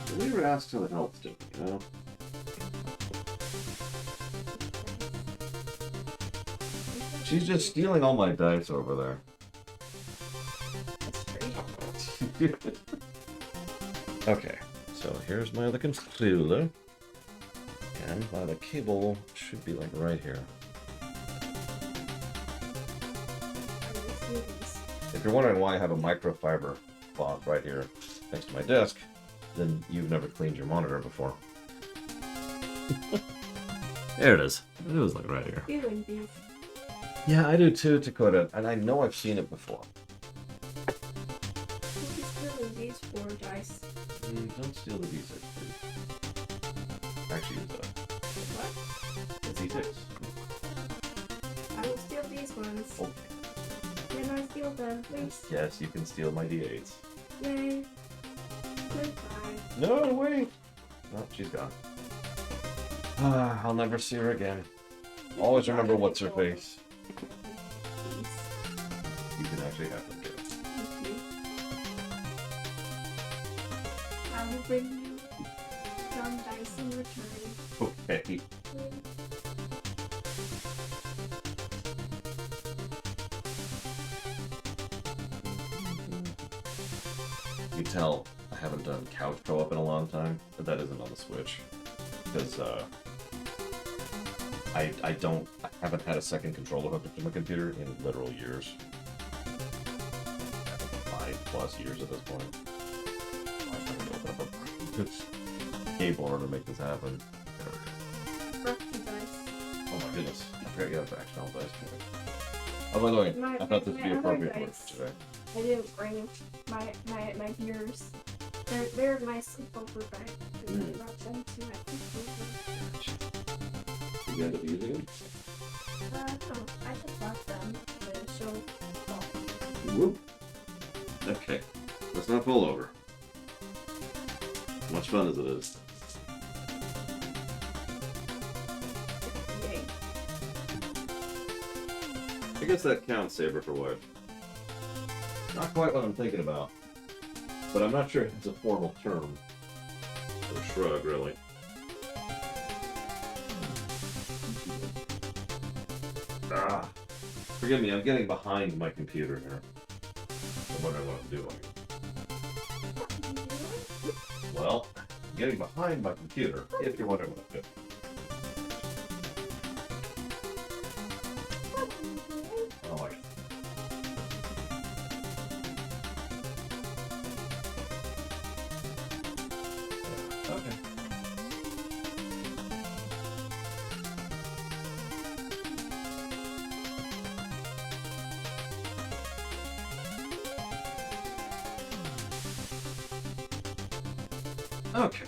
Nobody ever asks how the health's doing, you know? She's just stealing all my dice over there. That's great. Okay, so here's my other controller. And the cable should be like right here. If you're wondering why I have a microfiber cloth right here next to my desk, then you've never cleaned your monitor before. There it is. It was like right here. Feeling these. Yeah, I do too, Dakota, and I know I've seen it before. He's feeling these 4 dice. Don't steal the D6, please. Actually, What? it's D6. I will steal these ones. Okay. Can I steal them, please? Yes, you can steal my D8s. Yay. Goodbye. No, wait! Oh, she's gone. I'll never see her again. Always remember what's her face. Please. You can actually have them do it. Thank you. I will bring you some dice in return. Okay. You tell I haven't done couch co-op in a long time, but that isn't on the Switch. Because, I haven't had a second controller hooked up to my computer in literal years. 5+ years at this point. I'm trying to open up a keyboard to make this happen. Rusty dice. Oh my goodness. I forgot you have the actual dice today. Oh, by the way, I thought this would be my appropriate other for dice. today. I didn't bring my beers. They're my sleepover bag. I brought them to my sleepover. You end up using it? No, I just bought them to show off. Whoop. Okay. Let's not pull over. Much fun as it is. Yay. I guess that counts, Saber for what? Not quite what I'm thinking about. But I'm not sure it's a formal term. Or shrug, really. Ah. Forgive me, I'm getting behind my computer here. I'm wondering what I'm doing. Well, I'm getting behind my computer, if you're wondering what I'm doing. Oh my god. Yeah, okay. Okay.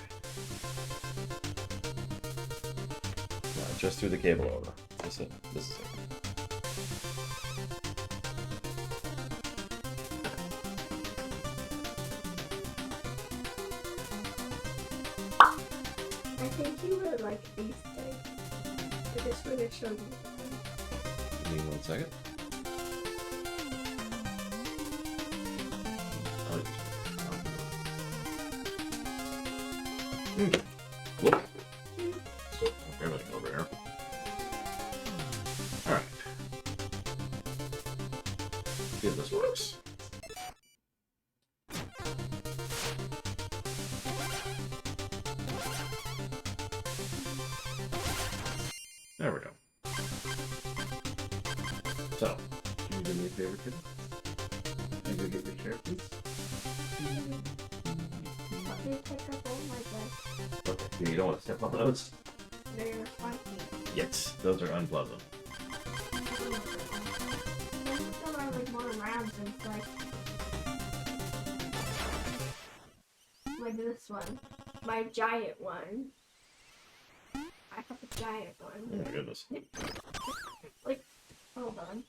Just threw the cable over. This is it. I think you would like these things. I just want to show you. Give me 1 second. Whoop. Everything over here. Alright. See if this works. There we go. So, can you do me a favor, kid? Can you go get your chair, please? Let me pick up all my bed. Okay, you don't want to step on those? They're funky. Yes, those are unpleasant. There's still like more rounds and it's like this one. My giant one. I have a giant Oh one. my goodness. Like, hold on.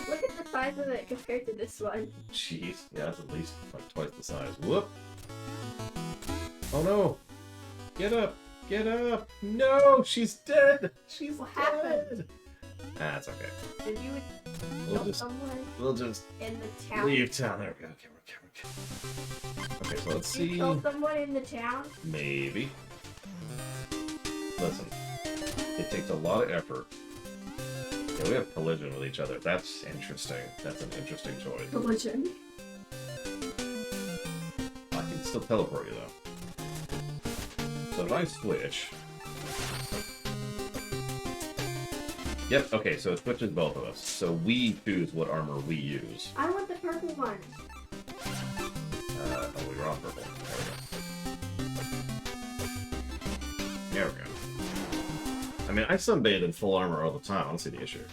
Look at the size of it compared to this one. Jeez, yeah, that's at least like twice the size. Whoop! Oh no! Get up! Get up! No! She's dead! She's What dead! happened? Ah, that's okay. Did you We'll kill just someone in the town? leave town. There we go. Okay, okay. Okay, so let's Did you see. kill someone in the town? Maybe. Listen, it takes a lot of effort. Yeah, we have collision with each other. That's interesting. That's an interesting choice. Collision. I can still teleport you though. So if I switch. Yep, okay, so it switches both of us. So we choose what armor we use. I want the purple one. Oh, we were on purple. There we go. I mean, I sunbathe in full armor all the time. I don't see the issue.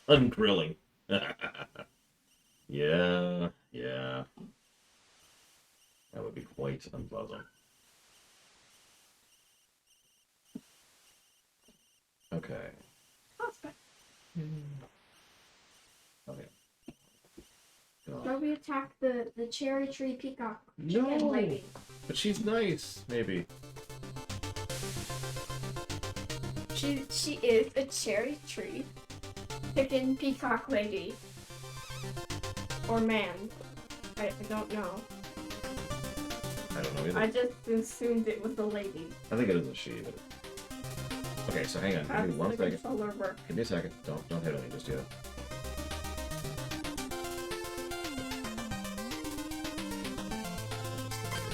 Ungrilling. Yeah, yeah. That would be quite unpleasant. Okay. Okay. Shall we attack the cherry tree peacock No. chicken lady? But she's nice, maybe. She is a cherry tree chicken peacock lady. Or man. I don't know. I don't know either. I just assumed it was a lady. I think it is a she, but... Okay, so hang on. How Give me does one the second. controller work? Give me a second. Don't hit on me just yet.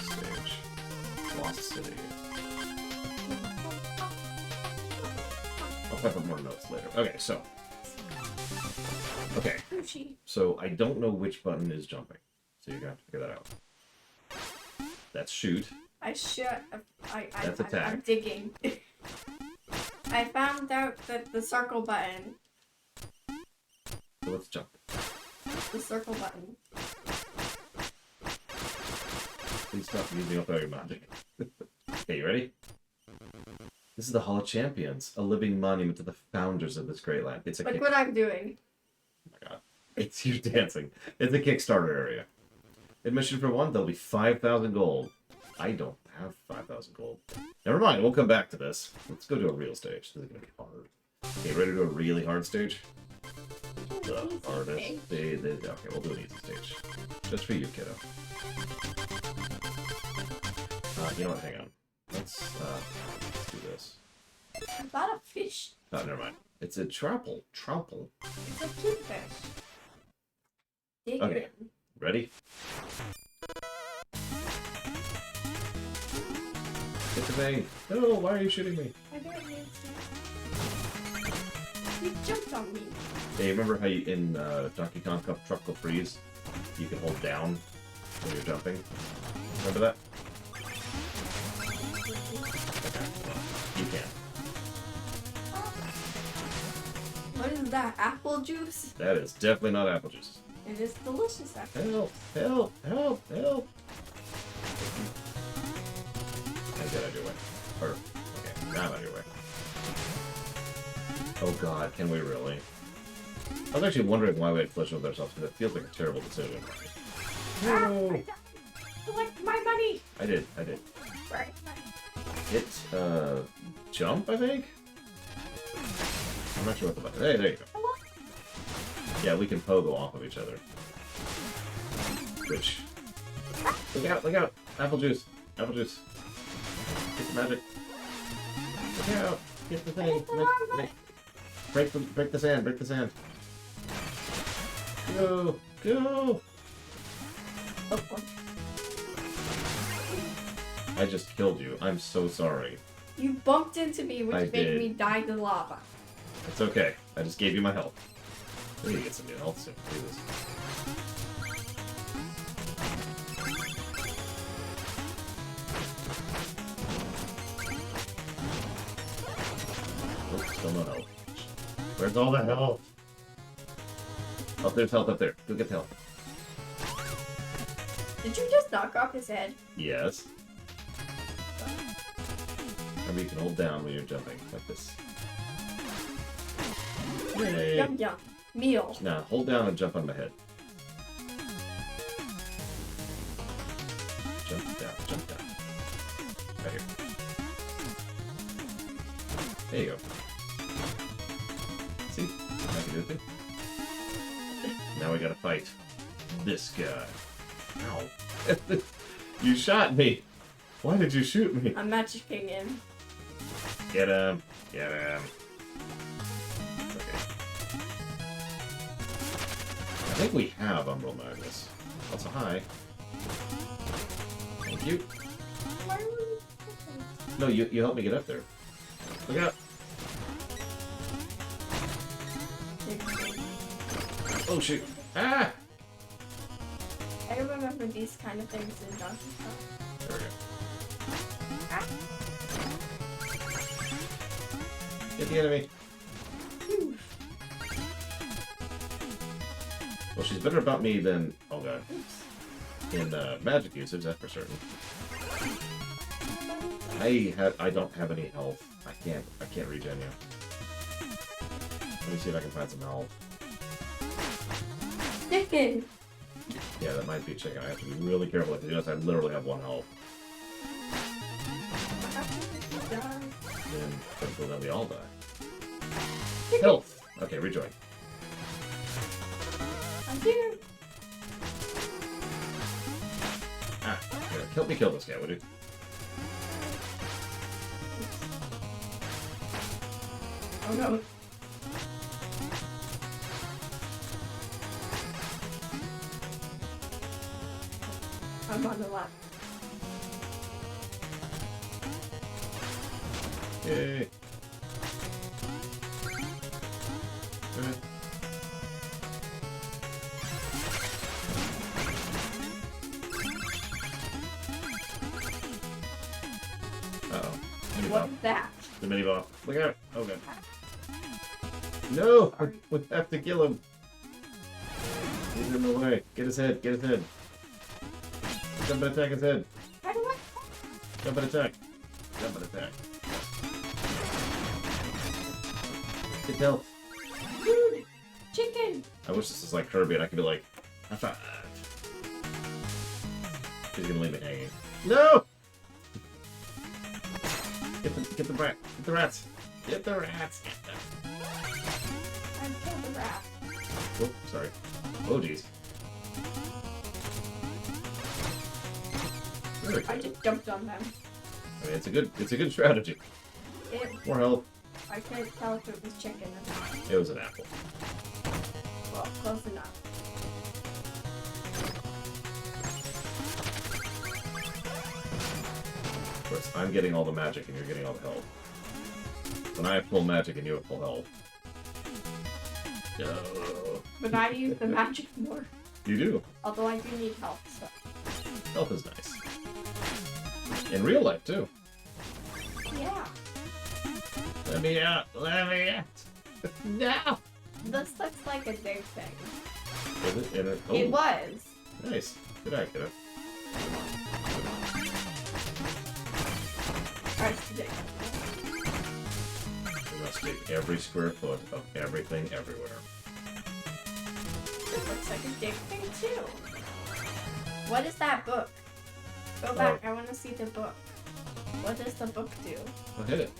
Stage. Lost City. I'll type up more notes later. Okay, so. Okay, Sushi. so I don't know which button is jumping. So you're gonna have to figure that out. That's shoot. I should. That's attack. I'm digging. I found out that the circle button. So let's jump. The circle button. Please stop using up all your magic. Okay, you ready? This is the Hall of Champions, a living monument to the founders of this great land. It's a Look what I'm doing. Oh my god. It's you dancing. It's a Kickstarter area. Admission for one, there'll be 5,000 gold. I don't have 5,000 gold. Never mind, we'll come back to this. Let's go to a real stage. This is gonna be hard. Okay, ready to do a really hard stage? The hardest. Okay, we'll do an easy stage. Just for you, kiddo. You know what? Hang on. Let's do this. I thought a fish. Oh, never mind. It's a trapple. Trapple. It's a kingfish. Dig Okay. in. Ready? Get the bait. No, why are you shooting me? I don't need to. You jumped on me. Hey, remember how you, in Donkey Kong Cup Tropical Freeze, you can hold down when you're jumping? Remember that? Okay, well, you can. What is that? Apple juice? That is definitely not apple juice. It is delicious, actually. Help! Help! Help! Help! And get out of your way. Or, okay, now I'm out of your way. Oh god, can we really? I was actually wondering why we had collision with ourselves, because it feels like a terrible decision. No! Collect my money! I did. Right. Hit, jump, I think? I'm not sure what the button. Hey, there you go. Yeah, we can pogo off of each other. Which... Look out, look out! Apple juice. Apple juice. Get the magic. Look out! Get the thing. Break the sand, break the sand. Go! Go! I just killed you. I'm so sorry. You bumped into me, which I made did. me die to lava. It's okay. I just gave you my health. We need to get some new health soon. Do this. Oh, still no health. Where's all that health? Oh, there's health up there. Go get the health. Did you just knock off his head? Yes. Remember, you can hold down when you're jumping, like this. Yay! Yum yum. Meal. Now, hold down and jump on my head. Jump down, jump down. Right here. There you go. See? I can do it too. Now we gotta fight this guy. Ow. You shot me! Why did you shoot me? I'm magicking him. Get him! Get him! Okay. I think we have Umbral Magnus. Also, hi. Thank you. Why were you... No, you helped me get up there. Look out! Oh shoot! Ah! I remember these kind of things in Donkey Kong. There we go. Ah. Get the enemy. Phew. Well, she's better about me than... Oh god. Oops. In magic usage, that's for certain. I don't have any health. I can't regen you. Let me see if I can find some health. Chicken! Yeah, that might be chicken. I have to be really careful if you notice I literally have one health. Then we all die. Health! Okay, rejoin. I'm here! Ah, here, help me kill this guy, would you? Oh no. I'm on the left. Yay! Good. Uh-oh. Mini What bomb. is that? The mini bomb. Look out! Oh god. No! Sorry. We have to kill him! He's in the way. Get his head, get his head. Jump and attack his head. How do I... Jump and attack. Jump and attack. Get health. Dude! Chicken! I wish this was like Kirby and I could be like, high five. He's gonna leave me hanging. No! Get the rat. Get the rats. Get the rats. Get them. I killed the rat. Oh, sorry. Oh jeez. There we go. I just jumped on them. I mean, it's a good strategy. It, More health. I can't tell if it was chicken or not. It was an apple. Well, close enough. Of course, I'm getting all the magic and you're getting all the health. When I have full magic and you have full health. No. But I use the magic more. You do. Although I do need help, so. Health is nice. In real life, too. Yeah. Let me out! Let me out! No! This looks like a big thing. Is it? Oh, It was. nice. Good eye, kiddo. Alright, today. We must take every square foot of everything everywhere. It looks like a big thing too. What is that book? Go back, I want to see the book. What does the book do? I'll hit it.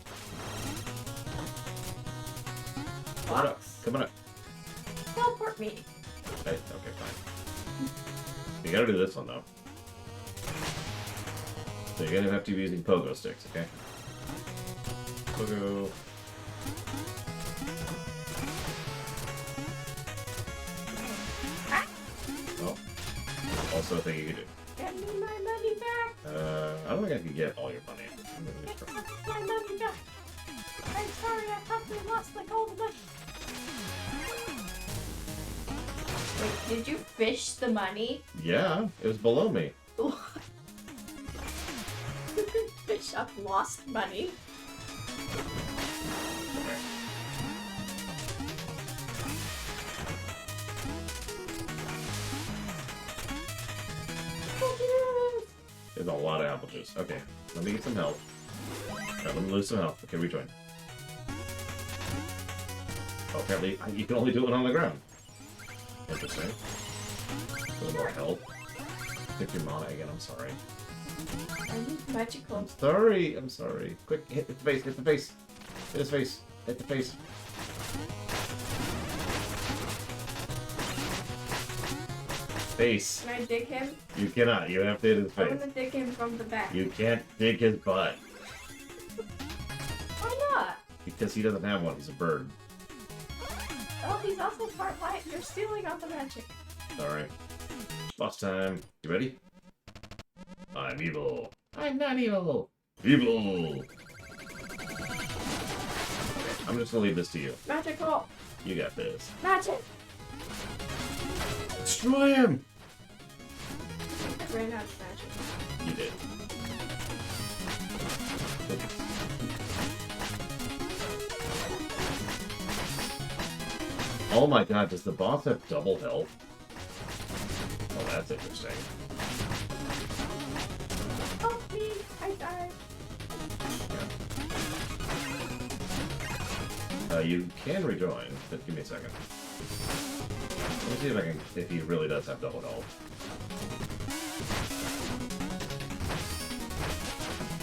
box. Come on up. Teleport me. Okay, fine. You gotta do this one, though. So you're gonna have to be using pogo sticks, okay? Pogo. Ah. Oh. Also a thing you can do. Get me my money back. I don't think I can get all your money. Get my money back. I'm sorry, I probably lost like all the money. Wait, did you fish the money? Yeah, it was below me. You can fish up lost money. There's a lot of apple juice. Okay, let me get some help. Alright, let me lose some health. Okay, rejoin. Oh, apparently you can only do it on the ground. Interesting. A little more help. Pick your mana again, I'm sorry. I need magical. I'm sorry. Quick, hit the face, hit the face. Hit his face. Hit the face. Face. Can I dig him? You cannot. You have to hit his I'm face. gonna dig him from the back. You can't dig his butt. Why not? Because he doesn't have one. He's a bird. Oh, he's also part light. You're stealing all the magic. Sorry. Boss time. You ready? I'm evil. I'm not evil. Evil. Okay, I'm just gonna leave this to you. Magical. You got this. Magic. Destroy him! I ran out of magic. You did. Oh my god, does the boss have double health? Oh, that's interesting. Help me! I died. You can rejoin, but give me a second. Let me see if I can, if he really does have double health.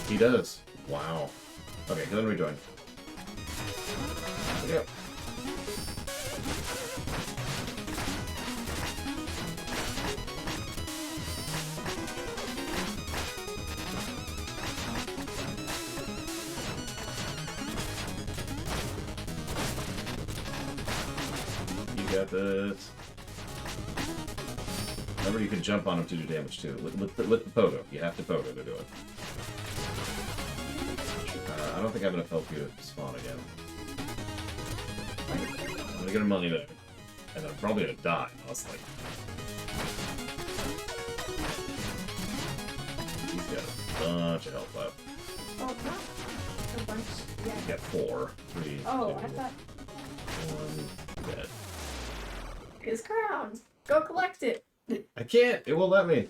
He does. Wow. Okay, go and rejoin. Yep. Got this. Remember, you can jump on him to do damage too. With the pogo. You have to pogo to do it. I don't think I have enough help you to spawn again. I'm gonna get her money back. And I'm probably gonna die, honestly. He's got a bunch of health left. Oh, not a bunch. Yeah. He's got 4. 3, Oh, 2, I thought 1, dead. his crown. Go collect it. I can't! It won't let me!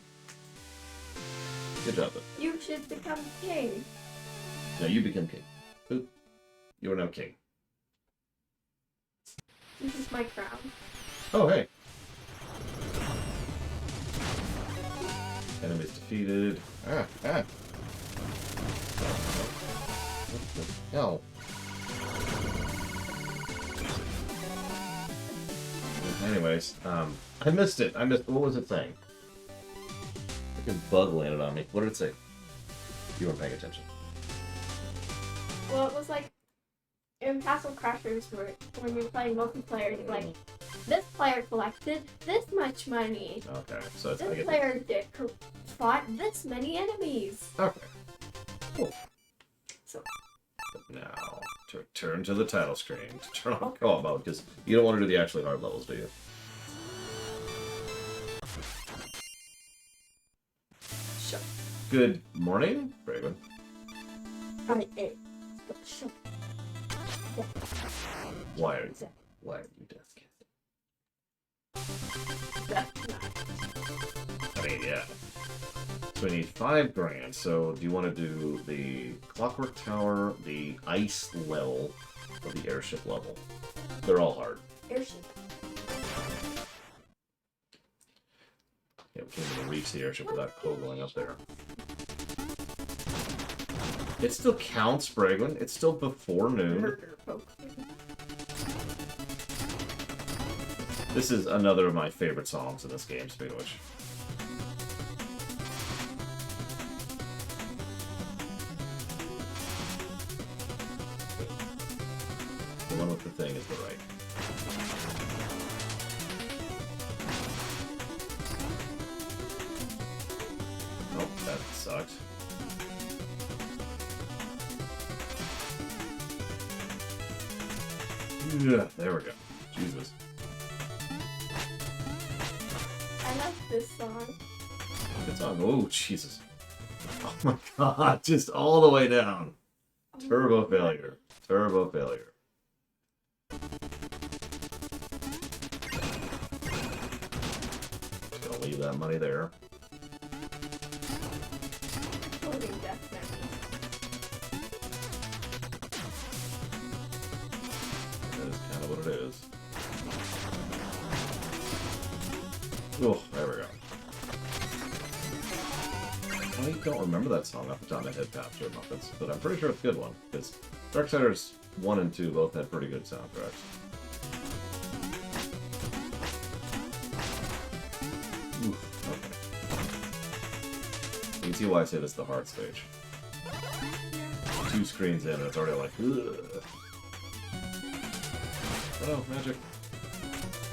Good job, though. You should become king. No, you become king. Oop. You are now king. This is my crown. Oh, hey! Enemies defeated. Ah! What the hell? Anyways, I missed it. What was it saying? Freaking bug landed on me. What did it say? You weren't paying attention. Well, it was like in Castle Crashers, where when you're playing multiplayer, you're like, this player collected this much money. Okay, so it's This player fought this many enemies. Okay. Cool. So Now, turn to the title screen to turn on co-op mode, because you don't want to do the actually hard levels, do you? sure. Good morning, Braven. I ate. Sure. Why are you death That's not. I mean, yeah. So we need 5 grand. So do you want to do the Clockwork Tower, the Ice level, or the Airship level? They're all hard. Airship. Yeah, we can't even reach the airship without going up there. It still counts, Braglin. It's still before noon. Murder folk. This is another of my favorite songs in this game, speaking of which. The one with the thing is the right. Oh, that sucked. Yeah, there we go. Jesus. I like this song. Good song. Oh, Jesus. Oh my god, just all the way down. Turbo failure. Turbo failure. Just gonna leave that money there. Floating death memory. That is kind of what it is. Oh, there we go. I don't remember that song off the top of my head, Path to Muppets, but I'm pretty sure it's a good one, because Darksiders 1 and 2 both had pretty good soundtracks. Oof, okay. You can see why I say this is the hard stage. 2 screens in, and it's already like, ugh. Oh no, magic.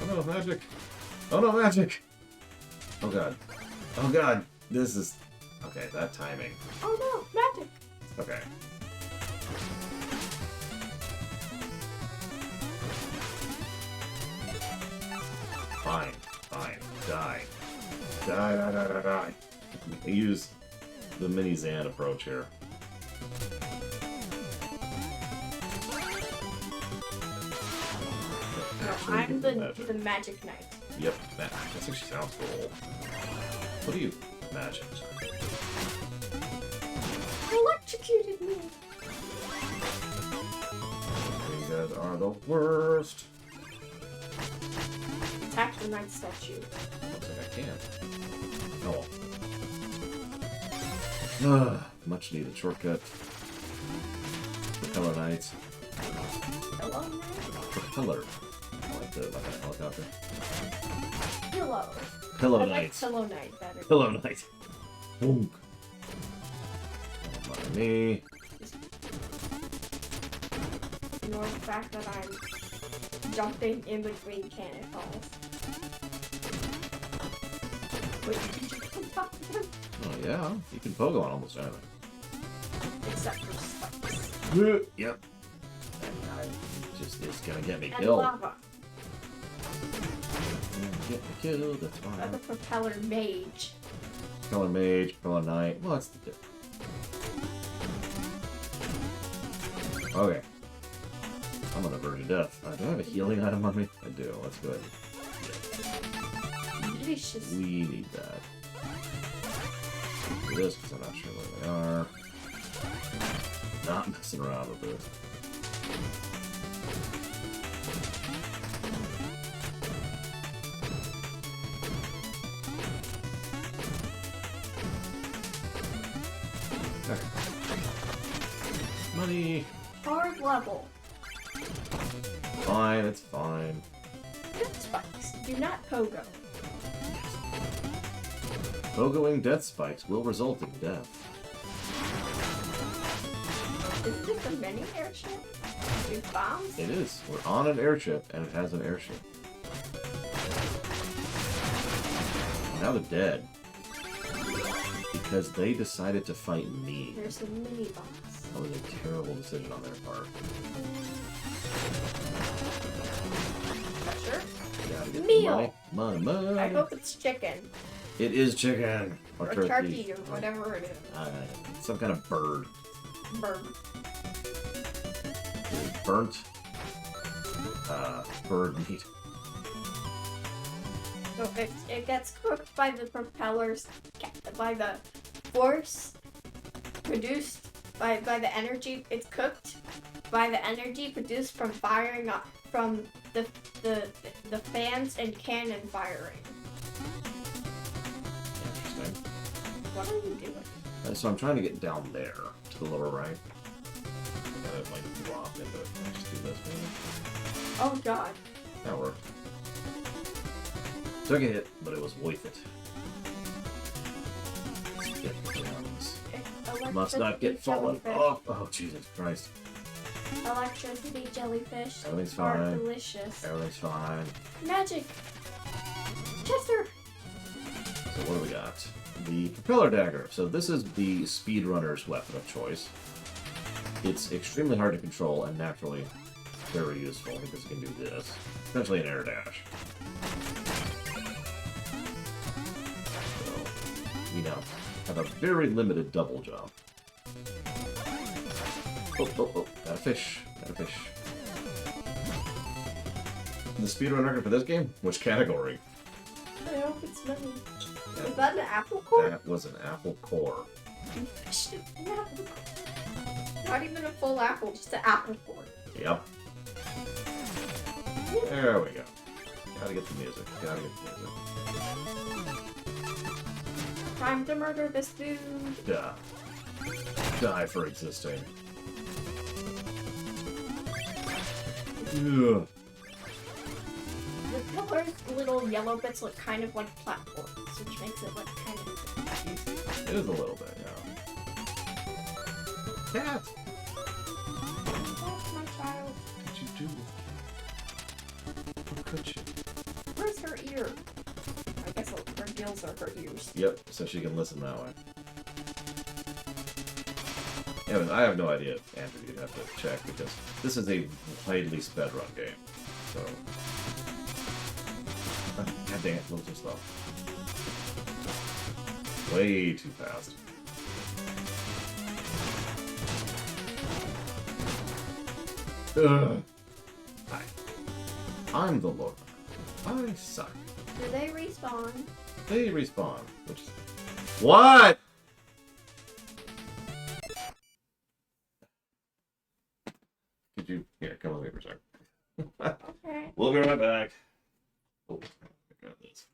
Oh no, magic. Oh no, magic! Oh god. Oh god. This is... Okay, that timing. Oh no, magic! Okay. Fine. Fine. Die. Die, die, die, die, die. I use the mini Zan approach here. No, I'm the magic knight. Yep, that actually sounds cool. What do you magic? Electrocuted me! You guys are the worst. Attack the knight statue. Looks like I can't. Oh well. Much needed shortcut. Propeller Knights. Hello, knight? Propeller. I like the helicopter. Pillow. Pillow I like Knights. Pillow Knight better. Pillow Knight. Boom. Mind me. Ignore the fact that I'm jumping in between cannonballs. Wait, did you jump on top of him? Oh yeah, you can pogo on almost anything. Except for spikes. Yep. That guy just is gonna get me And killed. lava. Get me killed, that's Or fine. the propeller mage. Propeller Mage, Propeller Knight. What's the difference? Okay. I'm on the verge of death. Do I have a healing item on me? I do. Let's go ahead. Delicious. We need that. Do this because I'm not sure where they are. Not messing around with this. Okay. Money. Hard level. Fine, it's fine. Death spikes. Do not pogo. Pogoing death spikes will result in death. Is this a mini airship? Do bombs? It is. We're on an airship, and it has an airship. Now they're dead. Because they decided to fight me. There's a mini boss. That was a terrible decision on their part. Pressure. Gotta get Meal. money, money. I hope it's chicken. It is chicken. Or turkey or whatever it is. Some kind of bird. Bird. Burnt bird meat. So it gets cooked by the propellers, by the force produced by the energy. It's cooked by the energy produced from firing up from the fans and cannon firing. Interesting. What are you doing? So I'm trying to get down there to the lower right. I gotta like drop into it. Can I just do this maybe? Oh god. That worked. Took a hit, but it was worth it. Get the guns. Must not get fallen off. Oh, Jesus Christ. Electricity jellyfish Everything's are fine. delicious. Everything's fine. Magic! Chester! So what do we got? The propeller dagger. So this is the speedrunner's weapon of choice. It's extremely hard to control and naturally very useful because it can do this. Essentially an air dash. So we now have a very limited double jump. Oh, oh, oh, got a fish. Got a fish. The speedrun record for this game? Which category? I hope it's money. Is that an apple core? That was an apple core. An apple core. Not even a full apple, just an apple core. Yep. There we go. Gotta get the music. Gotta get the music. Time to murder this dude. Duh. Die for existing. Ugh. The pillars, little yellow bits look kind of like platforms, which makes it look kind of confusing. It is a little bit, yeah. Cat! That's my child. What did you do? How could you? Where's her ear? I guess her gills are her ears. Yep, so she can listen that way. Yeah, I have no idea, Andrew, you'd have to check, because this is a widely sped-run game, so... God dang it, move too slow. Way too fast. Ugh. Hi. I'm the Lord. I suck. Do they respawn? They respawn, which is... What?! Could you... Here, come with me for a second. Okay. We'll be right back. Oh, I got this.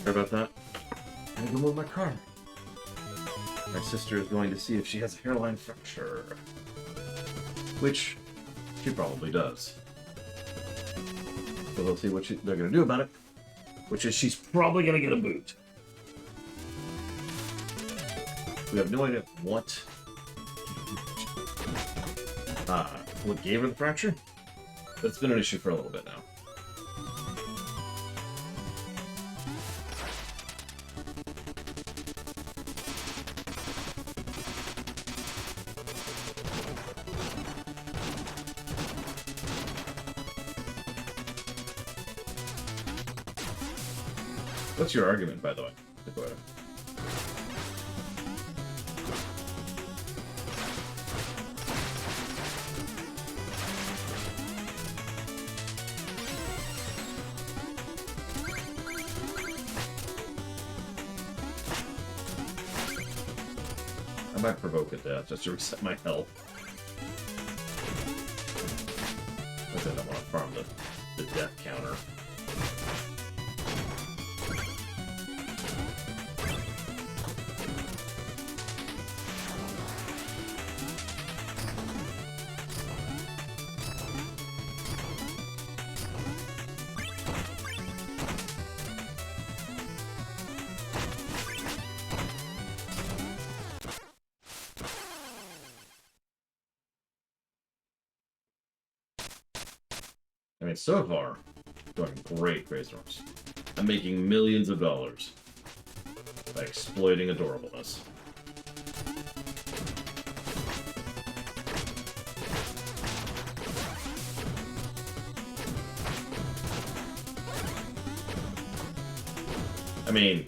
Sorry about that. I'm gonna go move my car. My sister is going to see if she has a hairline fracture. Which she probably does. So we'll see what they're gonna do about it. Which is she's probably gonna get a boot. We have no idea what gave her the fracture. But it's been an issue for a little bit now. What's your argument, by the way? Dakota? I might provoke a death just to reset my health. I don't want to farm the death counter. I mean, so far, doing great brainstorms. I'm making millions of dollars by exploiting adorableness. I mean,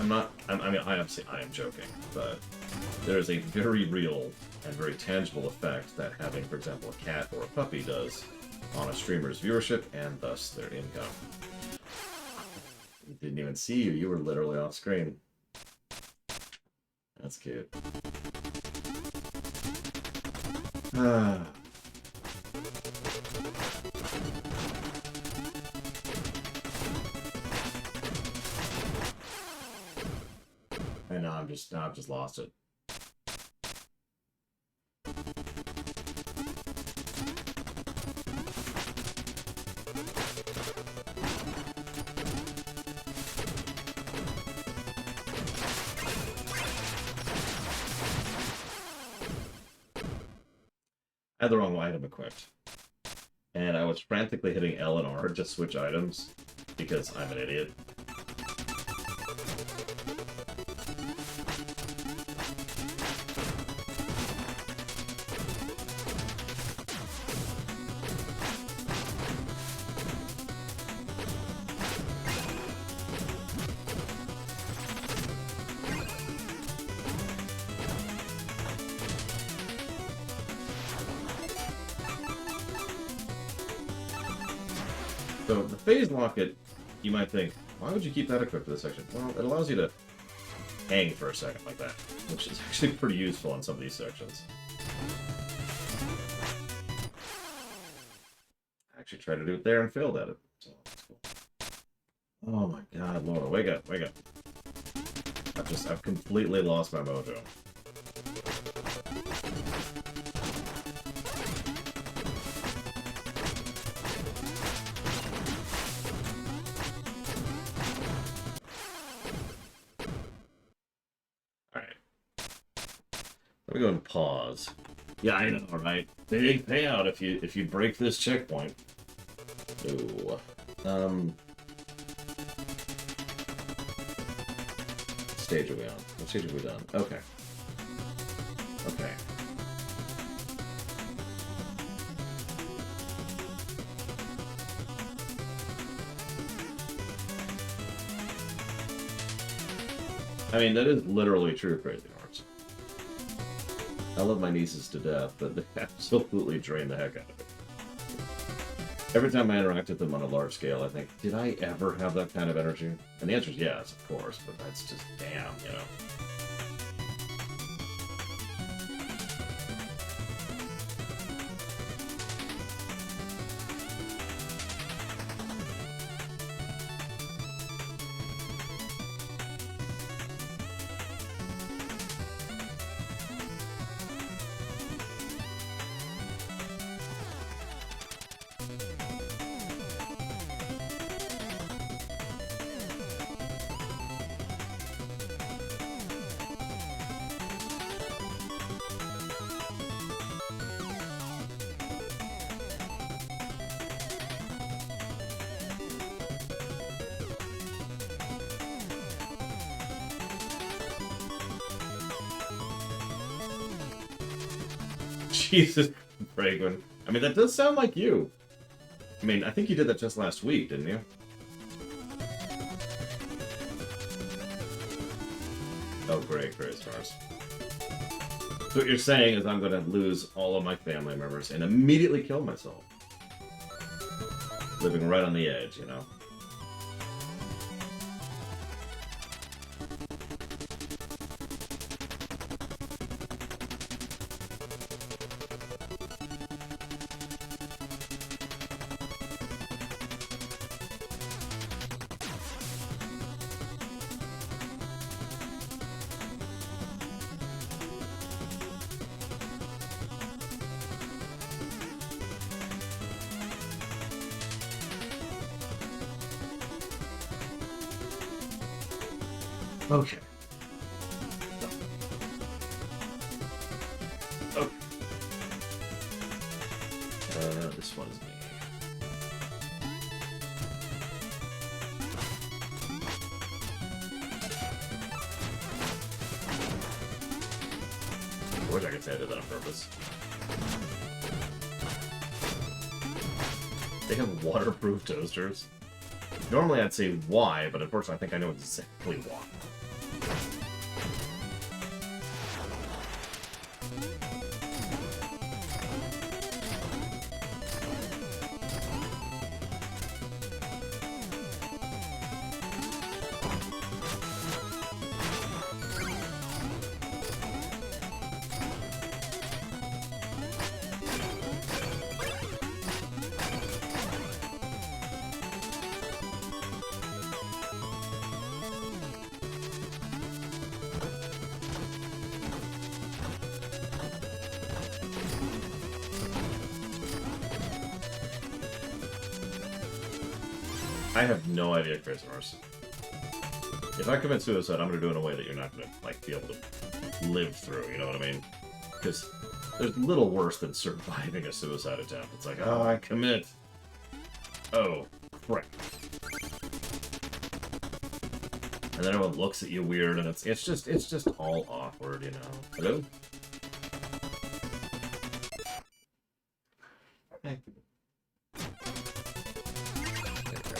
I am joking, but there is a very real and very tangible effect that having, for example, a cat or a puppy does on a streamer's viewership and thus their income. Didn't even see you. You were literally off screen. That's cute. And now I've just lost it. I had the wrong item equipped. And I was frantically hitting L and R to switch items because I'm an idiot. So the phase locket, you might think, why would you keep that equipped for this section? Well, it allows you to hang for a second like that, which is actually pretty useful on some of these sections. I actually tried to do it there and failed at it. So that's cool. Oh my god, Laura, wake up, wake up. I've completely lost my mojo. Let me go and pause. Yeah, I know, right? Big payout if you break this checkpoint. Ooh. What stage are we on? What stage have we done? Okay. Okay. I mean, that is literally true, Crazy Hearts. I love my nieces to death, but they absolutely drain the heck out of it. Every time I interact with them on a large scale, I think, did I ever have that kind of energy? And the answer is yes, of course, but that's just damn, you know. Jesus, Fragrant. I mean, that does sound like you. I mean, I think you did that just last week, didn't you? Oh, great, great stars. So what you're saying is I'm going to lose all of my family members and immediately kill myself. Living right on the edge, you know? Okay. Okay. This one's me. I wish I could say I did that on purpose. They have waterproof toasters. Normally I'd say why, but unfortunately I think I know exactly why. I have no idea, Crazy Horse. If I commit suicide, I'm gonna do it in a way that you're not gonna, like, be able to live through, you know what I mean? Because there's little worse than surviving a suicide attempt. It's like, oh, I commit. Oh, crap. And then everyone looks at you weird, and it's just all awkward, you know? Hello? Hey.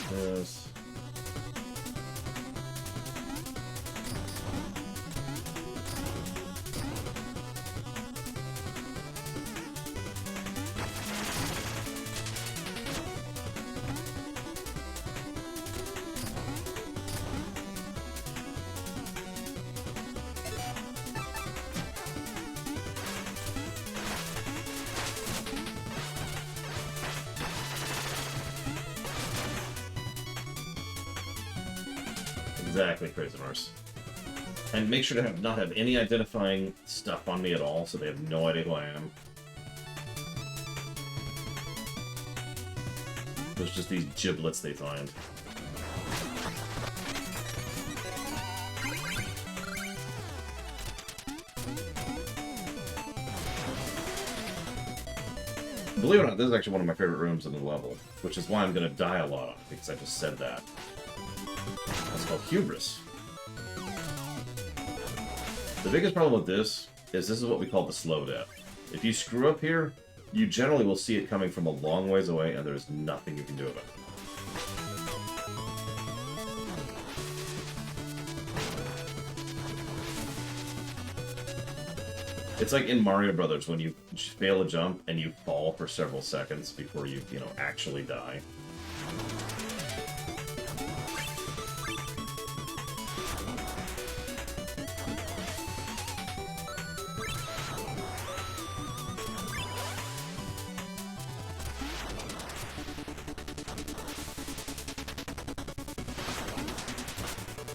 This. Exactly, Crazy Horse. And make sure to not have any identifying stuff on me at all, so they have no idea who I am. There's just these giblets they find. Believe it or not, this is actually one of my favorite rooms in the level, which is why I'm going to die a lot on it, because I just said that. That's called Hubris. The biggest problem with this is what we call the slow death. If you screw up here, you generally will see it coming from a long ways away, and there's nothing you can do about it. It's like in Mario Brothers when you fail a jump and you fall for several seconds before you actually die.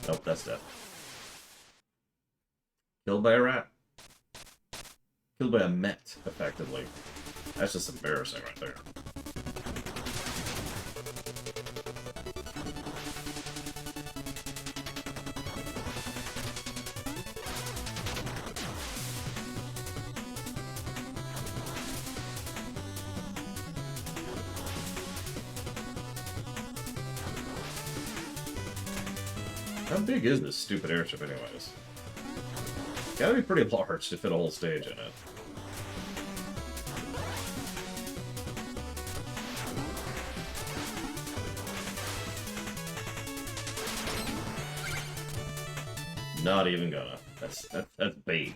Nope, that's death. Killed by a rat. Killed by a Met, effectively. That's just embarrassing right there. How big is this stupid airship anyways? Gotta be pretty large to fit a whole stage in it. Not even gonna. That's bait.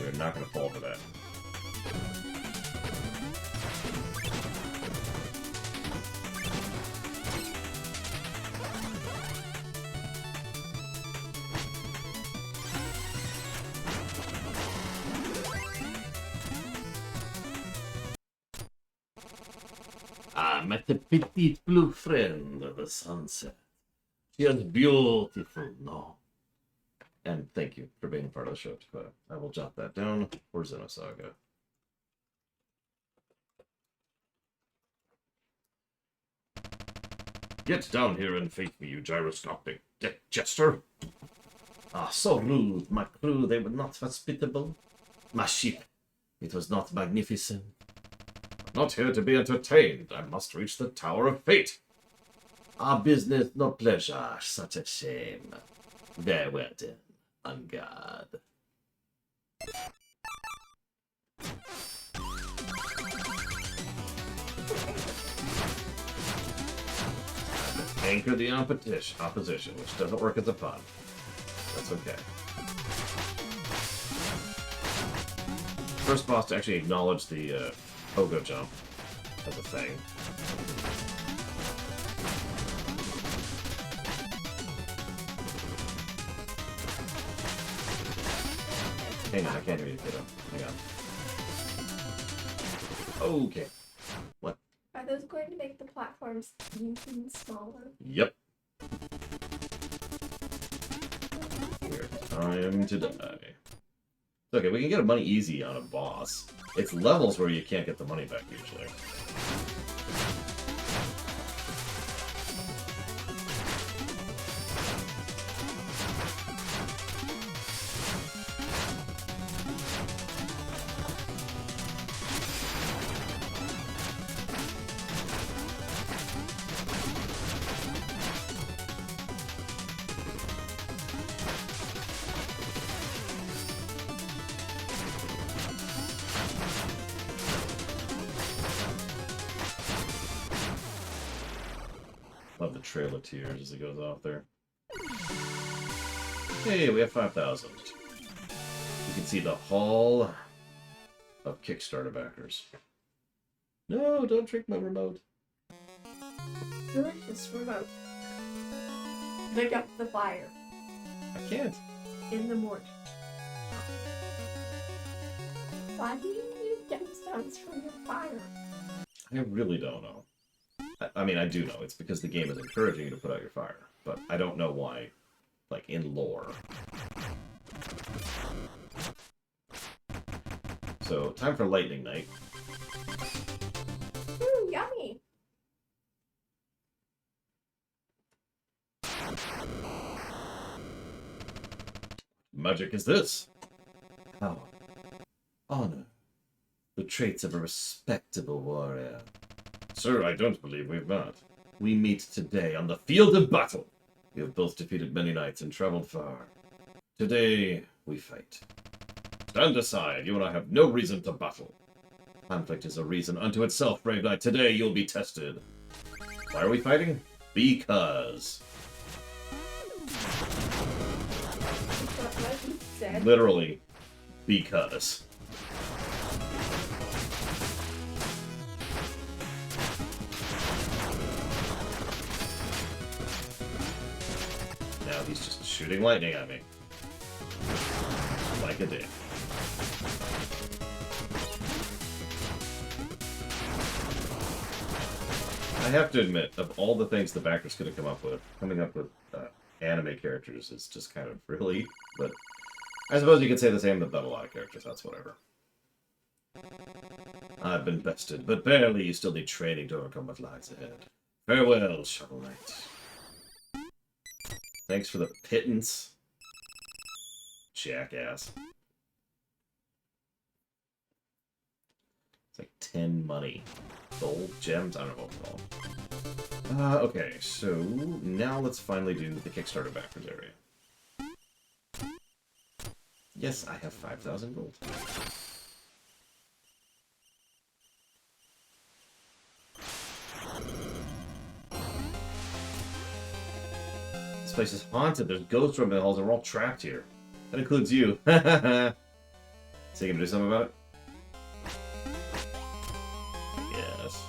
We're not gonna fall for that. I met the petite blue friend of the sunset. She is beautiful, no? And thank you for being part of the show, Dakota. I will jot that down for Xenosaga. Get down here and face me, you gyroscopic jester. Ah, so rude. My crew, they were not hospitable. My ship, it was not magnificent. Not here to be entertained. I must reach the Tower of Fate. Our business, no pleasure. Such a shame. Very well then, on guard. Anchor the opposition, which doesn't work as a pun. That's okay. First boss to actually acknowledge the pogo jump as a thing. Hang on, I can't hear you, kiddo. Hang on. Okay. What? Are those going to make the platforms even smaller? Yep. We're time to die. Okay, we can get money easy on a boss. It's levels where you can't get the money back usually. Love the Trail of Tears as it goes off there. Hey, we have 5,000. You can see the Hall of Kickstarter backers. No, don't trick my remote. Delicious remote. Pick up the fire. I can't. In the morning. Why do you need gemstones for your fire? I really don't know. I mean, I do know. It's because the game is encouraging you to put out your fire. But I don't know why, like, in lore. So, time for Lightning Night. Ooh, yummy! Magic is this? Power. Honor. The traits of a respectable warrior. Sir, I don't believe we've met. We meet today on the field of battle. We have both defeated many knights and traveled far. Today, we fight. Stand aside. You and I have no reason to battle. Conflict is a reason unto itself, brave knight. Today, you'll be tested. Why are we fighting? Because. What you said. Literally, because. Now he's just shooting lightning at me. Like a dick. I have to admit, of all the things the backers could have come up with, coming up with anime characters is just kind of really, but I suppose you could say the same about a lot of characters, that's whatever. I've been bested, but barely. You still need training to overcome what lies ahead. Farewell, Shovel Knight. Thanks for the pittance. Jackass. It's like 10 money. Gold? Gems? I don't know what it's called. Okay, so now let's finally do the Kickstarter backers area. Yes, I have 5,000 gold. This This place is haunted. There's ghosts from the halls, and we're all trapped here. That includes you. So you gonna do something about it? Yes.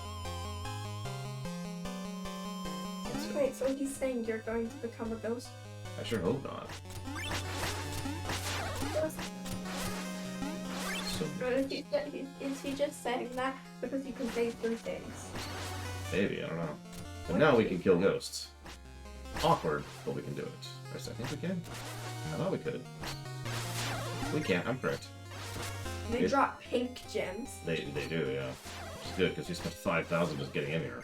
Wait, so he's saying you're going to become a ghost? I sure hope not. So Or is he just saying that because you can say 3 things? maybe, I don't know. But now we can kill ghosts. Awkward, but we can do it. I think we can. I thought we could. We can't, I'm correct. They drop pink gems. They do, yeah. Which is good, because we spent 5,000 just getting in here.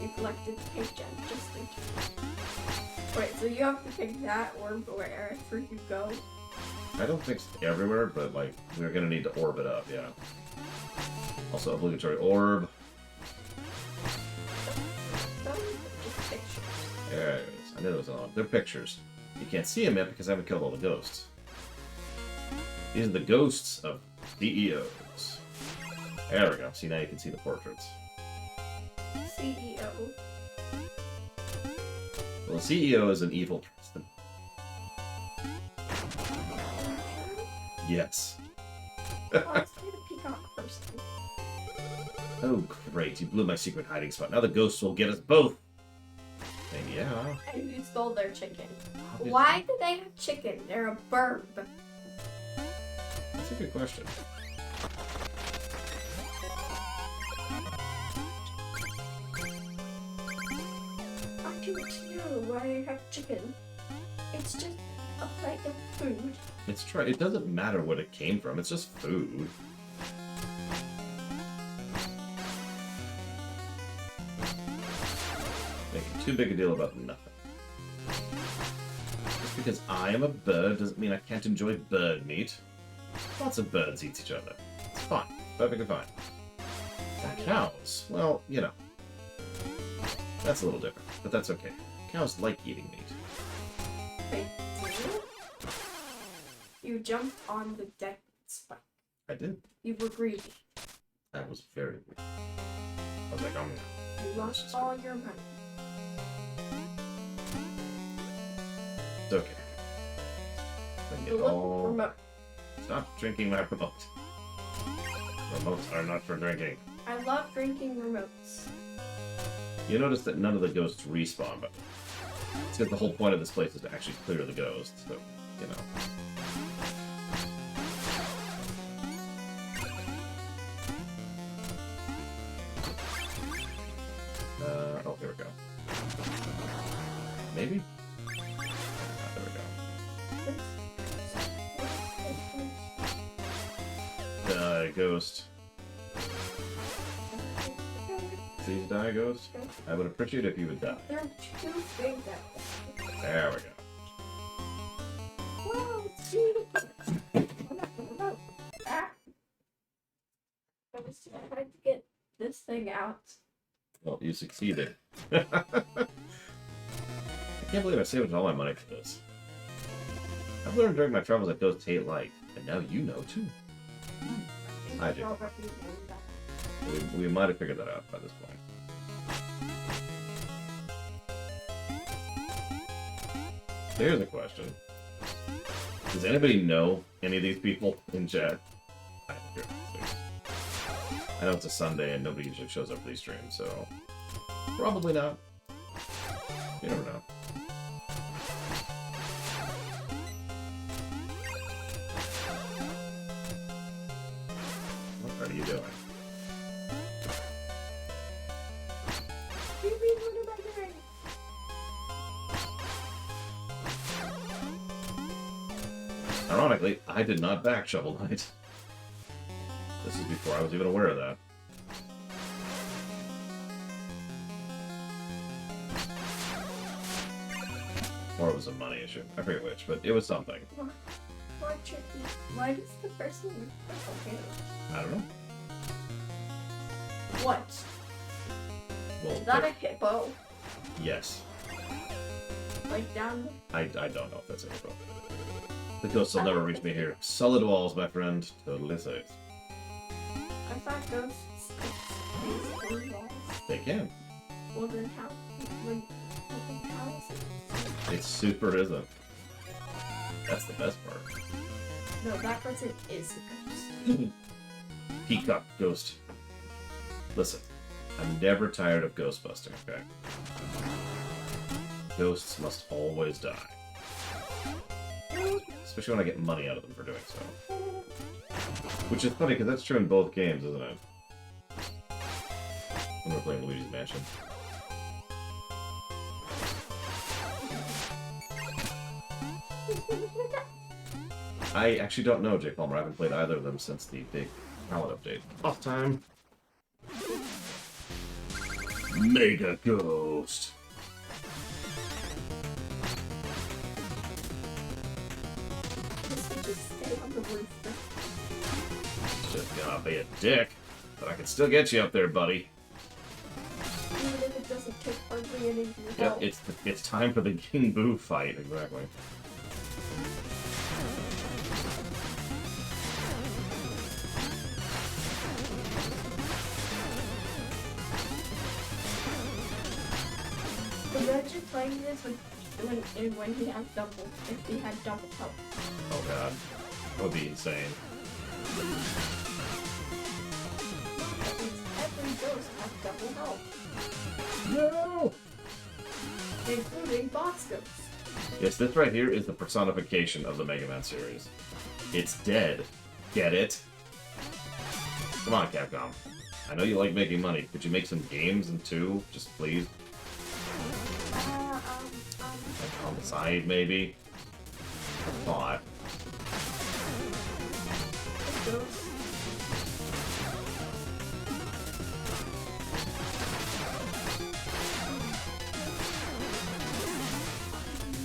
You collected pink gems just in case. Wait, so you have to pick that orb wherever you go? I don't think it's everywhere, but, like, we're gonna need to orb it up, yeah. Also, obligatory orb. Just pictures. There it is. I knew there was on. They're pictures. You can't see them yet because I haven't killed all the ghosts. These are the ghosts of CEOs. There we go. See, now you can see the portraits. CEO. Well, the CEO is an evil person. Yes. Oh, it's like a peacock person. Oh, great. You blew my secret hiding spot. Now the ghosts will get us both. And yeah. And you stole their chicken. Obviously. Why do they have chicken? They're a bird. That's a good question. I don't know why they have chicken. It's just a plate of food. It's true. It doesn't matter what it came from. It's just food. Making too big a deal about nothing. Just because I am a bird doesn't mean I can't enjoy bird meat. Lots of birds eat each other. It's fine. Perfectly fine. And cows, well, you know. That's a little different, but that's okay. Cows like eating meat. Wait, you jumped on the deck spike. I did. You were greedy. That was very weird. I was like, You lost all your money. it's okay. I can get all... Remote. Stop drinking my remote. Remotes are not for drinking. I love drinking remotes. You notice that none of the ghosts respawn, but it's because the whole point of this place is to actually clear the ghosts, so, you know. Oh, here we go. Maybe? There we go. Die, ghost. Please die, ghost. I would appreciate it if you would die. They're too big that There we go. Whoa, it's beautiful. Remote. Ah. I was trying to get this thing out. Well, you succeeded. I can't believe I saved all my money for this. I've learned during my travels that ghosts hate light, and now you know too. I do. We might have figured that out by this point. Here's a question. Does anybody know any of these people in chat? I know it's a Sunday and nobody usually shows up for these streams, so probably not. You never know. What are you doing? What am I doing? Ironically, I did not back Shovel Knight. This is before I was even aware of that. Or it was a money issue. I forget which, but it was something. Why tricky? Why does the person look like I don't know. What? Well, Is that a hippo? yes. Like down I don't know if that's a hippo. The ghosts will never reach me here. Solid walls, my friend. Totally safe. I thought ghosts these walls. They can. Well then how when It super isn't. That's the best part. No, that person is a ghost. Peacock Ghost. Listen, I'm never tired of ghost busting, okay? Ghosts must always die. Especially when I get money out of them for doing so. Which is funny, because that's true in both games, isn't it? When we're playing Luigi's Mansion. I actually don't know, Jake Palmer. I haven't played either of them since the big palette update. Off time. Mega Ghost. Just stay on the roof. Just gonna be a dick, but I can still get you up there, buddy. Even if it doesn't take hardly any of your Yep, health. it's time for the King Boo fight, exactly. Imagine playing this when he has double, if he had double health. Oh god. That would be insane. That means every ghost has double health, No! including boss ghosts. Yes, this right here is the personification of the Mega Man series. It's dead. Get it? Come on, Capcom. I know you like making money. Could you make some games in 2? Just please? Like on the side, maybe? I thought. Ghosts.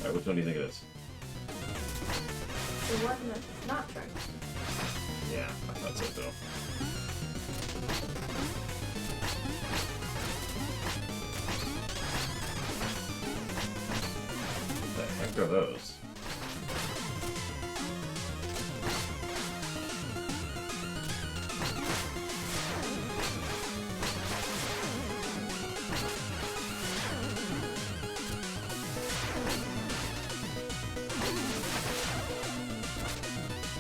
Alright, which one do you think it is? The one that's not trying. Yeah, I thought so, too. What the heck are those?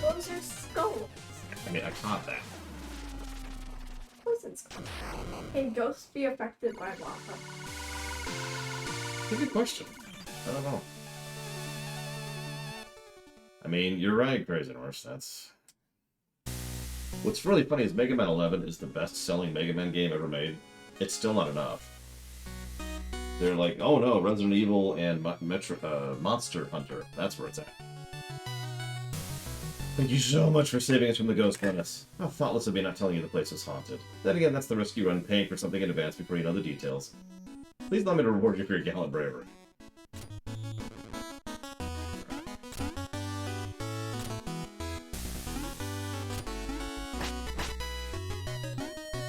Those are skulls. I mean, I caught that. Poison skulls. Can ghosts be affected by lava? That's a good question. I don't know. I mean, you're right, Crazy Norse. That's... What's really funny is Mega Man 11 is the best-selling Mega Man game ever made. It's still not enough. They're like, oh no, Resident Evil and Monster Hunter. That's where it's at. Thank you so much for saving us from the ghost menace. How thoughtless of me not telling you the place is haunted. Then again, that's the risk you run paying for something in advance before you know the details. Please allow me to reward you for your gallant bravery.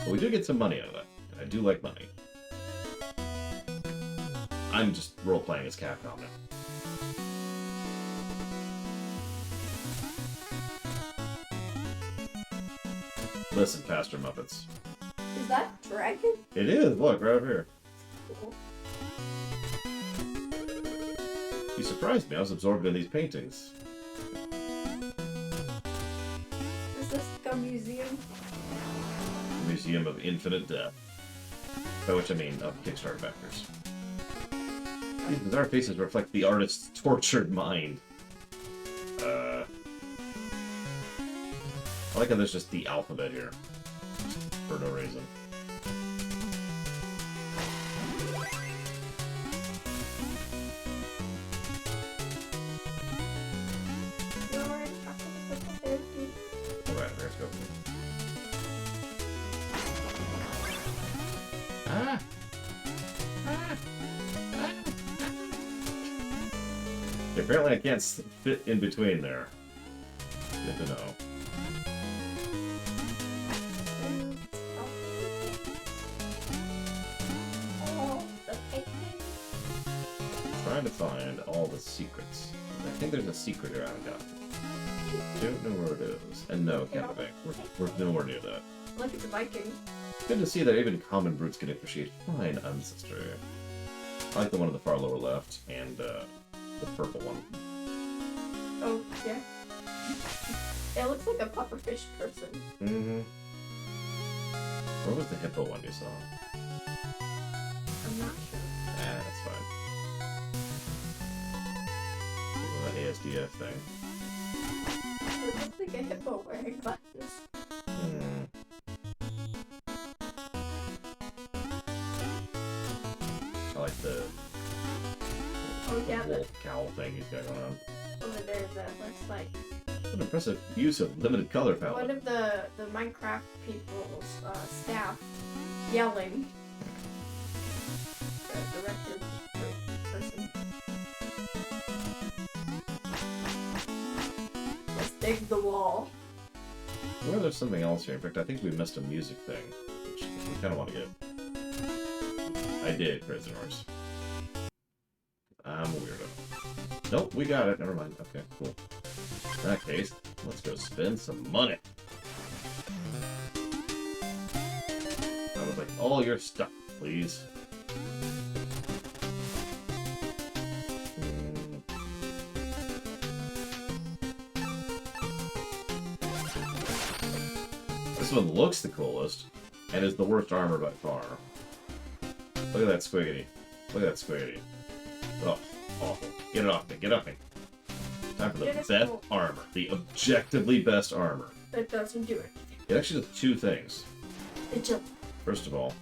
But we do get some money out of that, and I do like money. I'm just role-playing as Capcom now. Listen, Faster Muppets. Is that dragon? It is! Look, right over here. Cool. You surprised me. I was absorbed in these paintings. Is this like a museum? Museum of Infinite Death. By which I mean of Kickstarter backers. These bizarre faces reflect the artist's tortured mind. I like how there's just the alphabet here. For no reason. Alright, let's go. Ah! Ah! Ah! Apparently I can't fit in between there. Good to know. Trying to find all the secrets. I think there's a secret here I haven't got. Don't know where it is. And no, Camping. We're nowhere near that. Look at the Viking. Good to see that even common brutes can appreciate fine ancestry. I like the one on the far lower left, and The purple one. Oh, yeah. It looks like a pufferfish person. Mm-hmm. Where was the hippo one you saw? I'm not sure. Ah, that's fine. The ASDF thing. It looks like a hippo wearing glasses. Hmm. I like the Oh, yeah, the wolf cowl thing he's got going on. over there that looks like What an impressive use of limited color palette. one of the Minecraft people's staff yelling. The director person. Let's dig the wall. Well, there's something else here. In fact, I think we missed a music thing, which we kind of want to get. I did, prisoners. I'm a weirdo. Nope, we got it. Never mind. Okay, cool. In that case, let's go spend some money. I would like all your stuff, please. This one looks the coolest, and is the worst armor by far. Look at that squiggity. Look at that squiggity. Oh, awful. Get it off me. Get off me. Time for the best armor. The objectively best armor. It doesn't do it. It actually does two things. It just First of all,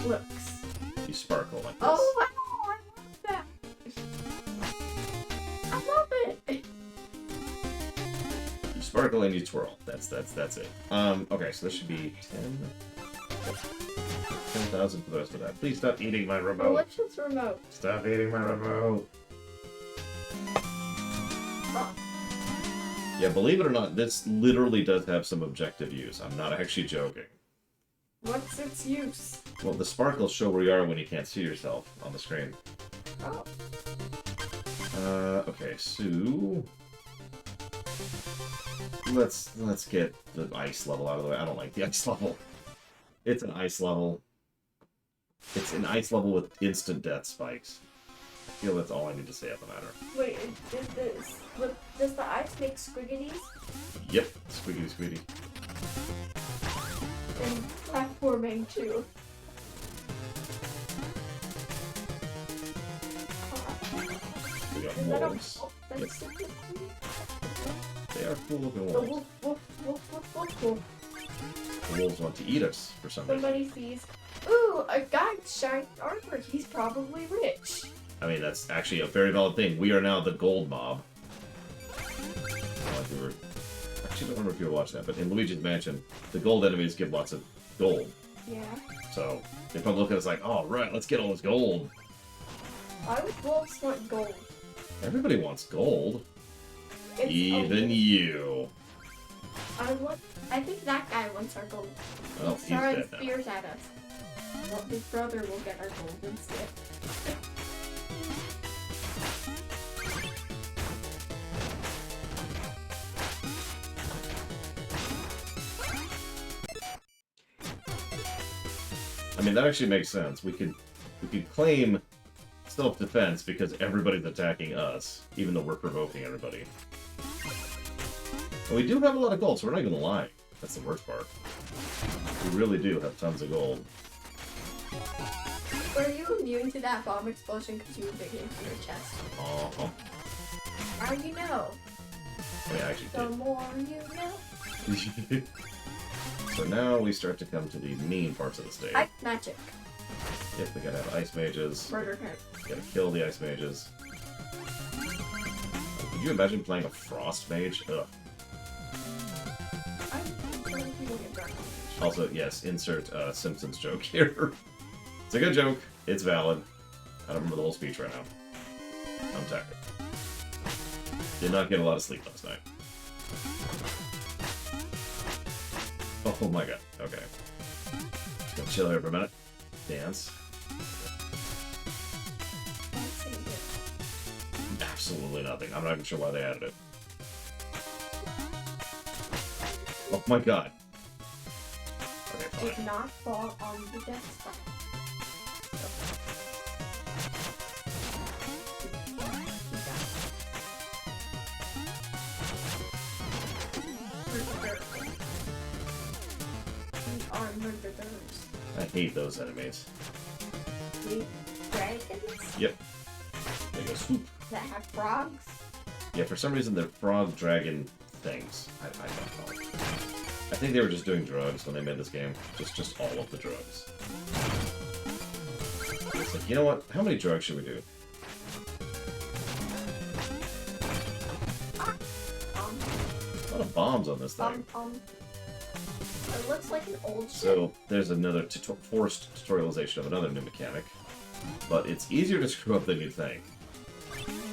looks. you sparkle like this. Oh, wow, I love that. I love it. You sparkle and you twirl. That's it. Okay, so this should be 10,000 for the rest of that. Please stop eating my remote. Delicious remote. Stop eating my remote. Oh. Yeah, believe it or not, this literally does have some objective use. I'm not actually joking. What's its use? Well, the sparkles show where you are when you can't see yourself on the screen. Oh. Okay, so let's get the ice level out of the way. I don't like the ice level. It's an ice level. It's an ice level with instant death spikes. I feel that's all I need to say about the matter. Wait, does the ice make squiggities? Yep, squiggity squiddy. And platforming too. We got Is that a wolves. wolf? That's Yep. so They are cool looking the wolves. wolf, wolf, wolf, wolf, wolf, wolf. The wolves want to eat us for some reason. Somebody sees, ooh, a guy in shiny armor. He's probably rich. I mean, that's actually a very valid thing. We are now the gold mob. Actually, I don't remember if you were watching that, but in Luigi's Mansion, the gold enemies give lots of gold. Yeah. So they probably look at us like, oh, right, let's get all this gold. Why would wolves want gold? Everybody wants gold. It's Even you. I think that guy wants our gold. Well, He's he's throwing dead now. spears at us. Well, his brother will get our gold instead. I mean, that actually makes sense. We could claim self-defense because everybody's attacking us, even though we're provoking everybody. And we do have a lot of gold, so we're not even lying. That's the worst part. We really do have tons of gold. Were you immune to that bomb explosion because you were digging into your chest? Uh-huh. Now you know. I mean, I actually The more you know. did. So now we start to come to the mean parts of the stage. Ice magic. Yep, we gotta have ice mages. Murder him. Gotta kill the ice mages. Could you imagine playing a frost mage? Ugh. Also, yes, insert Simpsons joke here. It's a good joke. It's valid. I don't remember the whole speech right now. I'm tired. Did not get a lot of sleep last night. Oh my god. Okay. Just gonna chill here for a minute. Dance. Absolutely nothing. I'm not even sure why they added it. Oh my god. Okay, Did fine. not fall on the death spot. hate those enemies. Green dragons Yep. They go swoop. that have frogs. Yeah, for some reason they're frog dragon things. I don't know. I think they were just doing drugs when they made this game. Just all of the drugs. It's like, you know what? How many drugs should we do? A lot of bombs on this thing. It looks like an old ship. So there's another forced tutorialization of another new mechanic, but it's easier to screw up than you think.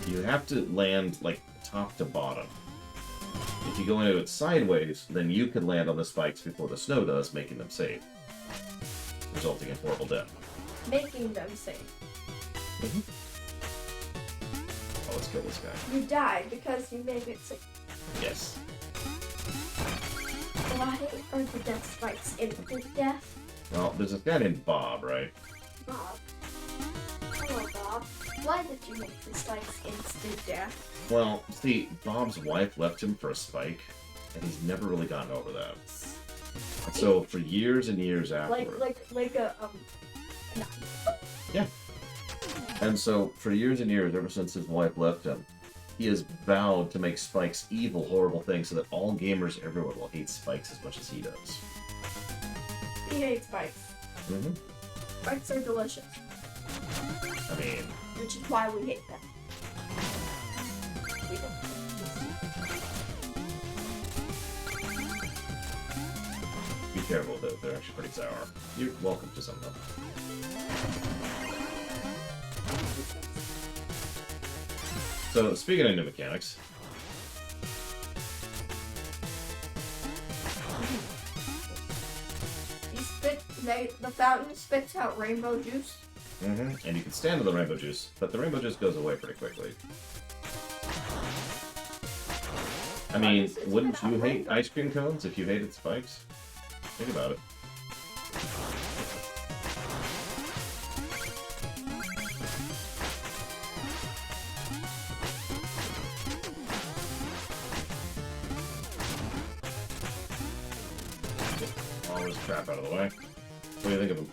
You have to land like top to bottom. If you go into it sideways, then you can land on the spikes before the snow does, making them safe, resulting in horrible death. Making them safe. Oh, let's kill this guy. You died because you made it safe. Yes. Why are the death spikes instant death? Well, there's this guy named Bob, right? Bob. Hello, Bob. Why did you make the spikes instant death? Well, see, Bob's wife left him for a spike, and he's never really gotten over that. So for years and years afterward, Like a yeah. And so for years and years, ever since his wife left him, he has vowed to make spikes evil, horrible things, so that all gamers everywhere will hate spikes as much as he does. He hates spikes. Mm-hmm. Spikes are delicious, I mean, which is why we hate them. We don't. be careful though, they're actually pretty sour. You're welcome to some of them. So, speaking of new mechanics, The fountain spits out rainbow juice. and you can stand on the rainbow juice, but the rainbow juice goes away pretty quickly. I mean, wouldn't you hate ice cream cones if you hated spikes? Think about it. All this crap out of the way. What do you think of them?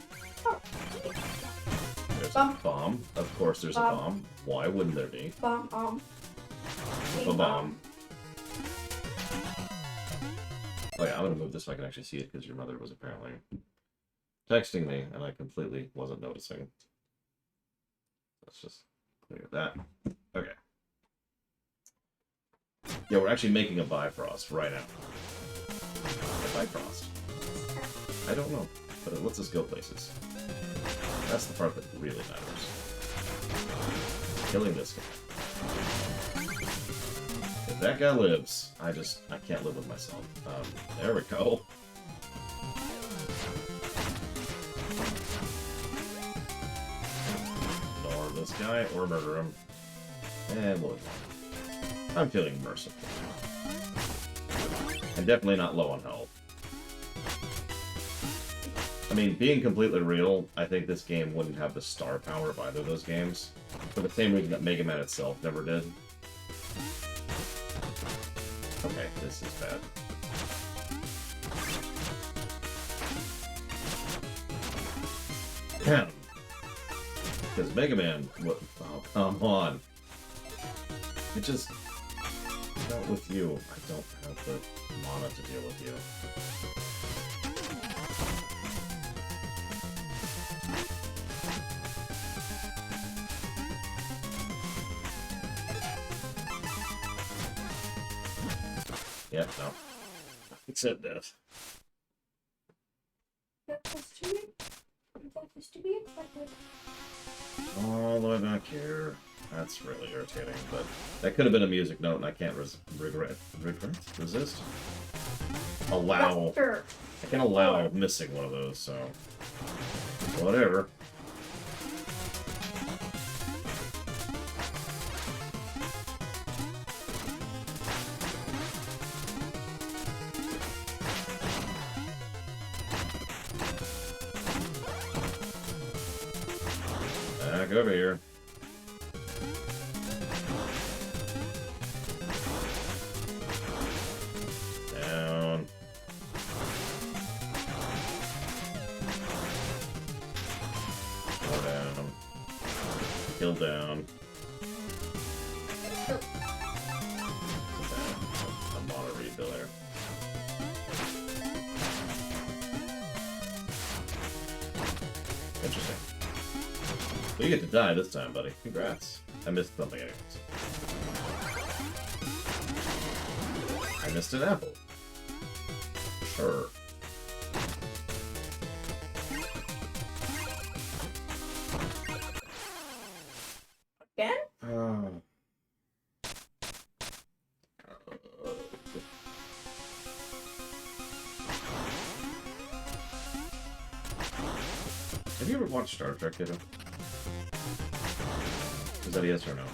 There's a bomb. Of course there's a bomb. Why wouldn't there be? Bomb. A bomb. Oh yeah, I'm gonna move this so I can actually see it because your mother was apparently texting me and I completely wasn't noticing. Let's just clear that. Okay. Yeah, we're actually making a Bifrost right now. A Bifrost. I don't know, but it lets us go places. That's the part that really matters. Killing this guy. If that guy lives, I can't live with myself. There we go. Ignore this guy or murder him. And we'll ignore him. I'm feeling merciful. I'm definitely not low on health. I mean, being completely real, I think this game wouldn't have the star power of either of those games. For the same reason that Mega Man itself never did. Okay, this is bad. Damn. Because Mega Man, what? Oh, come on. It just dealt with you. I don't have the mana to deal with you. Yeah, no. Except death. That was to be expected. All the way back here. That's really irritating, but that could have been a music note, and I can't resist. Allow. Sure. I can allow missing one of those, so whatever. Back over here. Down. Kneel down. Oh. A mono refill there. Interesting. Well, you get to die this time, buddy. Congrats. I missed something anyways. I missed an apple. Sure. Again? Have you ever watched Star Trek, kiddo? Is that a yes or no?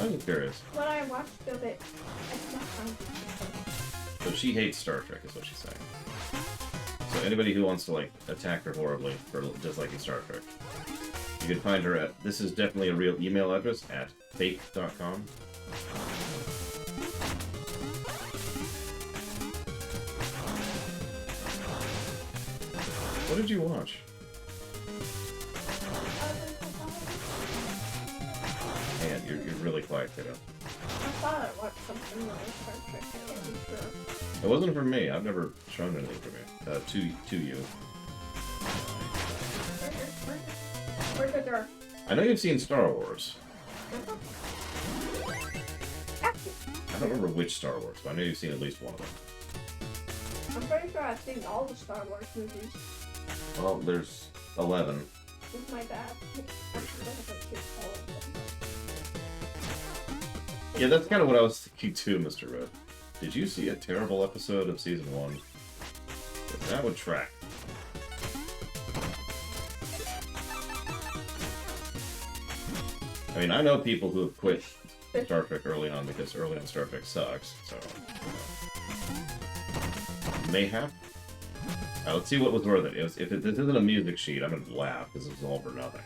I'm curious. When I watched of it, I did not find it. So she hates Star Trek, is what she's saying. So anybody who wants to, like, attack her horribly for disliking Star Trek, you can find her at, this is definitely a real email address, at fake.com. What did you watch? Man, you're really quiet, kiddo. I thought I watched something on Star Trek. I can't be sure. It wasn't for me. I've never shown anything for me. To you. Where's the door? I know you've seen Star Wars. I don't remember which Star Wars, but I know you've seen at least one of them. I'm pretty sure I've seen all the Star Wars movies Well, there's 11. with my dad. I haven't seen all of them. Yeah, that's kind of what I was thinking too, Mr. Red. Did you see a terrible episode of Season 1? That would track. I mean, I know people who have quit Star Trek early on because early on Star Trek sucks, so... Mayhap? Let's see what was worth it. If this isn't a music sheet, I'm gonna laugh because it's all for nothing.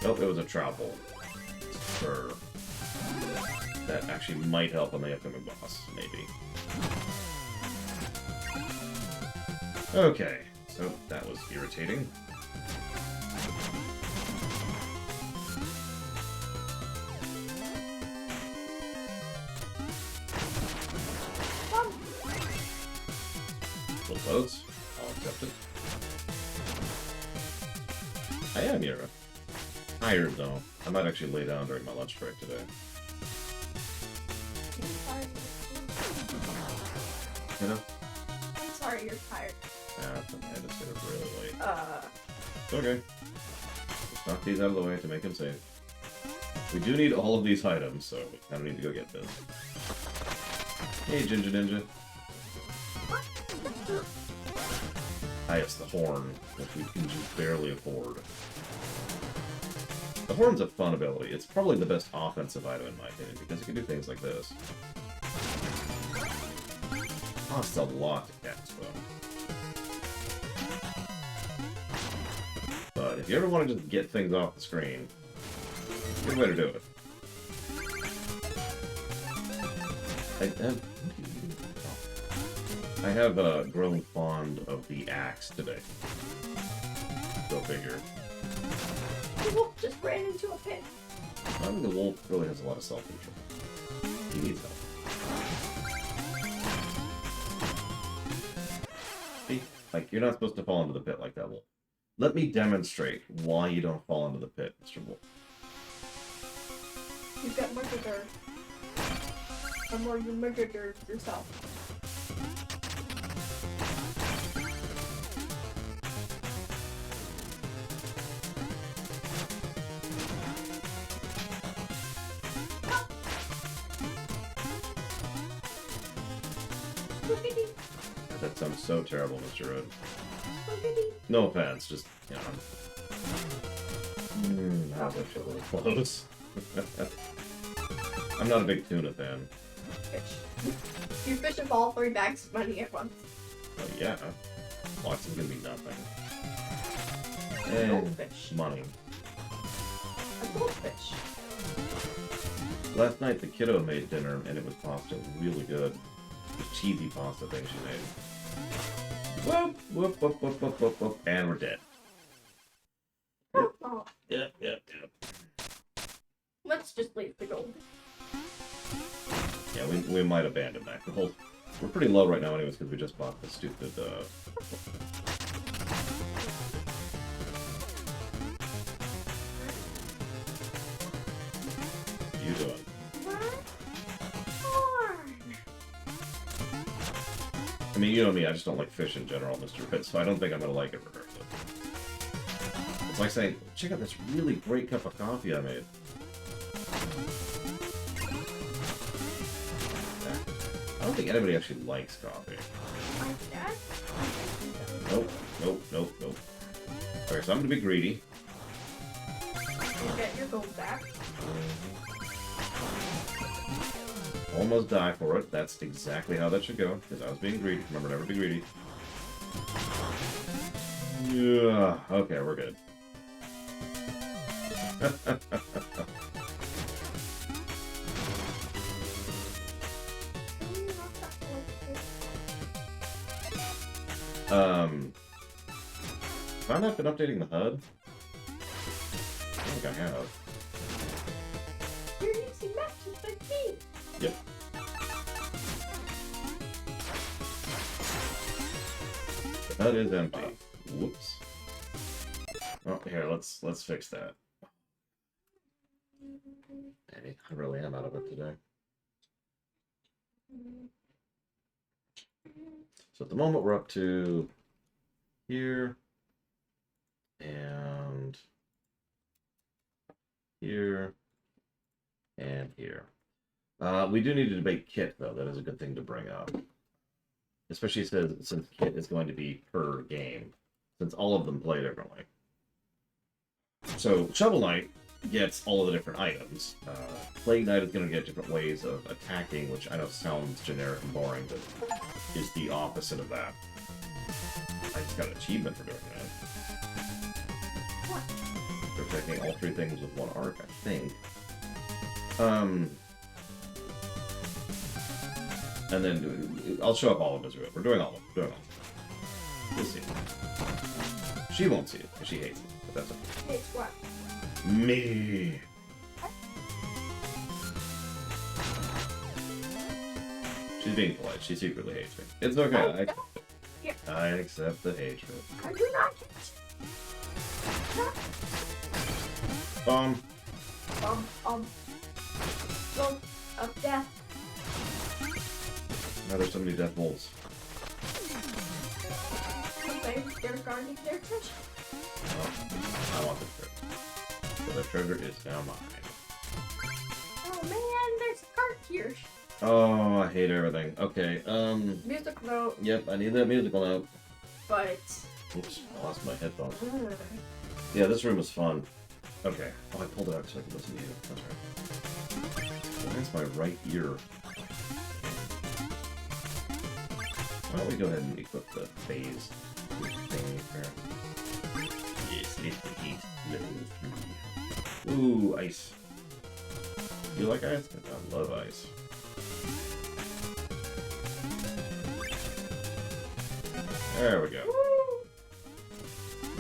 Nope, it was a travel. Sure. That actually might help on the upcoming boss, maybe. Okay, so that was irritating. Little close. I'll accept it. I am Yura. Tired though. I might actually lay down during my lunch break today. You know? I'm sorry you're tired. That's okay. I just get it really late. It's Okay. Just knock these out of the way to make him safe. We do need all of these items, so we kind of need to go get this. Hey, Ginger Ninja. Ah, yes, the horn, which we can just barely afford. The horn's a fun ability. It's probably the best offensive item in my opinion, because it can do things like this. Costs a lot to cast, though. But if you ever want to just get things off the screen, good way to do it. I have grown fond of the axe today. Go figure. The wolf just ran into a pit. I think the wolf really has a lot of self-control. He needs help. See? Like, you're not supposed to fall into the pit like that, wolf. Let me demonstrate why you don't fall into the pit, Mr. Wolf. You got murdered. Or you murdered yourself. That sounds so terrible, Mr. Road. No offense, just, you know. That was actually a little close. I'm not a big tuna fan. Fish. You fish with all 3 bags of money at once. Oh, yeah. Watson's gonna be nothing. A And goldfish. money. A goldfish. Last night, the kiddo made dinner, and it was pasta. Really good. The cheesy pasta thing she made. Whoop, whoop, whoop, whoop, whoop, whoop, whoop, and we're dead. Just leave the gold. Yeah, we might abandon that. We're pretty low right now anyways because we just bought the stupid, What are you doing? I mean, you know me, I just don't like fish in general, Mr. Ritz, so I don't think I'm gonna like it regardless. It's like saying, check out this really great cup of coffee I made. I don't think anybody actually likes coffee. Like that? Nope, nope, nope, nope. Okay, so I'm gonna be greedy. You get your gold back. Almost die for it. That's exactly how that should go, because I was being greedy. Remember, never be greedy. Yeah, okay, we're good. Have I not been updating the HUD? I think I have. You're using matches like me. Yep. The HUD is empty. Whoops. Oh, here, let's fix that. Maybe I really am out of it today. So at the moment we're up to here and here and here. We do need to debate Kit, though. That is a good thing to bring up. Especially since Kit is going to be per game, since all of them play differently. So, Shovel Knight gets all of the different items. Plague Knight is going to get different ways of attacking, which I know sounds generic and boring, but is the opposite of that. I just got an achievement for doing that. What? For attacking all three things with one arc, I think. And then I'll show up all of Israel. We're doing all of them. We're doing all of them. We'll see. She won't see it because she hates it, but that's okay. Hates what? Me. She's being polite. She secretly hates me. It's okay. I accept the hatred. I do not. Bomb of death. Now there's so many death bolts. They're guarding their treasure. Oh, I want the treasure. So the treasure is now mine. Oh man, there's a cart here. Oh, I hate everything. Okay, Music note. Yep, I need that musical note. But. Oops, I lost my headphones. Yeah, this room is fun. Okay. Oh, I pulled it out so I could listen to you. That's right. Why is my right ear? Why don't we go ahead and equip the phase thing here? Yes, lift the heat. Level 3. Ooh, ice. You like ice? I love ice. There we go.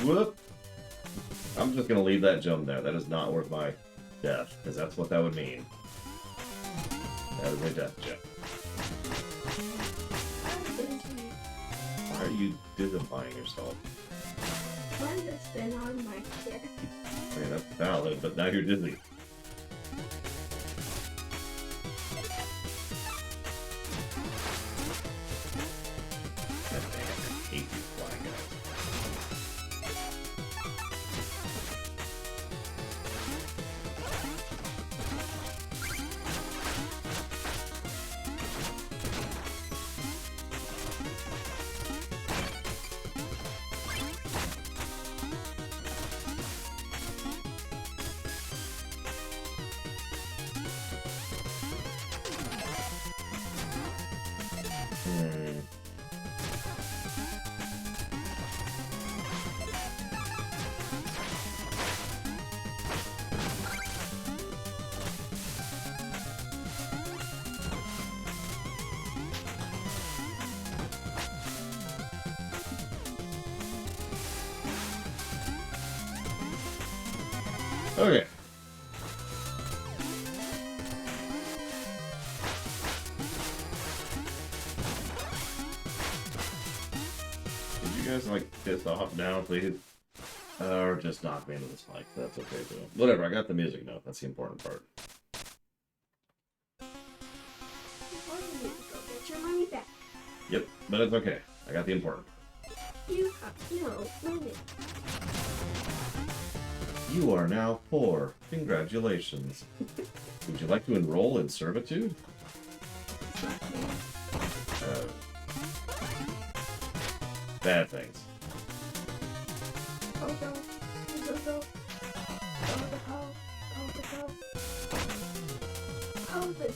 Whoop! I'm just gonna leave that jump there. That is not worth my death, because that's what that would mean. That is my death jump. Why are you dignifying yourself? One that's been on my chair. I mean, that's valid, but now you're dizzy. God damn, I hate these flying guys. Okay. piss off now, please. Or just knock me into the spike. That's okay too. Whatever, I got the music note. That's the important part. Get your money back. Yep, but it's okay. I got the important part. You have no money. You are now poor. Congratulations. Would you like to enroll in servitude? Bad things. Oh no. Go, go. Oh, the go. I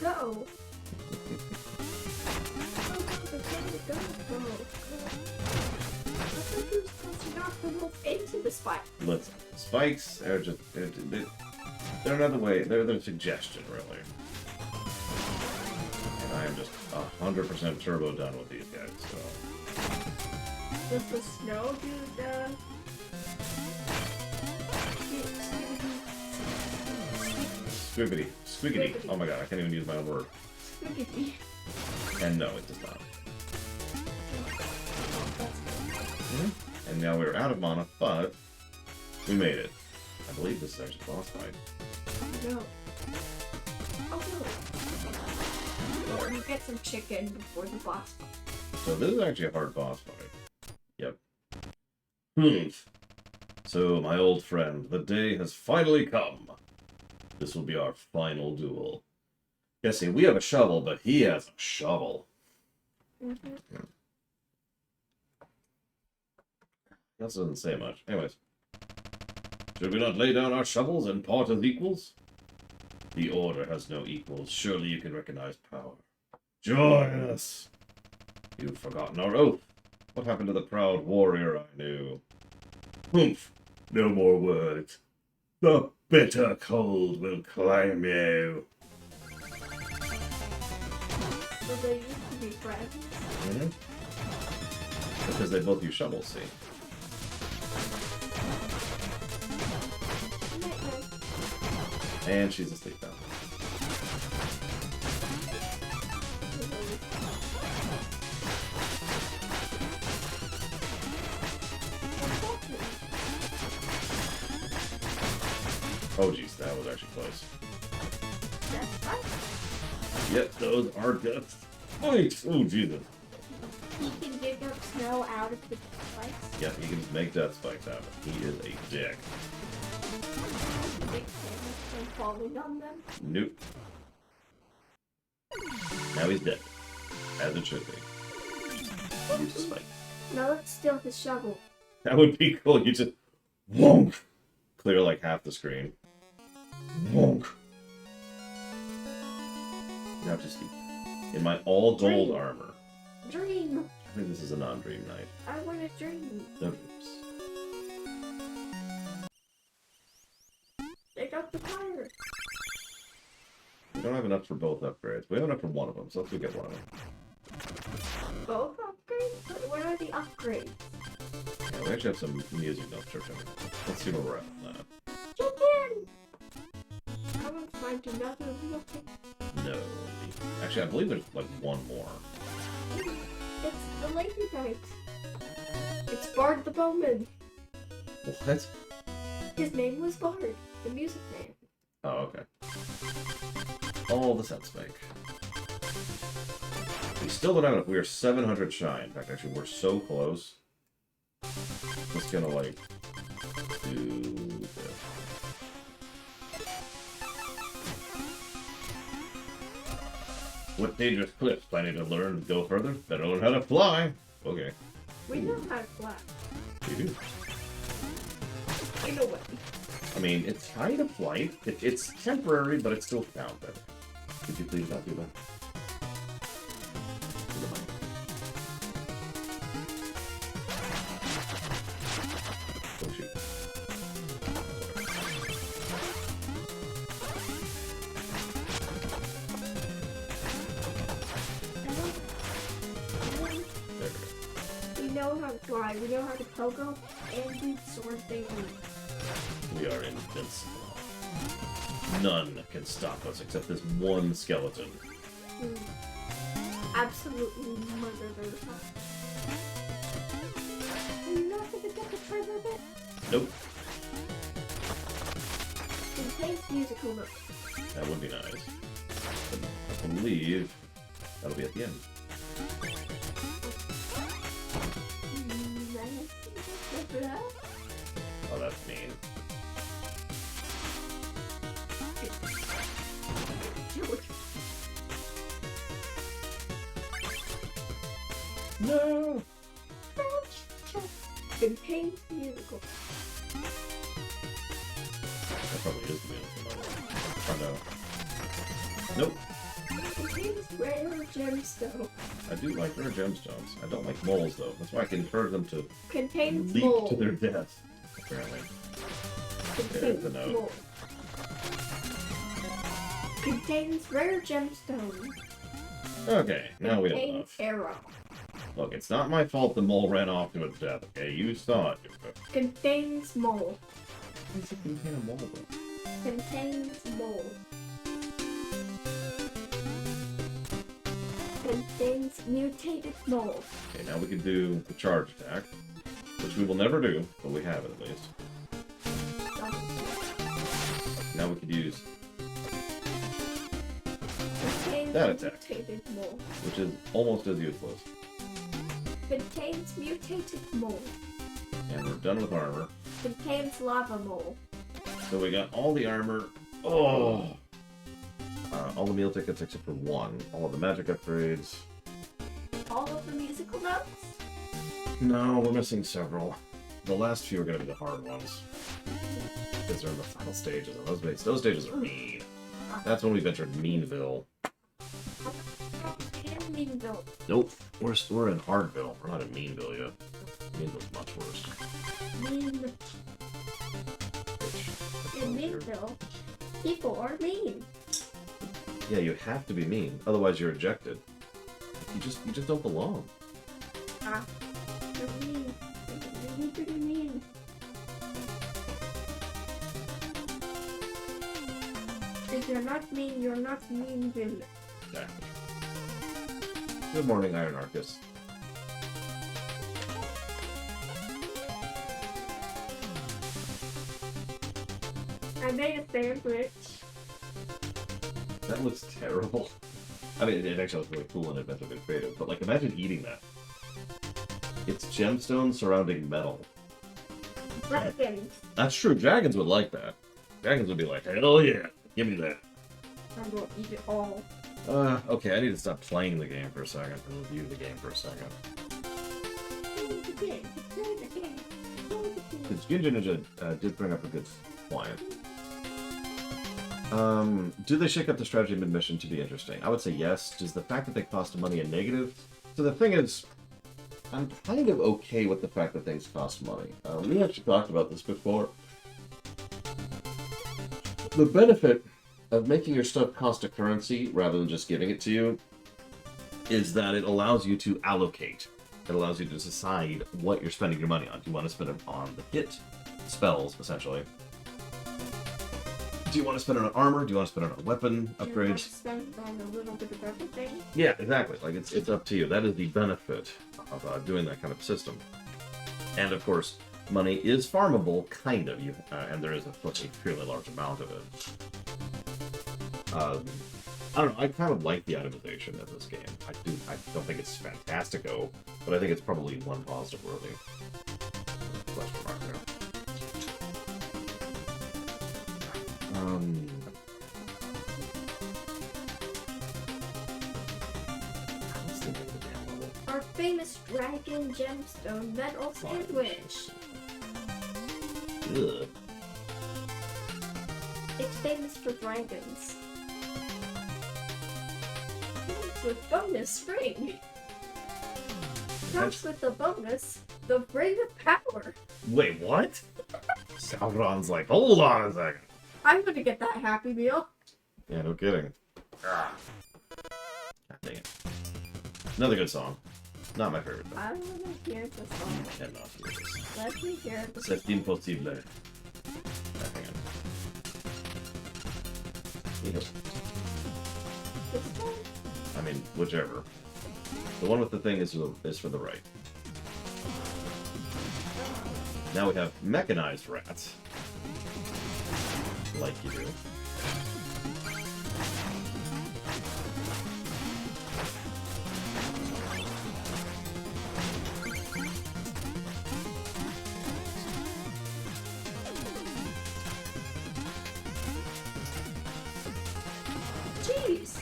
thought you were supposed to knock them both into the spike. Listen, spikes are just... They're another way. They're a suggestion, really. And I am just 100% turbo done with these guys, so... Does the snow do the... Squiggity. Squiggity. Oh my god, I can't even use my own word. Squiggity. And no, it does not. And now we're out of mana, but we made it. I believe this is actually the boss fight. No. Oh no. Or you get some chicken before the boss fight. So this is actually a hard boss fight. Yep. So, my old friend, the day has finally come. This will be our final duel. Yeah, see, we have a shovel, but he has a shovel. Mm-hmm. He also doesn't say much. Anyways. Should we not lay down our shovels and part as equals? The Order has no equals. Surely you can recognize power. Join us! You've forgotten our oath. What happened to the proud warrior I knew? Humph! No more words. The bitter cold will climb you. So they used to be friends. Mm-hmm. Because they both use shovels, see? And she's asleep now. Oh jeez, that was actually close. Yep, those are death spikes. Oh Jesus. He can dig up snow out of the spikes. Yeah, he can just make death spikes out of it. He is a dick. Big damage from falling on them. Nope. Now he's dead. As it should be. Use a spike. Now let's steal his shovel. That would be cool. You just wonk. Clear like half the screen. Wonk. Now just in my all gold armor. Dream. I think this is a non-dream night. I want a dream. Oops. Take up the fire. We don't have enough for both upgrades. We have enough for one of them, so let's go get one of them. Both upgrades? What are the upgrades? Yeah, we actually have some music notes for him. Let's see where we're at on that. Jump in! I want to find another real thing. No. Actually, I believe there's like one more. It's the Lady Knight. It's Bard the Bowman. What? His name was Bard, the music man. Oh, okay. All the sense make. We still don't have enough. We are 700 shy. In fact, actually, we're so close. Just gonna, like, do this. What dangerous cliffs? Planning to learn to go further? Better learn how to fly. Okay. We know how to fly. You do. In a way. I mean, it's kind of flight. It's temporary, but it's still counted. Could you please not do that? Oh shoot. There we We know how to fly, we know how to pogo, and do sword thing. go. We are invincible. None can stop us except this one skeleton. Absolutely murder those. Nothing Nope. Contains musical notes. That would be nice. But I believe that'll be at the end. Oh, that's mean. No! Contains musical. That probably is the musical note. Oh no. Nope. Contains rare gemstone. I do like rare gemstones. I don't like moles though. That's why I can encourage them to Contains leap mold. to their death. Apparently. There's the note. Mold. Contains rare gemstone. Okay, now we have Contains enough. arrow. Look, it's not my fault the mole ran off to its death. Okay, you saw it. Contains mold. Why does it contain a mole though? Contains mold. Contains mutated mold. Okay, now we can do the charge attack, which we will never do, but we have it at least. Now we could use Contains that attack, mutated mold. which is almost as useless. Contains mutated mold. And we're done with armor. Contains lava mold. So we got all the armor. Oh! All the meal tickets except for one. All of the magic upgrades. All of the musical notes. No, we're missing several. The last few are going to be the hard ones. Because they're in the final stages. And those stages are mean. That's when we've entered Meanville. And Meanville. Nope. We're in Hardville. We're not in Meanville yet. Meanville's much worse. Mean. In Meanville, people are mean. Yeah, you have to be mean. Otherwise you're ejected. You just don't belong. Ah, you're mean. You're really pretty mean. If you're not mean, you're not Meanville. Exactly. Good morning, Iron Arcus. I made a sandwich. That looks terrible. I mean, it actually looks really cool and inventive and creative, but like, imagine eating that. It's gemstones surrounding metal. Dragons. That's true, dragons would like that. Dragons would be like, hell yeah, give me that. I will eat it all. Okay, I need to stop playing the game for a second and review the game for a second. Because Ginger Ninja did bring up a good point. Do they shake up the strategy mid-mission to be interesting? I would say yes. Does the fact that they cost money a negative? So the thing is, I'm kind of okay with the fact that things cost money. We actually talked about this before. The benefit of making your stuff cost a currency rather than just giving it to you is that it allows you to allocate. It allows you to decide what you're spending your money on. Do you want to spend it on the hit spells, essentially? Do you want to spend it on armor? Do you want to spend it on weapon upgrades? Spend on a little bit of everything. Yeah, exactly. Like it's up to you. That is the benefit of doing that kind of system. And of course, money is farmable, kind of. And there is a fairly large amount of it. I don't know. I kind of like the itemization of this game. I don't think it's fantastico, but I think it's probably one positive worthy. Question mark there. Let's think of the damn level. Our famous dragon gemstone metal sandwich. Ugh. It's famous for dragons. Comes with bonus ring. Comes with the bonus, the ring of power. Wait, what? Sauron's like, hold on a second. I'm gonna get that Happy Meal. Yeah, no kidding. God dang it. Another good song. Not my favorite, though. I wanna hear the song. Cannot hear this. Let me hear the C'est impossible. Hang on. Either. this one. I mean, whichever. The one with the thing is for the right. Now we have mechanized rats. Like you do. Cheese!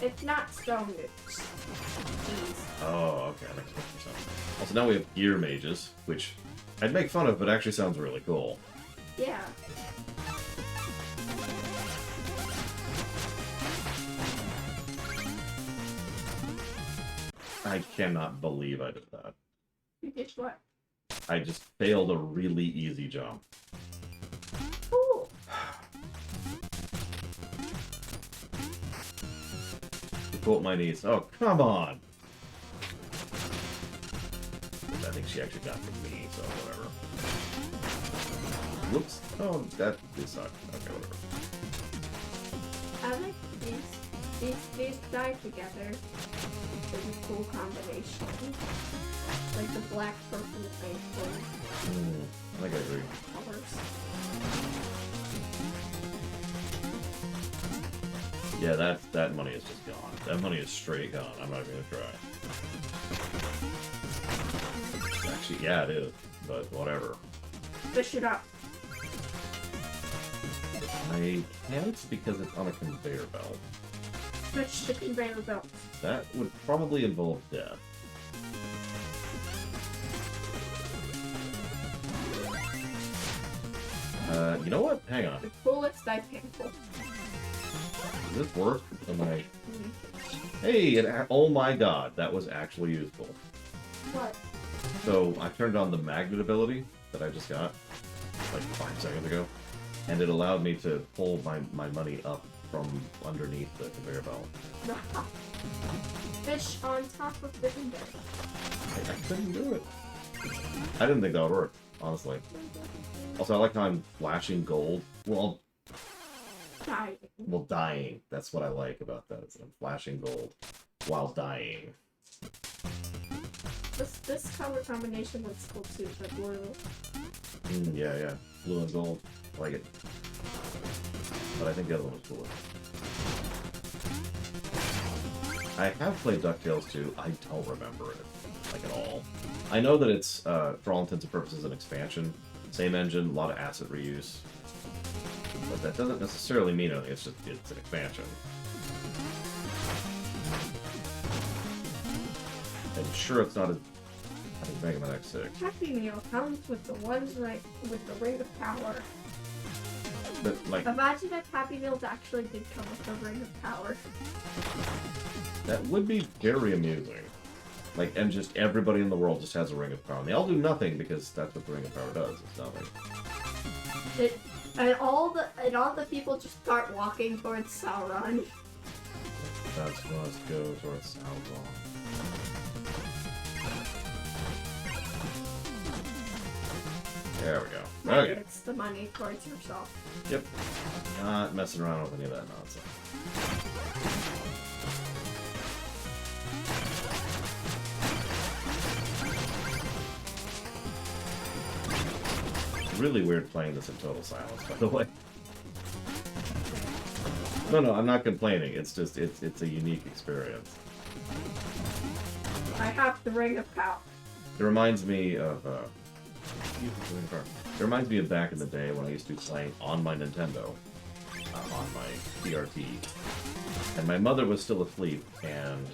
It's not stone, it's cheese. Oh, okay, that makes sense. Also, now we have gear mages, which I'd make fun of, but actually sounds really cool. Yeah. I cannot believe I did that. You did what? I just failed a really easy jump. Cool. To quote my niece, oh, come on! I think she actually got from me, so whatever. Whoops. Oh, that sucked. Okay, whatever. I like these die together. It's a cool combination. Like the black, purple, and blue I think I agree. colors. Yeah, that money is just gone. That money is straight gone. I'm not even gonna try. Actually, yeah, it is. But whatever. Fish it up. I can't because it's on a conveyor belt. Fish the conveyor belt. That would probably involve death. You know what? Hang on. The coolest I can pull. Does this work? Am I... Hey! Oh my god, that was actually useful. What? So, I turned on the magnet ability that I just got, like 5 seconds ago, and it allowed me to pull my money up from underneath the conveyor belt. Fish on top of the window. I couldn't do it. I didn't think that would work, honestly. Also, I like how I'm flashing gold. Well, dying. That's what I like about that. Is I'm flashing gold while dying. This color combination looks cool too, the blue. Yeah. Blue and gold. I like it. But I think the other one was cooler. I have played DuckTales 2. I don't remember it, like, at all. I know that it's, for all intents and purposes, an expansion. Same engine, a lot of asset reuse. But that doesn't necessarily mean anything, it's just, it's an expansion. And sure, it's not as... I think Mega Man X6. Happy Meal comes with the ones like with the Ring of Power. But, like... Imagine if Happy Meals actually did come with the Ring of Power. That would be very amusing. Like, and just everybody in the world just has a Ring of Power. And they all do nothing because that's what the Ring of Power does. It's nothing. And all the people just start walking towards Sauron. That's must go towards Sauron. There we go. Okay. It's the money towards yourself. Yep. Not messing around with any of that nonsense. Really weird playing this in total silence, by the way. No, I'm not complaining. It's just, it's a unique experience. I have the Ring of Power. It reminds me of, it reminds me of back in the day when I used to be playing on my Nintendo, on my PRT, and my mother was still asleep, and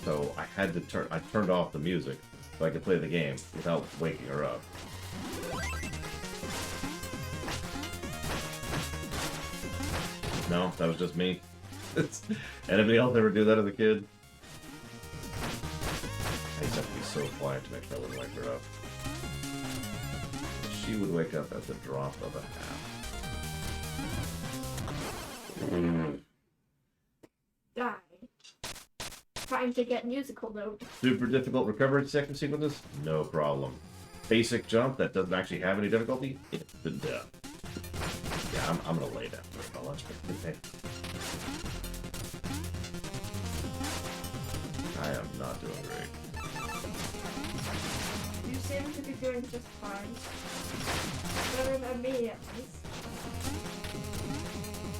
so I had to I turned off the music so I could play the game without waking her up. No, that was just me. Anybody else ever do that as a kid? I used to have to be so quiet to make sure I wouldn't wake her up. She would wake up at the drop of a hat. Die. Time to get musical note. Super difficult recovery sequences? No problem. Basic jump that doesn't actually have any difficulty? Instant death. Yeah, I'm gonna lay down for my lunch break. I am not doing great. You seem to be doing just fine. Better than me, at least.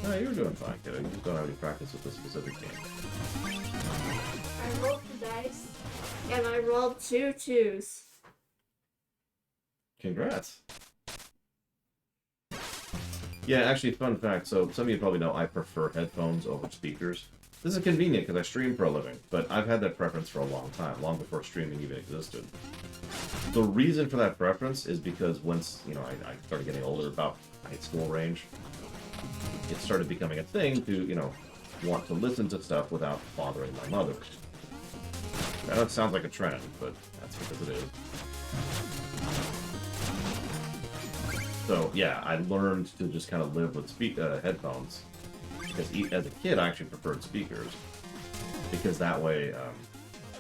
No, you're doing fine, kiddo. You just don't have any practice with this specific game. I rolled the dice, and I rolled 2 2s. Congrats. Yeah, actually, fun fact. So, some of you probably know I prefer headphones over speakers. This is convenient because I stream for a living, but I've had that preference for a long time, long before streaming even existed. The reason for that preference is because once, you know, I started getting older, about high school range, it started becoming a thing to, you know, want to listen to stuff without bothering my mother. I know it sounds like a trend, but that's because it is. So, yeah, I learned to just kind of live with headphones. Because as a kid, I actually preferred speakers. Because that way,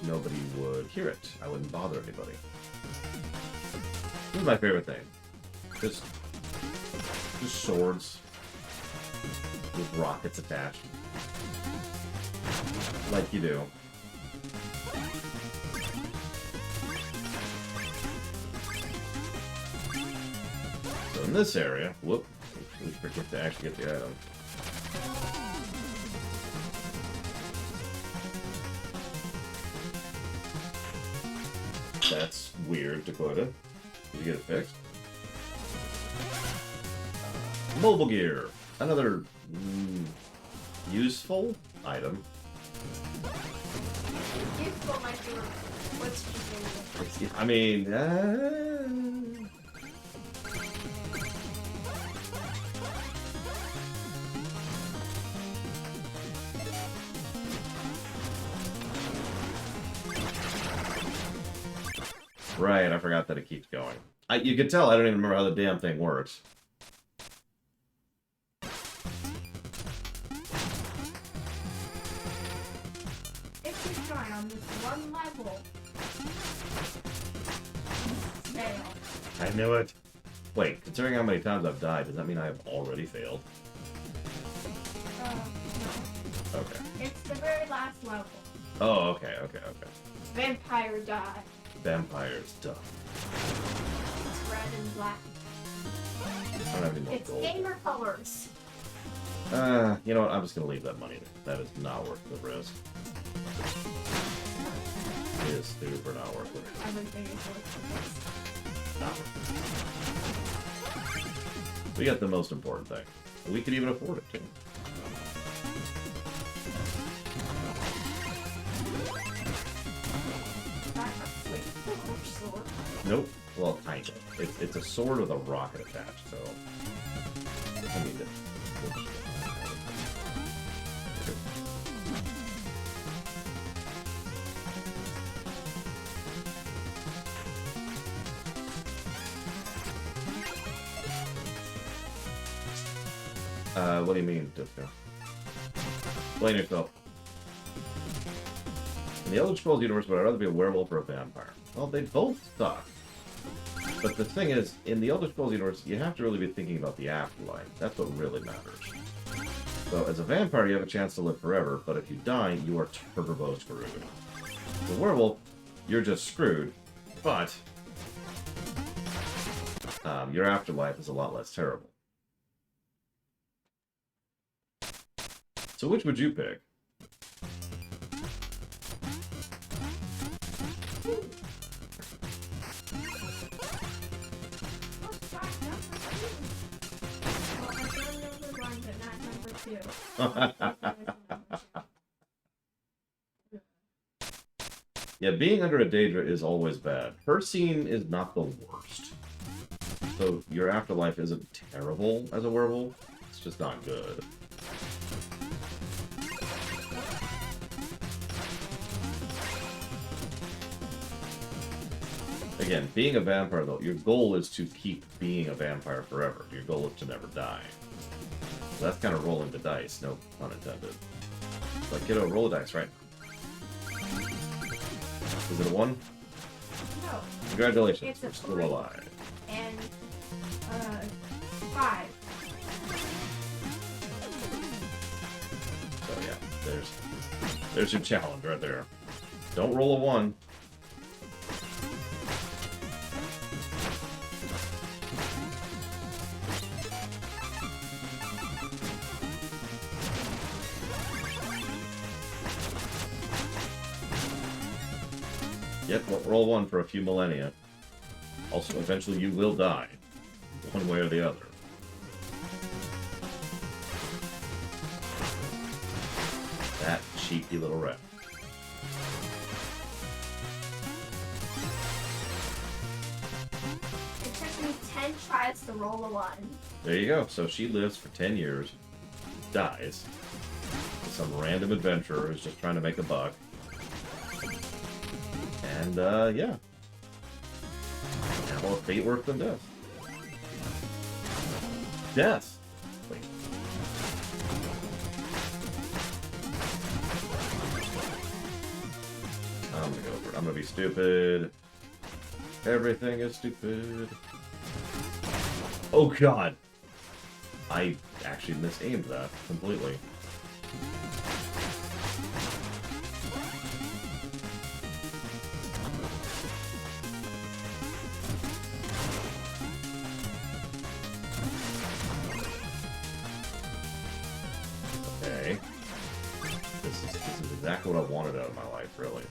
nobody would hear it. I wouldn't bother anybody. This is my favorite thing. Just swords with rockets attached. Like you do. So in this area, whoop, we forget to actually get the item. That's weird, Dakota. Did you get it fixed? Mobile gear. Another useful item. Useful might be what's you I mean, right, I forgot that it keeps going. You can tell I don't even remember how the damn thing works. If you try on this one level, fail. I knew it. Wait, considering how many times I've died, does that mean I have already failed? No. Okay. It's the very last level. Oh, okay. Vampire die. Vampires, duh. It's red and black. I don't have any more It's gold. gamer colors. You know what? I'm just gonna leave that money there. That is not worth the risk. It is super not worth it. Everything is worth Not worth it. We got the most important thing. We could even afford it, too. Nope. Well, kind of. It's a sword with a rocket attached, so... I mean, what do you mean, Disco? Explain yourself. In the Elder Scrolls universe, would I rather be a werewolf or a vampire? Well, they both suck. But the thing is, in the Elder Scrolls universe, you have to really be thinking about the afterlife. That's what really matters. So, as a vampire, you have a chance to live forever, but if you die, you are turbo screwed. As a werewolf, you're just screwed, but your afterlife is a lot less terrible. So which would you pick? Yeah, being under a Daedra is always bad. Her scene is not the worst. So your afterlife isn't terrible as a werewolf. It's just not good. Again, being a vampire, though, your goal is to keep being a vampire forever. Your goal is to never die. So that's kind of rolling the dice, no pun intended. But kiddo, roll the dice, right? Is it a 1? No. Congratulations, It's a we're still 3. alive. And 5. So yeah, there's your challenge right there. Don't roll a 1. Yep, roll one for a few millennia. Also, eventually you will die. One way or the other. That cheeky little rat. It took me 10 tries to roll a 1. There you go. So she lives for 10 years, dies. Some random adventurer who's just trying to make a buck. And, yeah. Now a fate worse than death. Death! Wait. I'm gonna go for it. I'm gonna be stupid. Everything is stupid. Oh god! I actually misaimed that completely. Okay. This is exactly what I wanted out of my life, really.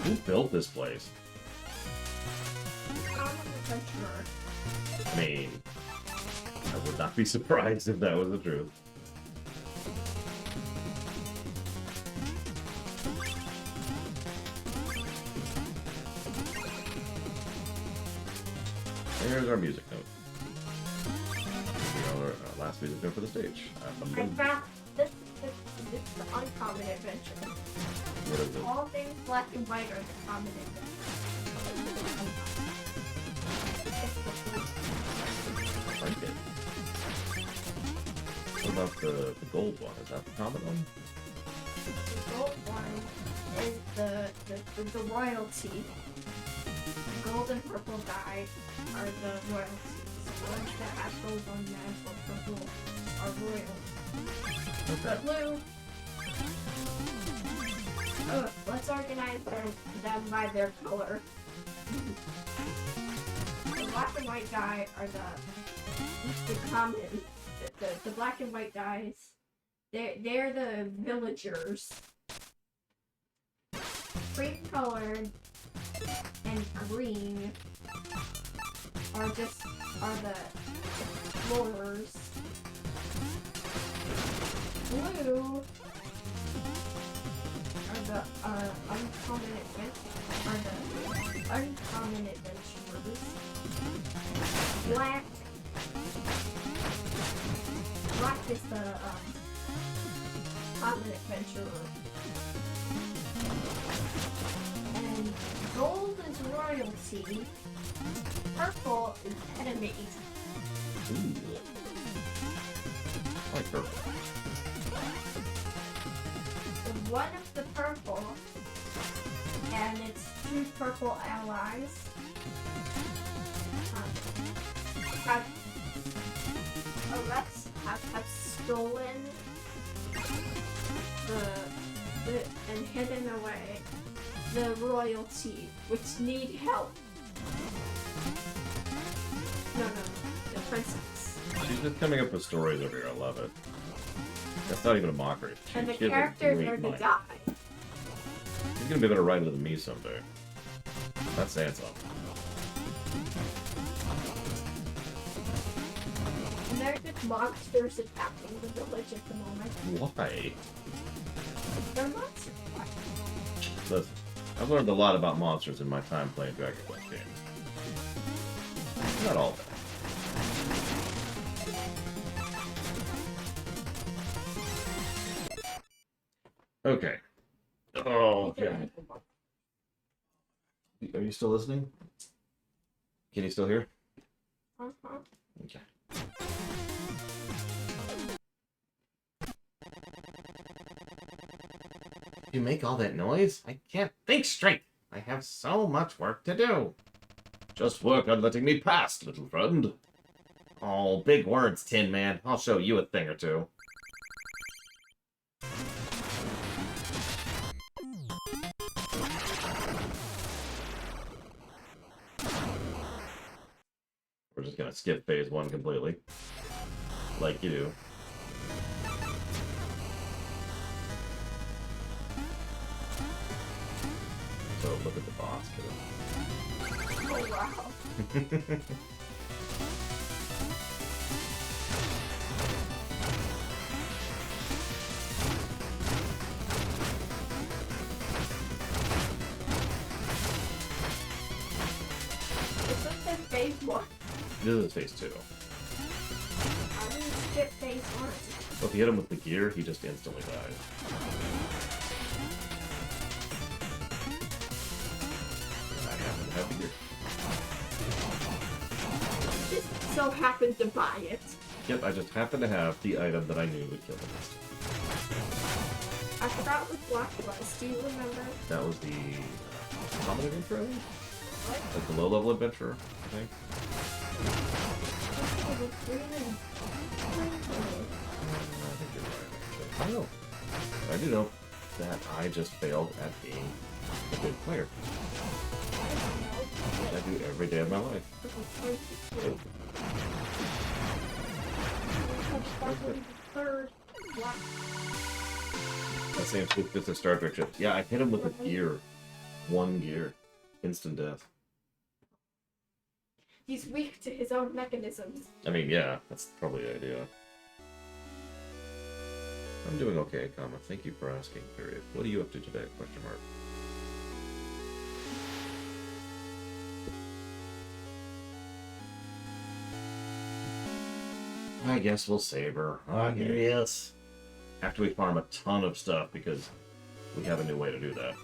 Who built this place? I mean, I would not be surprised if that was the truth. Here's our music note. Our last music note for the stage. I found this is the uncommon adventure. What is it? All things black and white are the common adventure. I like it. What about the gold one? Is that the common one? The gold one is the royalty. The gold and purple dye are the royalties. The ones that have gold on them or purple are royal. Okay. The blue. Oh, let's organize them by their color. The black and white dye are the common. The black and white dyes. They're the villagers. Cream colored and green are the explorers. Blue are the uncommon adventurers. Black is the common adventurer. And gold is royalty. Purple is enemies. Ooh. I like purple. So one of the purple, and it's 2 purple allies, have stolen and hidden away the royalty, which need help. No, the princess. She's just coming up with stories over here. I love it. That's not even a mockery. And the She has a characters great are the mind. guy. She's gonna be a better writer than me someday. That's saying something. And they're just monsters attacking the village at the moment. Why? They're monsters. Listen, I've learned a lot about monsters in my time playing Dragon Quest games. Not all of it. Okay. Oh, God. Are you still listening? Can you still hear? Uh-huh. Okay. You make all that noise? I can't think straight. I have so much work to do. Just work on letting me pass, little friend. Oh, big words, Tin Man. I'll show you a thing or two. We're just gonna skip phase 1 completely. Like you do. Oh, look at the boss, kid. Oh wow. This is phase 1. This is phase 2. I didn't skip phase 1. So if you hit him with the gear, he just instantly dies. I happen to have the gear. Just so happened to buy it. Yep, I just happen to have the item that I knew would kill the monster. I forgot what block it was. Do you remember? That was the common adventure, I think? What? Like the low-level adventure, I think. I think you're right, actually. I don't know. I do know that I just failed at being a good player. I do every day of my life. Third block. That same with the Star Trek ship. Yeah, I hit him with a gear. One gear. Instant death. He's weak to his own mechanisms. I mean, yeah, that's probably the idea. I'm doing okay, comma. Thank you for asking, period. What are you up to today? Question mark. I guess we'll save her. Yes. After we farm a ton of stuff, because we have a new way to do that.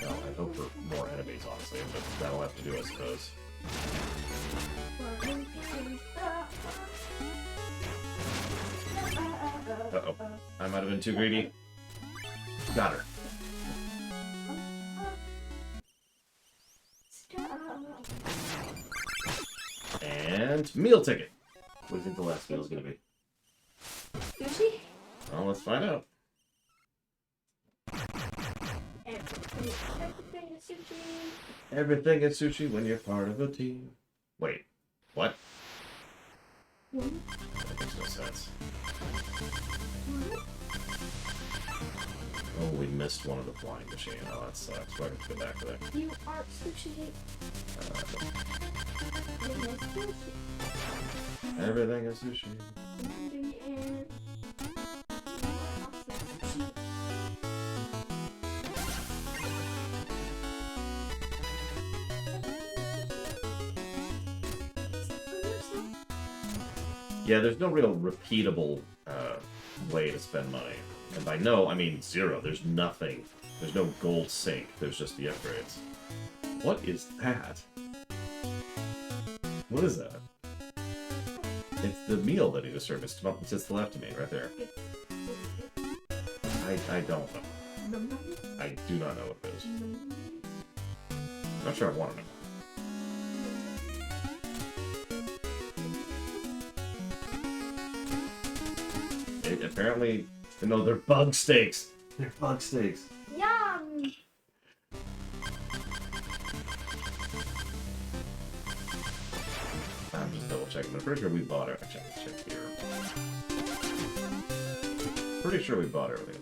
Well, I hope for more enemies, honestly, but that'll have to do, I suppose. Uh-oh. I might have been too greedy. Got her. And meal ticket. What do you think the last meal is going to be? Sushi? Well, let's find out. Everything is sushi. Everything is sushi when you're part of a team. Wait, what? That makes no sense. Oh, we missed one of the flying machine. Oh, that sucks. We're going to go back to that. You are sushi. Everything is sushi. Yeah, there's no real repeatable way to spend money. And by no, I mean zero. There's nothing. There's no gold sink. There's just the upgrades. What is that? What is that? It's the meal that he just served. It sits to the left of me, right there. I don't know. I do not know what it is. I'm not sure I want to know. Apparently, no, they're bug steaks. They're bug steaks. Yum! I'm just double checking. I'm pretty sure we bought it. Actually, let's check here. Pretty sure we bought everything.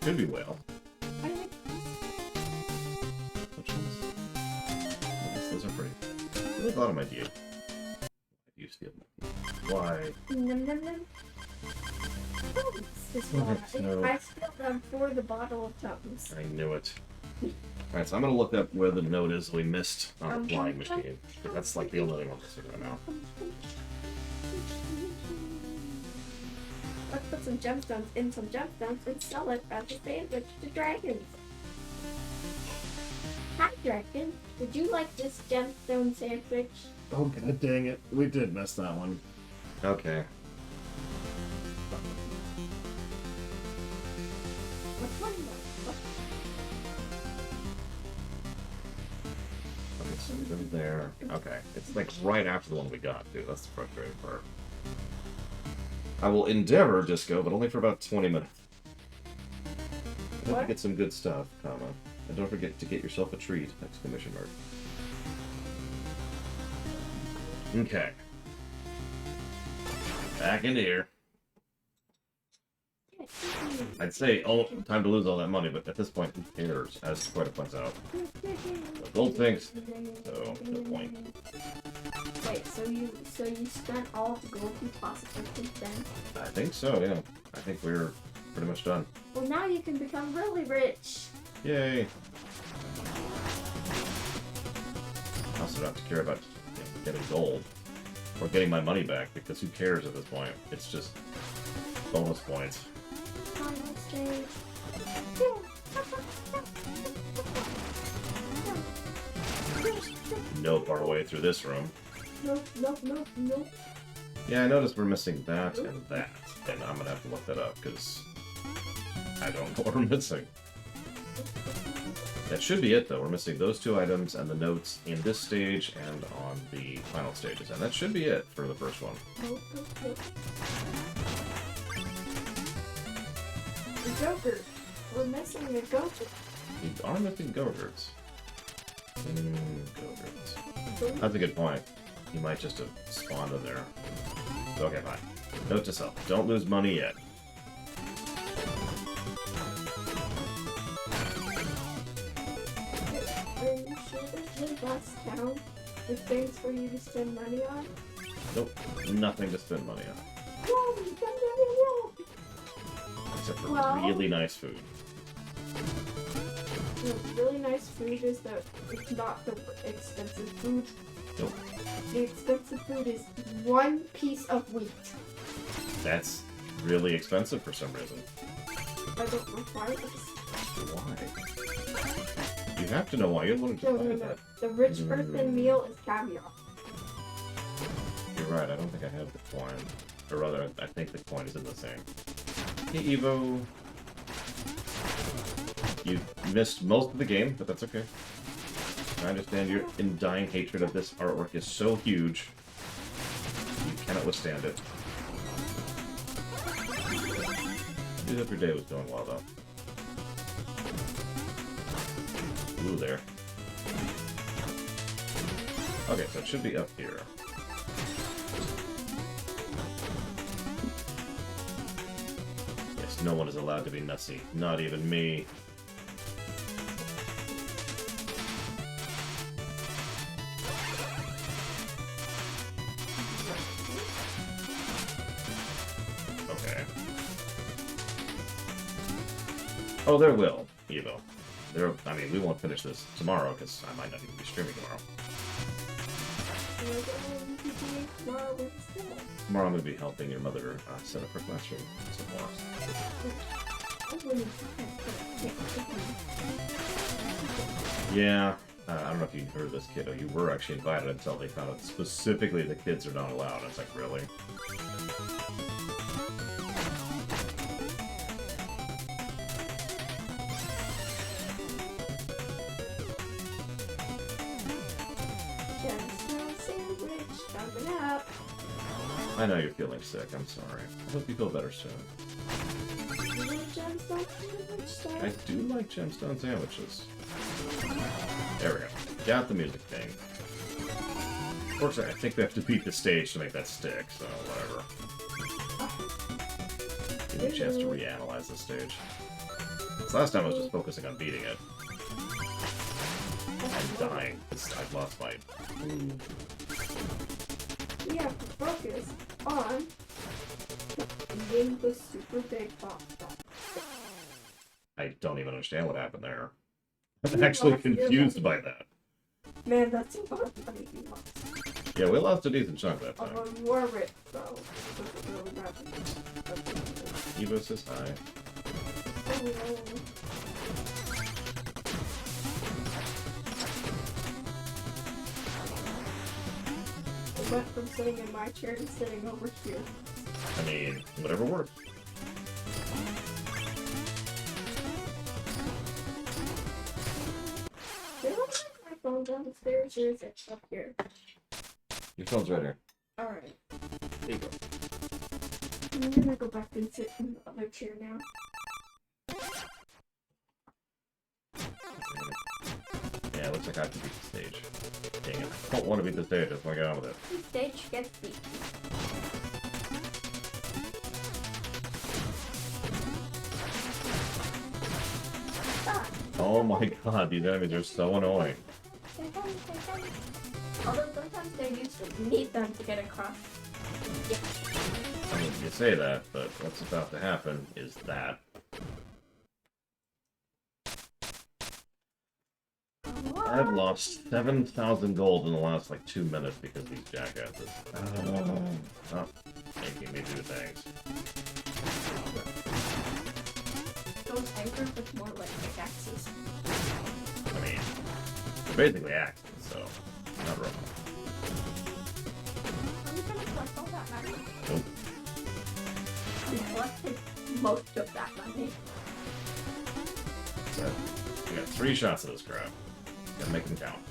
Could be whale. Which ones? Yes, those are pretty. I really thought of my idea. I used to be why? Num, num, num. This one. No. I spilled them for the bottle of Tums. I knew it. Alright, so I'm gonna look up where the note is we missed on the flying machine. That's like the only thing I'm missing right now. Let's put some gemstones in some gemstones and sell it as a sandwich to dragons. Hi, dragon. Would you like this gemstone sandwich? Oh, god dang it. We did miss that one. Okay. Which one? Okay, so we've been there. Okay. It's like right after the one we got, too. That's the frustrating part. I will endeavor Disco, but only for about 20 minutes. I have to get some good stuff, comma. And don't forget to get yourself a treat! Exclamation mark. Okay. Back into here. I'd say, oh, time to lose all that money, but at this point, who cares? As Quetta points out. The gold things, so no point. Wait, so you spent all of the gold you possibly could then? I think so, yeah. I think we're pretty much done. Well, now you can become really rich. Yay! I also don't have to care about getting gold or getting my money back because who cares at this point? It's just bonus points. Final stage. No far away through this room. Nope. Yeah, I noticed we're missing that and that, and I'm gonna have to look that up because I don't know what we're missing. That should be it, though. We're missing those two items and the notes in this stage and on the final stages, and that should be it for the first one. The Joker. We're missing the Joker. We are missing Go-Gurts. Go-Gurts. That's a good point. He might just have spawned in there. Okay, fine. Note to self. Don't lose money yet. Are you sure there's no last town with things for you to spend money on? Nope. Nothing to spend money on. No. Except for Well- really nice food. The really nice food is that it's not the expensive food. Nope. The expensive food is one piece of wheat. That's really expensive for some reason. I don't know why it is. Why? You have to know why. You're the one who decided that. The rich person meal is caviar. You're right. I don't think I have the coin. Or rather, I think the coin is in the same. Hey, Evo. You missed most of the game, but that's okay. I understand your undying hatred of this artwork is so huge. You cannot withstand it. I hope your day was going well, though. Ooh, there. Okay, so it should be up here. Yes, no one is allowed to be nutsy. Not even me. Okay. Oh, there will, Evo. There, I mean, we won't finish this tomorrow because I might not even be streaming tomorrow. Tomorrow I'm going to be helping your mother set up her classroom some more. Yeah, I don't know if you heard this, kiddo. You were actually invited until they found out specifically the kids are not allowed. It's like, really? I know you're feeling sick. I'm sorry. I hope you feel better soon. I do like gemstone sandwiches. There we go. Got the music thing. Unfortunately, I think we have to beat the stage to make that stick, so whatever. Give me a chance to reanalyze the stage. This last time I was just focusing on beating it. I'm dying. I've lost my... We have to focus on getting the super big box. I don't even understand what happened there. I'm actually confused by that. Man, that's a lot of money we lost. Yeah, we lost a decent chunk that time. Although you are rich, so... Evo says hi. I went from sitting in my chair to sitting over here. I mean, whatever works. Did I put my phone downstairs or is it up here? Your phone's right here. Alright. There you go. I'm gonna go back and sit in the other chair now. like I have to beat the stage. Dang it. I don't want to beat the stage. I just want to get on with it. The stage gets beat. Oh my god, these enemies are so annoying. Although sometimes they're useful. You need them to get across. Yeah. I mean, you say that, but what's about to happen is that. I've lost 7,000 gold in the last, like, 2 minutes because these jackasses. Stop making me do things. Those anchors look more like pickaxes. I mean, they're basically axes, so not real. Are we gonna collect all that money? Nope. We collected most of that money. So, we got 3 shots of this crap. Gotta make them count.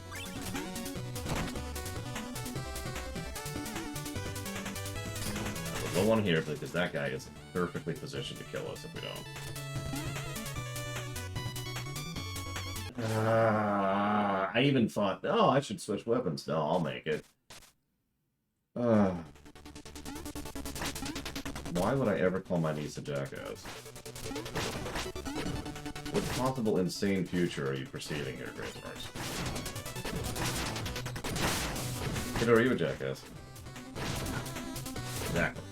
We'll go on here because that guy is perfectly positioned to kill us if we don't. I even thought, oh, I should switch weapons. No, I'll make it. Why would I ever call my niece a jackass? What possible insane future are you perceiving here, Grace Marks? Kiddo, are you a jackass? Exactly.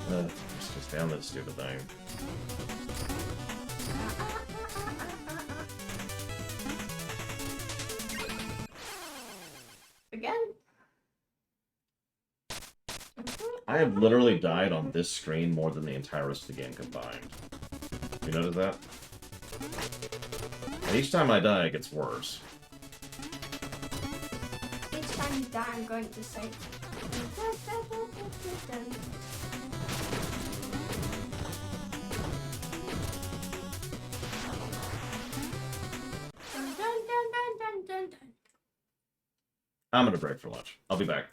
Let's just down this stupid thing. Again? I have literally died on this screen more than the entire rest of the game combined. You notice that? And each time I die, it gets worse. Each time you die, I'm going to say. Dun, dun, dun, dun, dun, dun, dun. I'm gonna break for lunch. I'll be back.